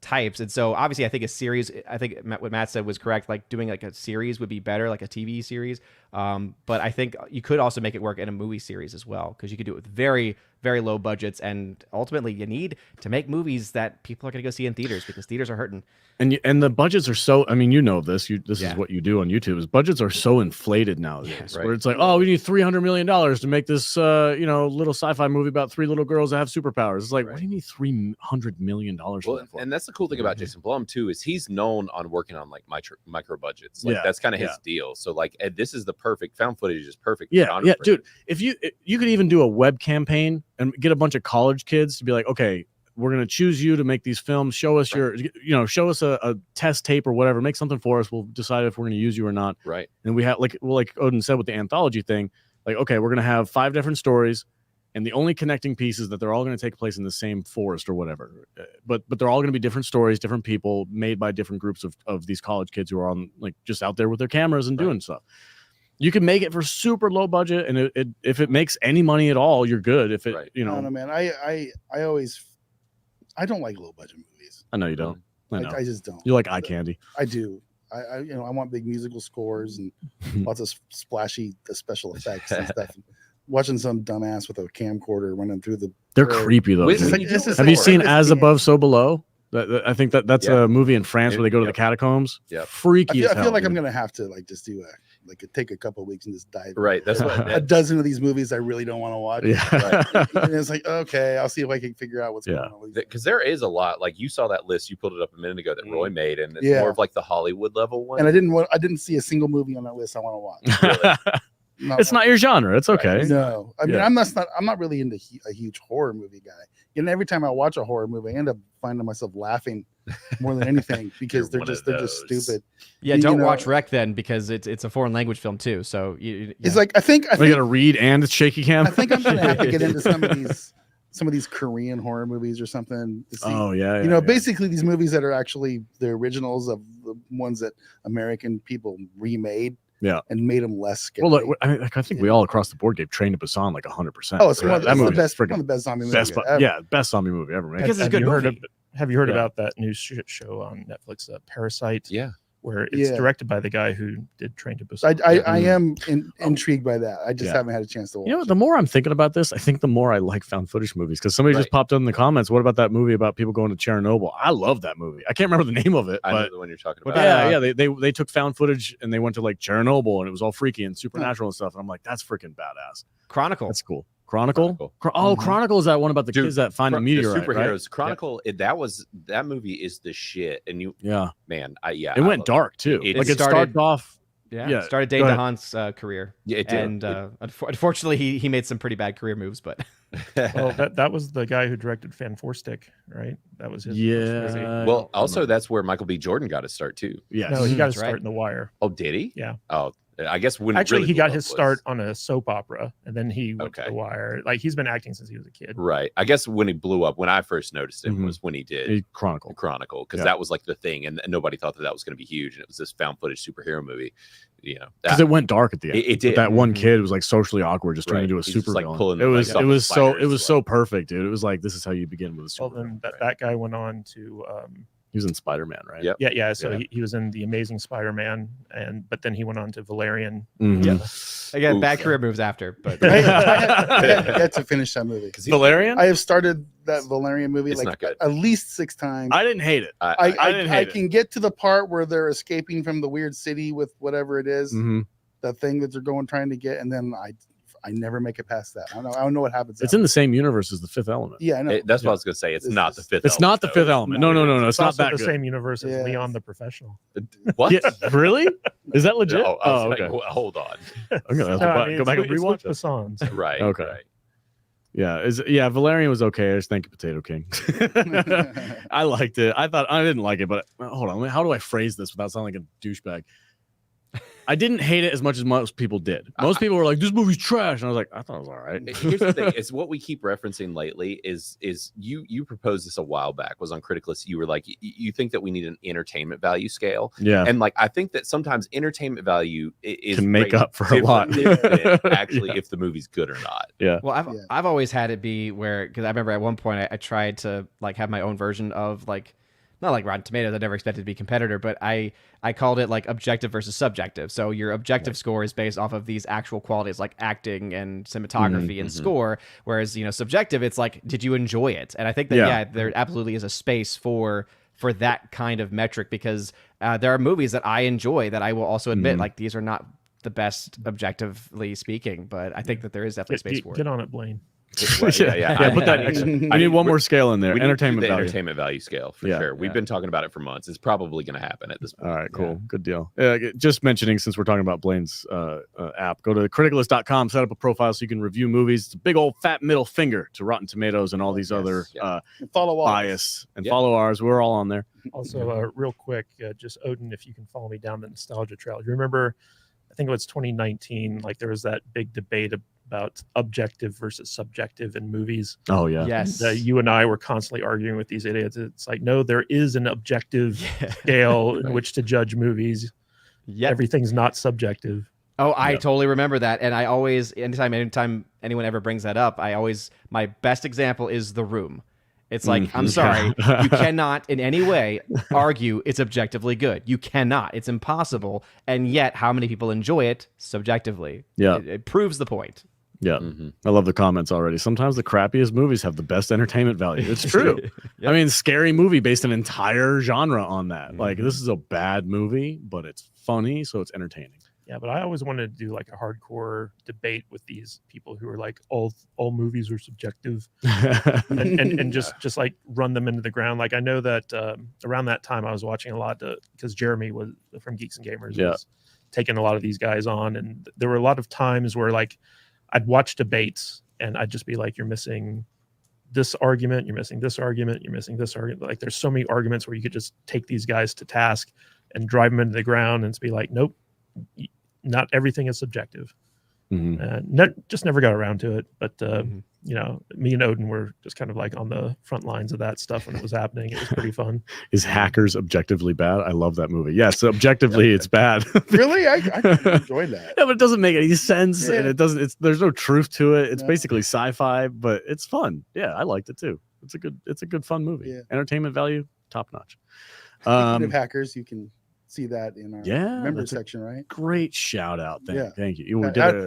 types. And so obviously I think a series, I think what Matt said was correct. Like doing like a series would be better, like a TV series. But I think you could also make it work in a movie series as well, because you could do it with very, very low budgets. And ultimately you need to make movies that people are going to go see in theaters because theaters are hurting. And the budgets are so, I mean, you know this, this Yeah. is what you do on YouTube, is budgets are so inflated nowadays, Yeah, where right. it's like, oh, we need $300 million to make this, you know, little sci-fi movie about 3 little girls that have superpowers. It's like, what do you need $300 million for Well, that for? and that's the cool thing about Jason Blum too, is he's known on working on like micro budgets. Like Yeah, that's kind of his yeah. deal. So like this is the perfect found footage is perfect. Yeah, genre yeah, for dude. him. If you could even do a web campaign and get a bunch of college kids to be like, okay, we're gonna choose you to make these films. Show us your, you know, show us a test tape or whatever. Make something for us. We'll decide if we're gonna use you or not. Right. And we have like Odin said with the anthology thing, like, okay, we're gonna have 5 different stories, and the only connecting piece is that they're all gonna take place in the same forest or whatever. But they're all gonna be different stories, different people, made by different groups of these college kids who are on like just out there with their cameras and doing stuff. You can make it for super low budget, and if it makes any money at all, you're good. If it, Right. you I don't know, know, man. I always, I don't like low budget movies. I know you don't. I know. I just don't. You like eye candy. I do. I you know, I want big musical scores and lots of splashy special effects and stuff. Watching some dumbass with a camcorder running through the. They're Right. creepy though. Wait, dude. It's like, this is Have you so seen hard to As stand. Above, So Below? I think that's Yeah. a movie in France where they go to the Yep. catacombs. Yep. Freaky as I feel hell. like I'm dude. gonna have to like just do take a couple of weeks and just dive. Right. That's what A dozen of these movies I really don't want to watch. Yeah. And it's like, okay, I'll see if I can figure out what's Yeah. going on. because there is a lot. Like you saw that list, you pulled it up a minute ago that Roy made, and it's Yeah. more of like the Hollywood level one. And I didn't see a single movie on that list I want to watch. It's not your genre. It's okay. No, I mean, Yeah. I'm not really into a huge horror movie guy. And every time I watch a horror movie, I end up finding myself laughing more than anything because You're they're just stupid. Yeah, You don't know- watch Rec then because it's a foreign language film too. So It's like I think We got to read and shaky cam. I'm gonna have to get into some of these Korean horror movies or something. To see. Oh yeah. You know, basically these movies that are actually the originals of the ones that American people remade. Yeah. And made them less scary. Well, look, I mean, like, I think we all across the board gave Train to Busan like 100%. Oh, it's one of that the movie best, freaking one of the best zombie movies. best. ever. Yeah, best zombie movie ever made. Because it's a good movie. Have you heard Yeah. about that new shit show on Netflix, Parasite? Yeah. Where it's Yeah. directed by the guy who did Train to Busan. I am intrigued by that. I just Yeah. haven't had a chance to watch. You know, the more I'm thinking about this, I think the more I like found footage movies because somebody just Right. popped up in the comments. What about that movie about people going to Chernobyl? I love that movie. I can't remember the name of it, I know but the one you're talking What about. about- yeah, they took found footage and they went to like Chernobyl and it was all freaky and supernatural and stuff. And I'm like, that's freaking badass. Chronicle. That's cool. Chronicle. Chronicle. Chronicle is that one about the Dude, kids that find a The meteorite, superheroes right? Chronicle. That movie is the shit. And you, Yeah, man, it I went love dark too. It Like it started- started off. Yeah, Yeah, started go Dane ahead. DeHaan's career. Yeah, it did. And unfortunately, he made some pretty bad career moves. But Well, that was the guy who directed Fan Four Stick, right? That was his. first movie. Yeah. Well, also that's where Michael B. Jordan got his start too. yes. No, he got his That's right. start in The Wire. Oh, did he? Yeah. Oh, I guess when it Actually, really he blew got up his was- start on a soap opera, and then he went to Okay. The Wire. Like he's been acting since he was a kid. Right. I guess when he blew up, when I first noticed him Mhm. was when he did A Chronicle. Chronicle, because Yeah. that was like the thing, and nobody thought that was going to be huge, and it was this found footage superhero movie. You know, Because that, it went dark at the end. it did. That one kid was like socially awkward, just turning Right. into a He's just, super like, villain. pulling It the was legs off it the was so spiders, it was like- so perfect, dude. It was like this is how you begin with a Well, super. then that guy went on to. He was in Spider-Man, right? Yep. Yeah. So Yeah. he was in The Amazing Spider-Man, but then he went on to Valerian. Mhm. Yeah. again, Oof. bad career moves after. But I have yet to finish that movie. Valerian. I have started that Valerian movie It's not like good. at least 6 times. I didn't hate it. I didn't hate it. can get to the part where they're escaping from the weird city with whatever it is, Mhm. that thing that they're trying to get, and then I never make it past that. I don't know what happens. It's in the same universe as The Fifth Element. Yeah, I know. That's what I was going to say. It's It's not the just- fifth. It's not The element, Fifth though. Element. No. It's not also that the good. same universe as Yeah. Leon the Professional. What? Yeah, really? Is that legit? No, I was Oh, like, okay. well, hold on. I'm gonna No, I mean, go back and it's Luc rewatch it. Besson's. Right. Okay. Right. Yeah, Valerian was okay. I just thank you, Potato King. I liked it. I didn't like it, but hold on. How do I phrase this without sounding like a douchebag? I didn't hate it as much as most people did. Most people were like, "This movie's trash," and I was like, "I thought it was all right." Here's the thing: it's what we keep referencing lately. Is you proposed this a while back? Was on Criticalist. You were like, you think that we need an entertainment value scale, Yeah, and like I think that sometimes entertainment value is can make rate up for a lot. different than actually Yeah. if the movie's good or not. Yeah. well, Yeah. I've always had it be where, because I remember at one point I tried to like have my own version of like, not like Rotten Tomatoes. I never expected to be a competitor, but I called it like objective versus subjective. So your objective score is based off of these actual qualities like acting and cinematography and score, whereas subjective, it's like, did you enjoy it? And I think that Yeah. there absolutely is a space for that kind of metric, because there are movies that I enjoy that I will also admit like these are not the best objectively speaking, but I think that there is definitely space for Get it. on it, Blaine. Yeah. Put that. I need one more scale in there. We need to do Entertainment the value. entertainment value scale for Yeah. sure. We've been talking about it for months. It's probably going to happen at this point. All right, cool. Good deal. Just mentioning, since we're talking about Blaine's app, go to criticalist.com, set up a profile so you can review movies. It's a big old fat middle finger to Rotten Tomatoes and all these other Follow all. bias. And Yeah. follow ours. We're all on there. Also, real quick, just Odin, if you can follow me down the nostalgia trail. You remember, I think it was 2019, like there was that big debate about objective versus subjective in movies. Oh, yeah. Yes. You and I were constantly arguing with these idiots. It's like, no, there is an objective scale in which to judge movies. Yep. Everything's not subjective. Oh, I Yeah. totally remember that. And I always, anytime anyone ever brings that up, my best example is The Room. It's like, I'm sorry, you cannot in any way argue it's objectively good. You cannot. It's impossible. And yet, how many people enjoy it subjectively? Yeah. It proves the point. Yeah. Mhm. I love the comments already. Sometimes the crappiest movies have the best entertainment value. It's true. Yep. I mean, Scary Movie based an entire genre on that. Like, this is a bad movie, but it's funny, so it's entertaining. Yeah, but I always wanted to do like a hardcore debate with these people who are like, all movies are subjective, and just like run them into the ground. Like I know that around that time I was watching a lot because Jeremy was from Geeks and Gamers. Yeah. Was taken a lot of these guys on, and there were a lot of times where like I'd watch debates and I'd just be like, you're missing this argument, you're missing this argument, you're missing this argument. Like there's so many arguments where you could just take these guys to task and drive them into the ground and be like, nope, not everything is subjective. Just never got around to it. But, you know, me and Odin were just kind of like on the front lines of that stuff when it was happening. It was pretty fun. Is Hackers objectively bad? I love that movie. Yes, objectively it's bad. Really? I enjoyed that. Yeah, but it doesn't make any sense, Yeah. and it doesn't. There's no truth to it. It's basically sci-fi, but it's fun. Yeah, I liked it too. It's a good fun movie. Yeah. Entertainment value top notch. Speaking of Hackers, you can see that in our member that's a section, right? Great shout out. Thank you.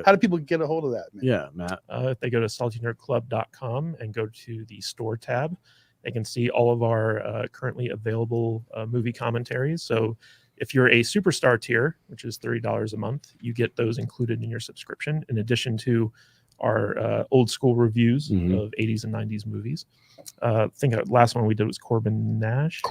How do people get a hold of that, man? Yeah, Matt. If they go to saltynerdclub.com and go to the store tab, they can see all of our currently available movie commentaries. So if you're a superstar tier, which is $30 a month, you get those included in your subscription, in addition to our old school reviews of 80s and 90s movies. I think the last one we did was Corbin Nash,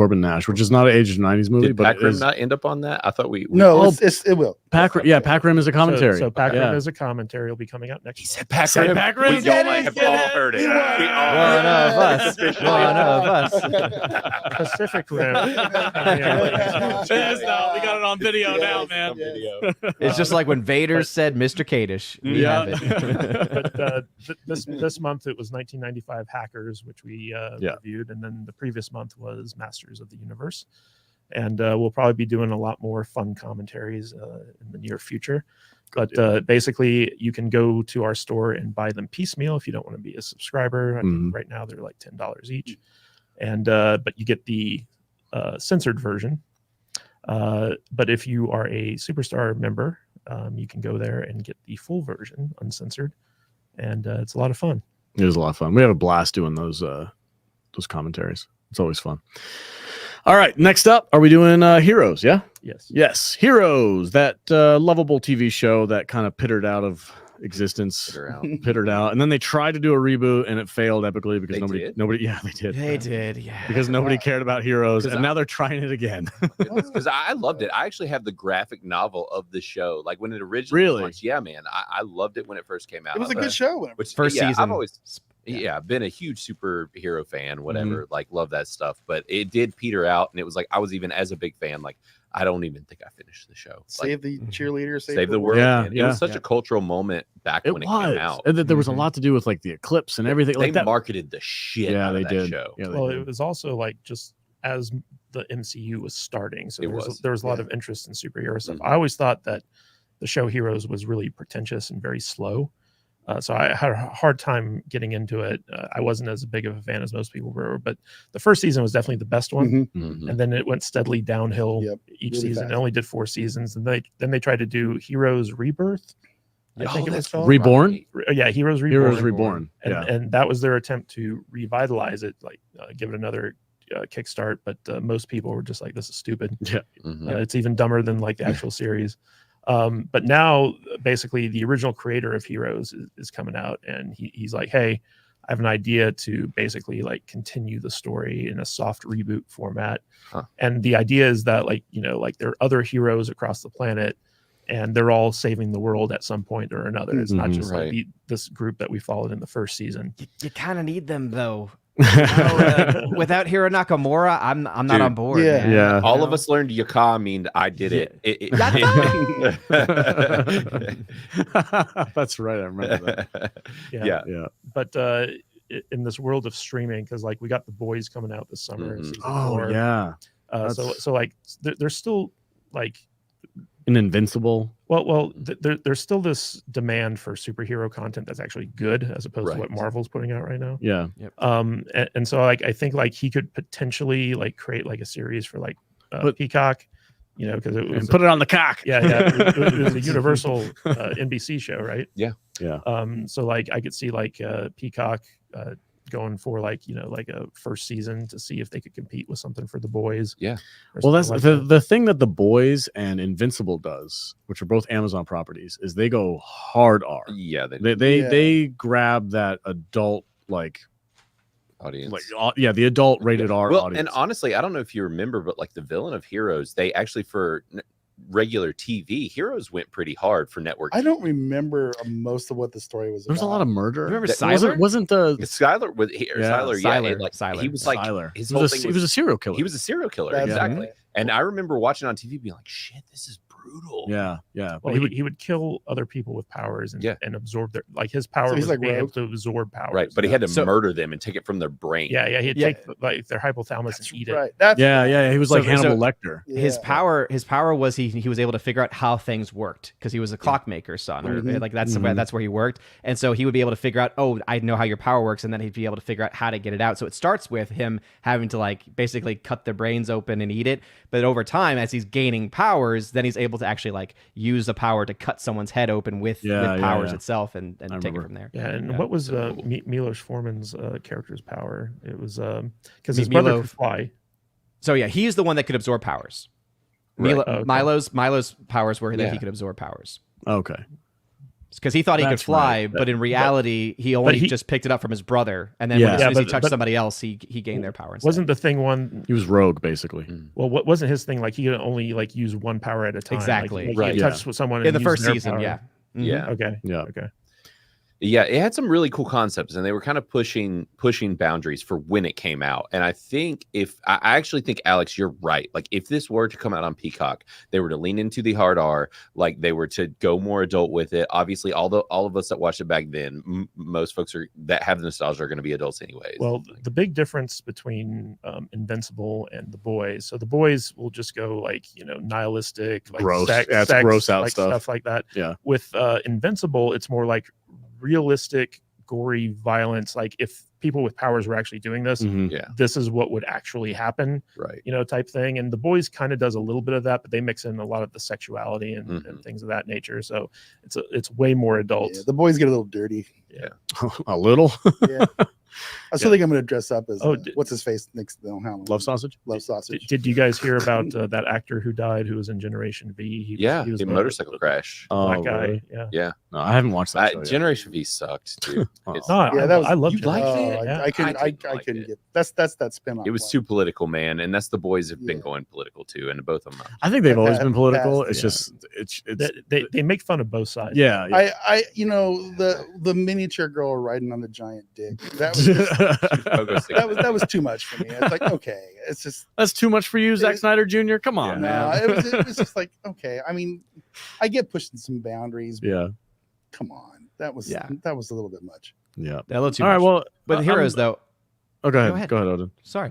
which is not an age of 90s movie. Did but Pr0n not end up on that? I thought we No, it will. Pr0n is a commentary. So Pr0n is a commentary. Will be coming out next. He said Pr0n. Pr0n. Y'all might have all heard it. One of us. Pacific Rim. We got it on video now, man. It's just like when Vader said Mr. Kadish. We have it. But this month it was 1995 Hackers, which we reviewed, and then the previous month was Masters of the Universe. And we'll probably be doing a lot more fun commentaries in the near future. But basically, you can go to our store and buy them piecemeal if you don't want to be a subscriber. I mean, right now they're like $10 each, and but you get the censored version. But if you are a superstar member, you can go there and get the full version, uncensored, and it's a lot of fun. It was a lot of fun. We have a blast doing those commentaries. It's always fun. All right, next up, are we doing Heroes? Yeah. Yes, Heroes, that lovable TV show that kind of pittered out of existence, pittered out, and then they tried to do a reboot and it failed epically because nobody. Yeah, they did. Yeah, because nobody cared about Heroes, and now they're trying it again. Because I loved it. I actually have the graphic novel of the show, like when it originally launched. Yeah, man, I loved it when it first came out. It was a good show. First season. I've always been a huge superhero fan, whatever, like love that stuff, but it did peter out, and it was like I was even as a big fan, like I don't even think I finished the show. Save the cheerleader, save the world. It was such a cultural moment back when it came out. And there was a lot to do with like the eclipse and everything. They marketed the shit out of that show. Yeah, well, it was also like just as the MCU was starting, so there was a lot of interest in superhero stuff. I always thought that the show Heroes was really pretentious and very slow. So I had a hard time getting into it. I wasn't as big of a fan as most people were, but the first season was definitely the best one. And then it went steadily downhill each season. It only did 4 seasons. And then they tried to do Heroes Rebirth. I think it was called Reborn. Yeah, Heroes Reborn. Heroes Reborn. And that was their attempt to revitalize it, like give it another kickstart. But most people were just like, this is stupid. It's even dumber than like the actual series. But now basically the original creator of Heroes is coming out, and he's like, hey, I have an idea to basically like continue the story in a soft reboot format. And the idea is that like, you know, like there are other heroes across the planet and they're all saving the world at some point or another. It's not just like this group that we followed in the first season. You kind of need them though. Without Hiro Nakamura, I'm not on board. Yeah. All of us learned Yaka mean I did it. That's right. I remember that. Yeah. But in this world of streaming, because like we got The Boys coming out this summer. So like there's still like an Invincible. Well, there's still this demand for superhero content that's actually good, as opposed to what Marvel's putting out right now. Yeah. And so like I think like he could potentially like create like a series for like Peacock, you know, because it was put it on the cock. It was a Universal NBC show, right? Yeah. So like I could see like Peacock going for like, you know, like a first season to see if they could compete with something for The Boys. Well, that's like the thing that The Boys and Invincible does, which are both Amazon properties, is they go hard R. They grab that adult like audience, the adult rated R audience. And honestly, I don't know if you remember, but like the villain of Heroes, they actually regular TV. Heroes went pretty hard for network. I don't remember most of what the story was. There was a lot of murder. Remember That Siler? Wasn't the Skyler with here? Yeah. Skyler, yeah, Siler, like Siler. he was like Siler. his He whole was, thing he was a serial killer. He was a serial killer, That's exactly. right. And I remember watching on TV, being like, "Shit, this is brutal." yeah. Well, he would kill other people with powers and, Yeah. and absorb their his power So he's was like being able Rogue? to absorb powers. Right, but he had to So- murder them and take it from their brain. yeah, he'd Yeah. take like their hypothalamus and eat it. Right. That's Yeah. He was like So- Hannibal so- Lecter. His Yeah. power was he was able to figure out how things worked because he was a clockmaker's son, or Mhm. like that's Mhm. that's where he worked, and so he would be able to figure out, oh, I know how your power works, and then he'd be able to figure out how to get it out. So it starts with him having to like basically cut their brains open and eat it, but over time, as he's gaining powers, then he's able to actually like use the power to cut someone's head open with powers itself and I take it remember. from there. Yeah, and Yeah. what was Milos Forman's character's power? It was because Mi- his brother Milo- could fly. So yeah, he's the one that could absorb powers. Right. Okay. Milo's powers were that Yeah. he could absorb powers. Okay. Because he thought he could That's fly, right. but in reality, he only he- just picked it up from his brother, and then Yeah. as soon as he but- touched but- somebody else, he gained their power. Instead. Wasn't the thing one? He was rogue, basically. Well, what wasn't his thing? Like he could only like use one power at a time. Exactly. Like, Right. He touched with someone in and the used first their season? power. Yeah. Mhm. Yeah. Okay. Yeah. Okay. Yeah, it had some really cool concepts, and they were kind of pushing boundaries for when it came out. And I think I actually think, Alex, you're right. Like if this were to come out on Peacock, they were to lean into the hard R, like they were to go more adult with it. Obviously, all of us that watched it back then, most folks that have the nostalgia are going to be adults anyways. Well, the big difference between Invincible and the boys. So the boys will just go like nihilistic, like Gross. sex, Yeah, it's gross out like stuff. like that. Yeah. With Invincible, it's more like realistic, gory violence. Like if people with powers were actually doing this, Mhm. yeah, this is what would actually happen, right. type thing. And the boys kind of does a little bit of that, but they mix in a lot of the sexuality and Mhm. things of that nature. So it's way more adult. Yeah, the boys get a little dirty. A little Yeah. I still think I'm going to dress up as Oh, what's his face next to Halloween. love sausage. Love sausage. Did you guys hear about that actor who died who was in Generation V? He was The motorcycle crash. Black guy. really? Yeah. No, I haven't watched that. show yet. Generation V sucked, dude. Oh. It's- No, Yeah, that was- I love you liked Generation it? V, yeah. I couldn't. I didn't I like couldn't it. get. That's that spin-off. It was one. too political, man, and that's the boys have been Yeah. going political too, and both of them. I think they've always Past- been political. past, It's yeah. just it's They make fun of both sides. yeah. I the miniature girl riding on the giant dick. That was just, Pogo stick. that was too much for me. It's like, okay, it's just That's too much for you, Zack It- Snyder Jr. Come on, no. man. It was just like, okay. I mean, I get pushing some boundaries. But Yeah, come on, that was Yeah. that was a little bit much. yeah. A little too All right, much. well, But I'm- Heroes, though, Oh, go ahead. ahead. Go ahead, Odin. sorry.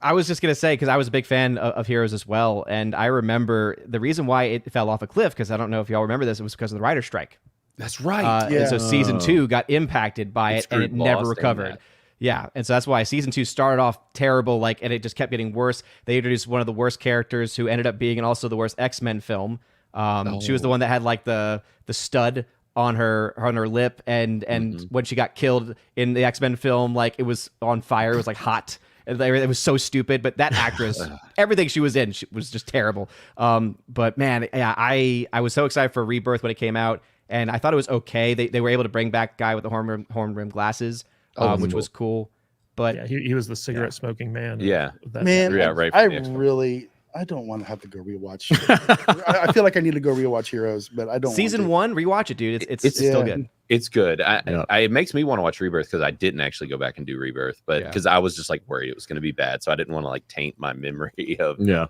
I was just going to say, because I was a big fan of Heroes as well. And I remember the reason why it fell off a cliff, because I don't know if y'all remember this, it was because of the writer's strike. That's right. Yeah. And so season Oh. 2 got impacted by it, and screwed it never Lost and recovered. that. Yeah, and so that's why season 2 started off terrible, and it just kept getting worse. They introduced one of the worst characters, who ended up being also the worst X-Men film. She was the one that had like the stud on her lip, and when she got killed in the X-Men film, like it was on fire. It was like hot. It was so stupid. But that actress, everything she was in, was just terrible. But man, yeah, I was so excited for Rebirth when it came out, and I thought it was okay. They were able to bring back guy with the horn rim glasses, that's which cool. was cool. But Yeah, he was the cigarette smoking man. Yeah. That- Man, Yeah, right I from the X-Men. I don't want to have to go rewatch. I feel like I need to go rewatch Heroes, but I don't. season want 1, rewatch it, dude. It's It's- still yeah. good. It's good. Yeah. It makes me want to watch Rebirth because I didn't actually go back and do Rebirth, but Yeah. because I was just like worried it was going to be bad, so I didn't want to like taint my memory of. Yeah.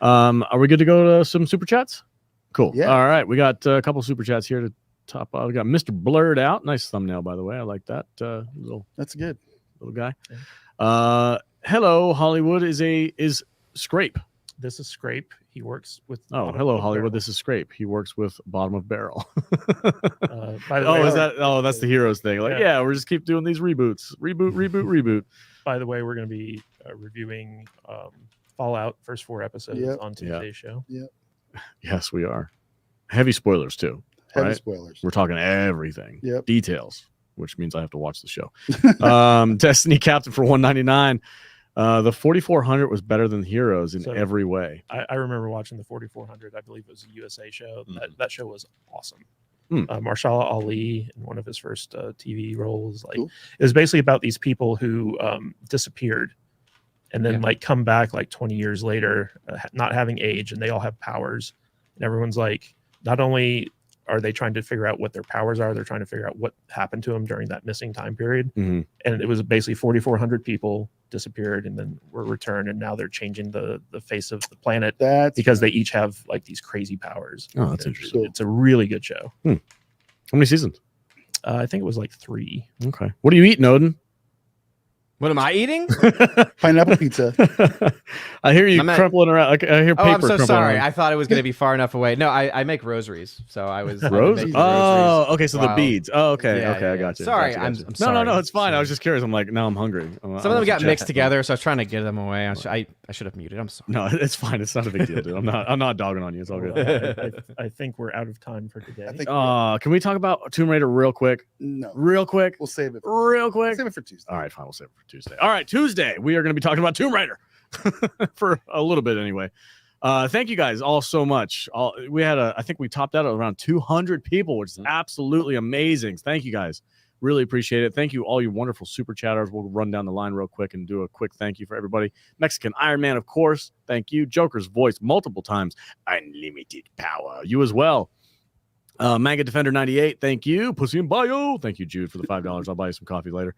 Are we good to go to some super chats? Cool. Yeah. All right. We got a couple super chats here to top off. We got Mr. Blurred Out. Nice thumbnail, by the way. I like that little That's good. guy. Hello, Hollywood is Scrape. This is Scrape. He works with. Oh, Bottom hello, of Hollywood. Barrel. This is Scrape. He works with Bottom of Barrel. By the Oh, way, is that? Oh, that's the Heroes thing. Like, Yeah. yeah, we're just keep doing these reboots. Reboot. By the way, we're going to be reviewing Fallout first 4 episodes Yep. on Tuesday's show. Yes, we are. Heavy spoilers too. Heavy Right. spoilers. We're talking everything. Yep. Details, which means I have to watch the show. Destiny Captain for $199. The 4400 was better than Heroes in So- every way. I remember watching the 4400. I believe it was a USA show. That show was awesome. Hmm. Marshala Ali in one of his first TV roles. Like Cool. it was basically about these people who disappeared, and then like come back like 20 years later, not having age, and they all have powers, and everyone's like, not only are they trying to figure out what their powers are, they're trying to figure out what happened to them during that missing time period. Mm-hmm. And it was basically 4,400 people disappeared and then were returned, and now they're changing the face of the planet because they each have like these crazy powers. Oh, that's interesting. It's a really good show. How many seasons? I think it was like 3. Okay. What are you eating, Odin? What am I eating? Pineapple pizza. I hear you I'm at- crumpling around. I hear paper. Oh, I'm so crumpling sorry. around. I thought it was going to be far enough away. No, I make rosaries. So I was Rose? making Oh, rosaries okay. So the while- beads. Oh, okay. Yeah, okay. yeah, I yeah. got you. Sorry, Gotcha, I'm gotcha. sorry. No, it's fine. I was just curious. I'm like, now I'm hungry. Some of them got mixed together, so I was trying to get them away. I should have muted. I'm sorry. No, it's fine. It's not a big deal, dude. I'm not dogging on you. It's all good. I think we're out of time for today. I think Can we talk about Tomb Raider real quick? no. Real quick. We'll save it. Real quick. Save it for Tuesday. All right, fine. We'll save it for Tuesday. All right, Tuesday, we are going to be talking about Tomb Raider for a little bit anyway. Thank you guys all so much. I think we topped out at around 200 people, which is absolutely amazing. Thank you guys. Really appreciate it. Thank you, all you wonderful super chatters. We'll run down the line real quick and do a quick thank you for everybody. Mexican Iron Man, of course. Thank you. Joker's voice multiple times. Unlimited power. You as well. Manga Defender 98, thank you. Pussy in Bio, thank you, Jude, for the $5. I'll buy you some coffee later.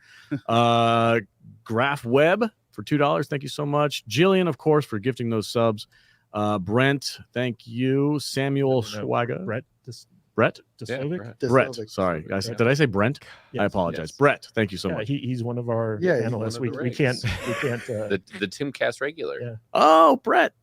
Graph Web for $2, thank you so much. Jillian, of course, for gifting those subs. Brent, thank you. Samuel Schwaga. Brett Brett. Brett, sorry. Did I say Brent? Yes. I apologize. Yes. Brett, thank you so Yeah, much. he's one of our Yeah, he's analysts. one of the We can't. the Timcast regular. Yeah. Oh, Brett.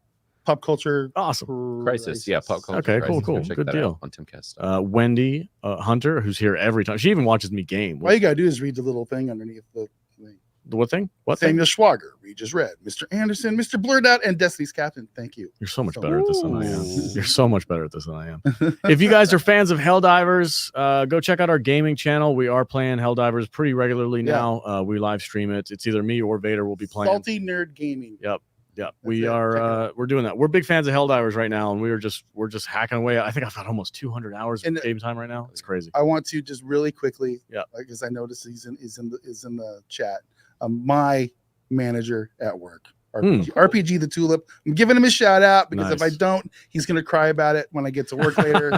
Pop culture Awesome. Crisis. Yeah, pop culture. Okay, cool, Crisis. Go cool. check Good that deal. out on Timcast. Wendy Hunter, who's here every time. She even watches me game. All you gotta do is read the little thing underneath the thing. The what thing? What thing? Samuel Schwager, we just read. Mr. Anderson, Mr. Blurred Out, and Destiny's Captain. Thank you. You're so much better at this than I am. Ooh. You're so much better at this than I am. If you guys are fans of Helldivers, go check out our gaming channel. We are playing Helldivers pretty regularly now. We live stream it. It's either me or Vader will be playing. Salty Nerd Gaming. Yep. That's We it. are Check it out. we're doing that. We're big fans of Helldivers right now, and we're just hacking away. I think I've got almost 200 hours of And- game time right now. It's crazy. I want to just really quickly, Yeah. because I noticed is in the chat. My manager at work, RPG the Tulip. I'm giving him a shout out because if I Nice. don't, he's gonna cry about it when I get to work later.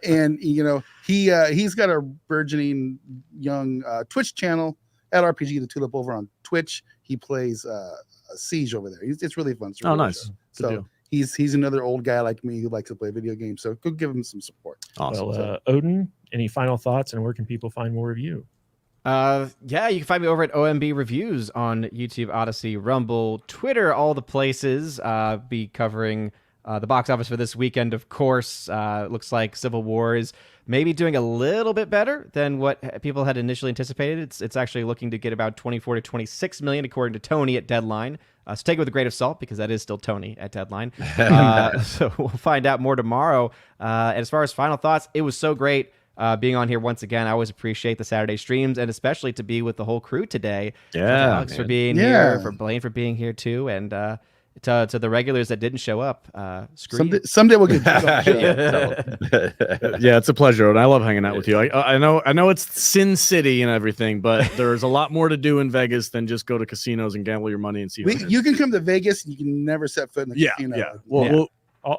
And he's got a burgeoning young Twitch channel at RPG the Tulip over on Twitch. He plays Siege over there. It's really fun. It's a Oh, really nice. show. Good So deal. he's another old guy like me who likes to play video games. So go give him some support. Awesome. Well, Odin, any final thoughts, and where can people find more of you? Yeah, you can find me over at OMB Reviews on YouTube, Odyssey, Rumble, Twitter, all the places. Be covering the box office for this weekend, of course. Looks like Civil War is maybe doing a little bit better than what people had initially anticipated. It's actually looking to get about 24 to 26 million, according to Tony at Deadline. So take it with a grain of salt because that is still Tony at Deadline. So we'll find out more tomorrow. And as far as final thoughts, it was so great. Being on here once again. I always appreciate the Saturday streams, and especially to be with the whole crew today. Yeah, Alex for man. being here, for Blaine for being here too, and to the regulars that didn't show up. Screw you. Someday we'll get you on the show. Yeah, it's a pleasure, and I love hanging out with you. I know it's Sin City and everything, but there's a lot more to do in Vegas than just go to casinos and gamble your money and see. You can come to Vegas and you can never set foot in the casino. Yeah. Well,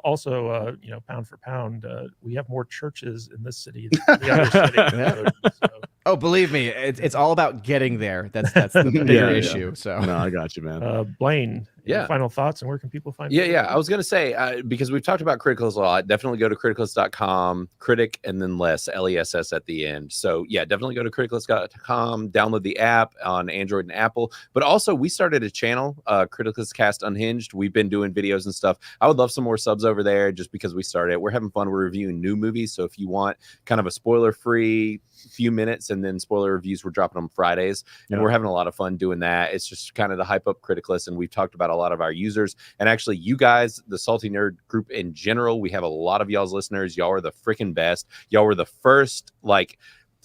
Also, pound for pound, we have more churches in this city than the other city. So, Oh, believe me, it's all about getting there. That's the bigger Yeah. issue. So no, I got you, man. Blaine, Yeah. any final thoughts, and where can people find? Yeah. I was going to say, because we've talked about Criticals a lot, definitely go to criticals.com, critic, and then less, LESS at the end. So, yeah, definitely go to criticals.com, download the app on Android and Apple. But also, we started a channel, Criticals Cast Unhinged. We've been doing videos and stuff. I would love some more subs over there just because we started. We're having fun. We're reviewing new movies. So, if you want kind of a spoiler-free few minutes and then spoiler reviews, we're dropping them Fridays. And we're having a lot of fun doing that. It's just kind of the hype up Criticalist, and we've talked about a lot of our users, and actually you guys, the Salty Nerd group in general. We have a lot of y'all's listeners. Y'all are the freaking best. Y'all were the first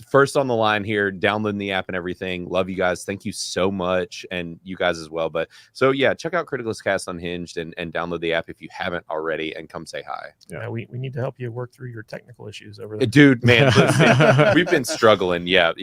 first on the line here, downloading the app and everything. Love you guys. Thank you so much. And you guys as well. But so yeah, check out Criticalist Cast Unhinged and download the app if you haven't already and come say hi. Yeah, we need to help you work through your technical issues over there. Dude, man, listen, we've been struggling. Yeah.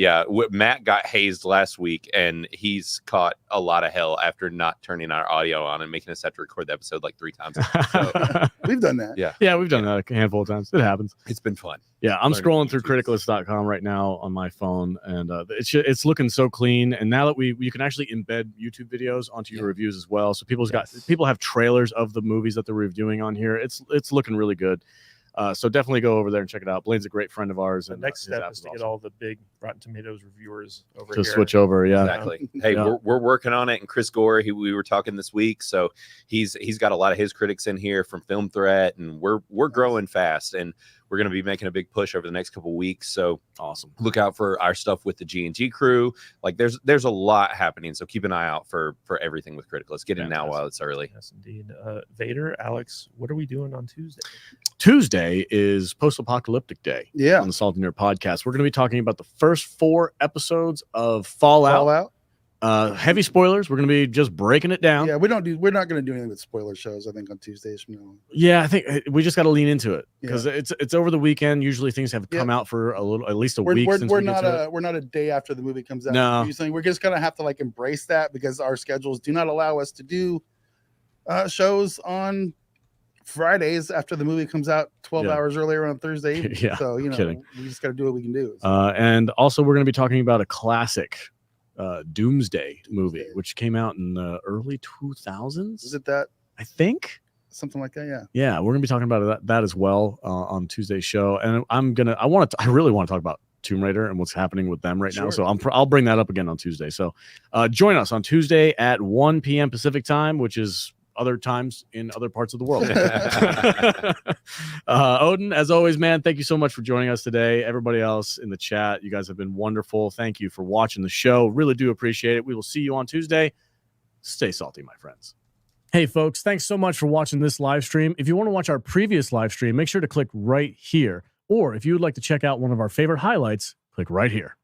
Matt got hazed last week and he's caught a lot of hell after not turning our audio on and making us have to record the episode like 3 times. So, We've done that. Yeah, we've done that a handful of times. It happens. it's been fun. Yeah, I'm Learning scrolling through YouTubes. criticalist.com right now on my phone, and it's looking so clean. And now that you can actually embed YouTube videos onto your reviews as well, so people have trailers of the movies that they're reviewing on here. It's looking really good. So definitely go over there and check it out. Blaine's a great friend of ours. The And next his step app is to awesome. get all the big Rotten Tomatoes reviewers over to here. switch over. Yeah, Exactly. Hey, Yeah. we're working on it. And Chris Gore, we were talking this week, so he's got a lot of his critics in here from Film Threat, and we're growing fast, and we're going to be making a big push over the next couple weeks. So awesome. look out for our stuff with the G&G crew. Like there's a lot happening, so keep an eye out for everything with Critical. Let's get in now while it's early. Yes, indeed. Vader, Alex, what are we doing on Tuesday? Tuesday is post-apocalyptic day. Yeah. On the Salty Nerd podcast, we're going to be talking about the first 4 episodes of Fallout. Heavy spoilers. We're going to be just breaking it down. Yeah, we're not going to do anything with spoiler shows. I think on Tuesdays from now on. Yeah, I think we just got to lean into it Yeah. because it's over the weekend. Usually things have come out for at least a week. Since We're we get not to it. we're not a day after the movie comes out. No. Usually we're just gonna have to like embrace that because our schedules do not allow us to do shows on Fridays after the movie comes out 12 Yeah. hours earlier on Thursday. Yeah, So you know kidding. we just got to do what we can do. And also we're going to be talking about a classic Doomsday movie, Doomsday. which came out in the early 2000s. Is it that I think. something like that? Yeah. Yeah, we're going to be talking about that as well on Tuesday's show. And I really want to talk about Tomb Raider and what's happening with them right now. Sure. So I'll bring that up again on Tuesday. So join us on Tuesday at 1 p.m. Pacific time, which is other times in other parts of the world. Odin, as always, man, thank you so much for joining us today. Everybody else in the chat, you guys have been wonderful. Thank you for watching the show. Really do appreciate it. We will see you on Tuesday. Stay salty, my friends. Hey, folks, thanks so much for watching this live stream. If you want to watch our previous live stream, make sure to click right here. Or if you would like to check out one of our favorite highlights, click right here.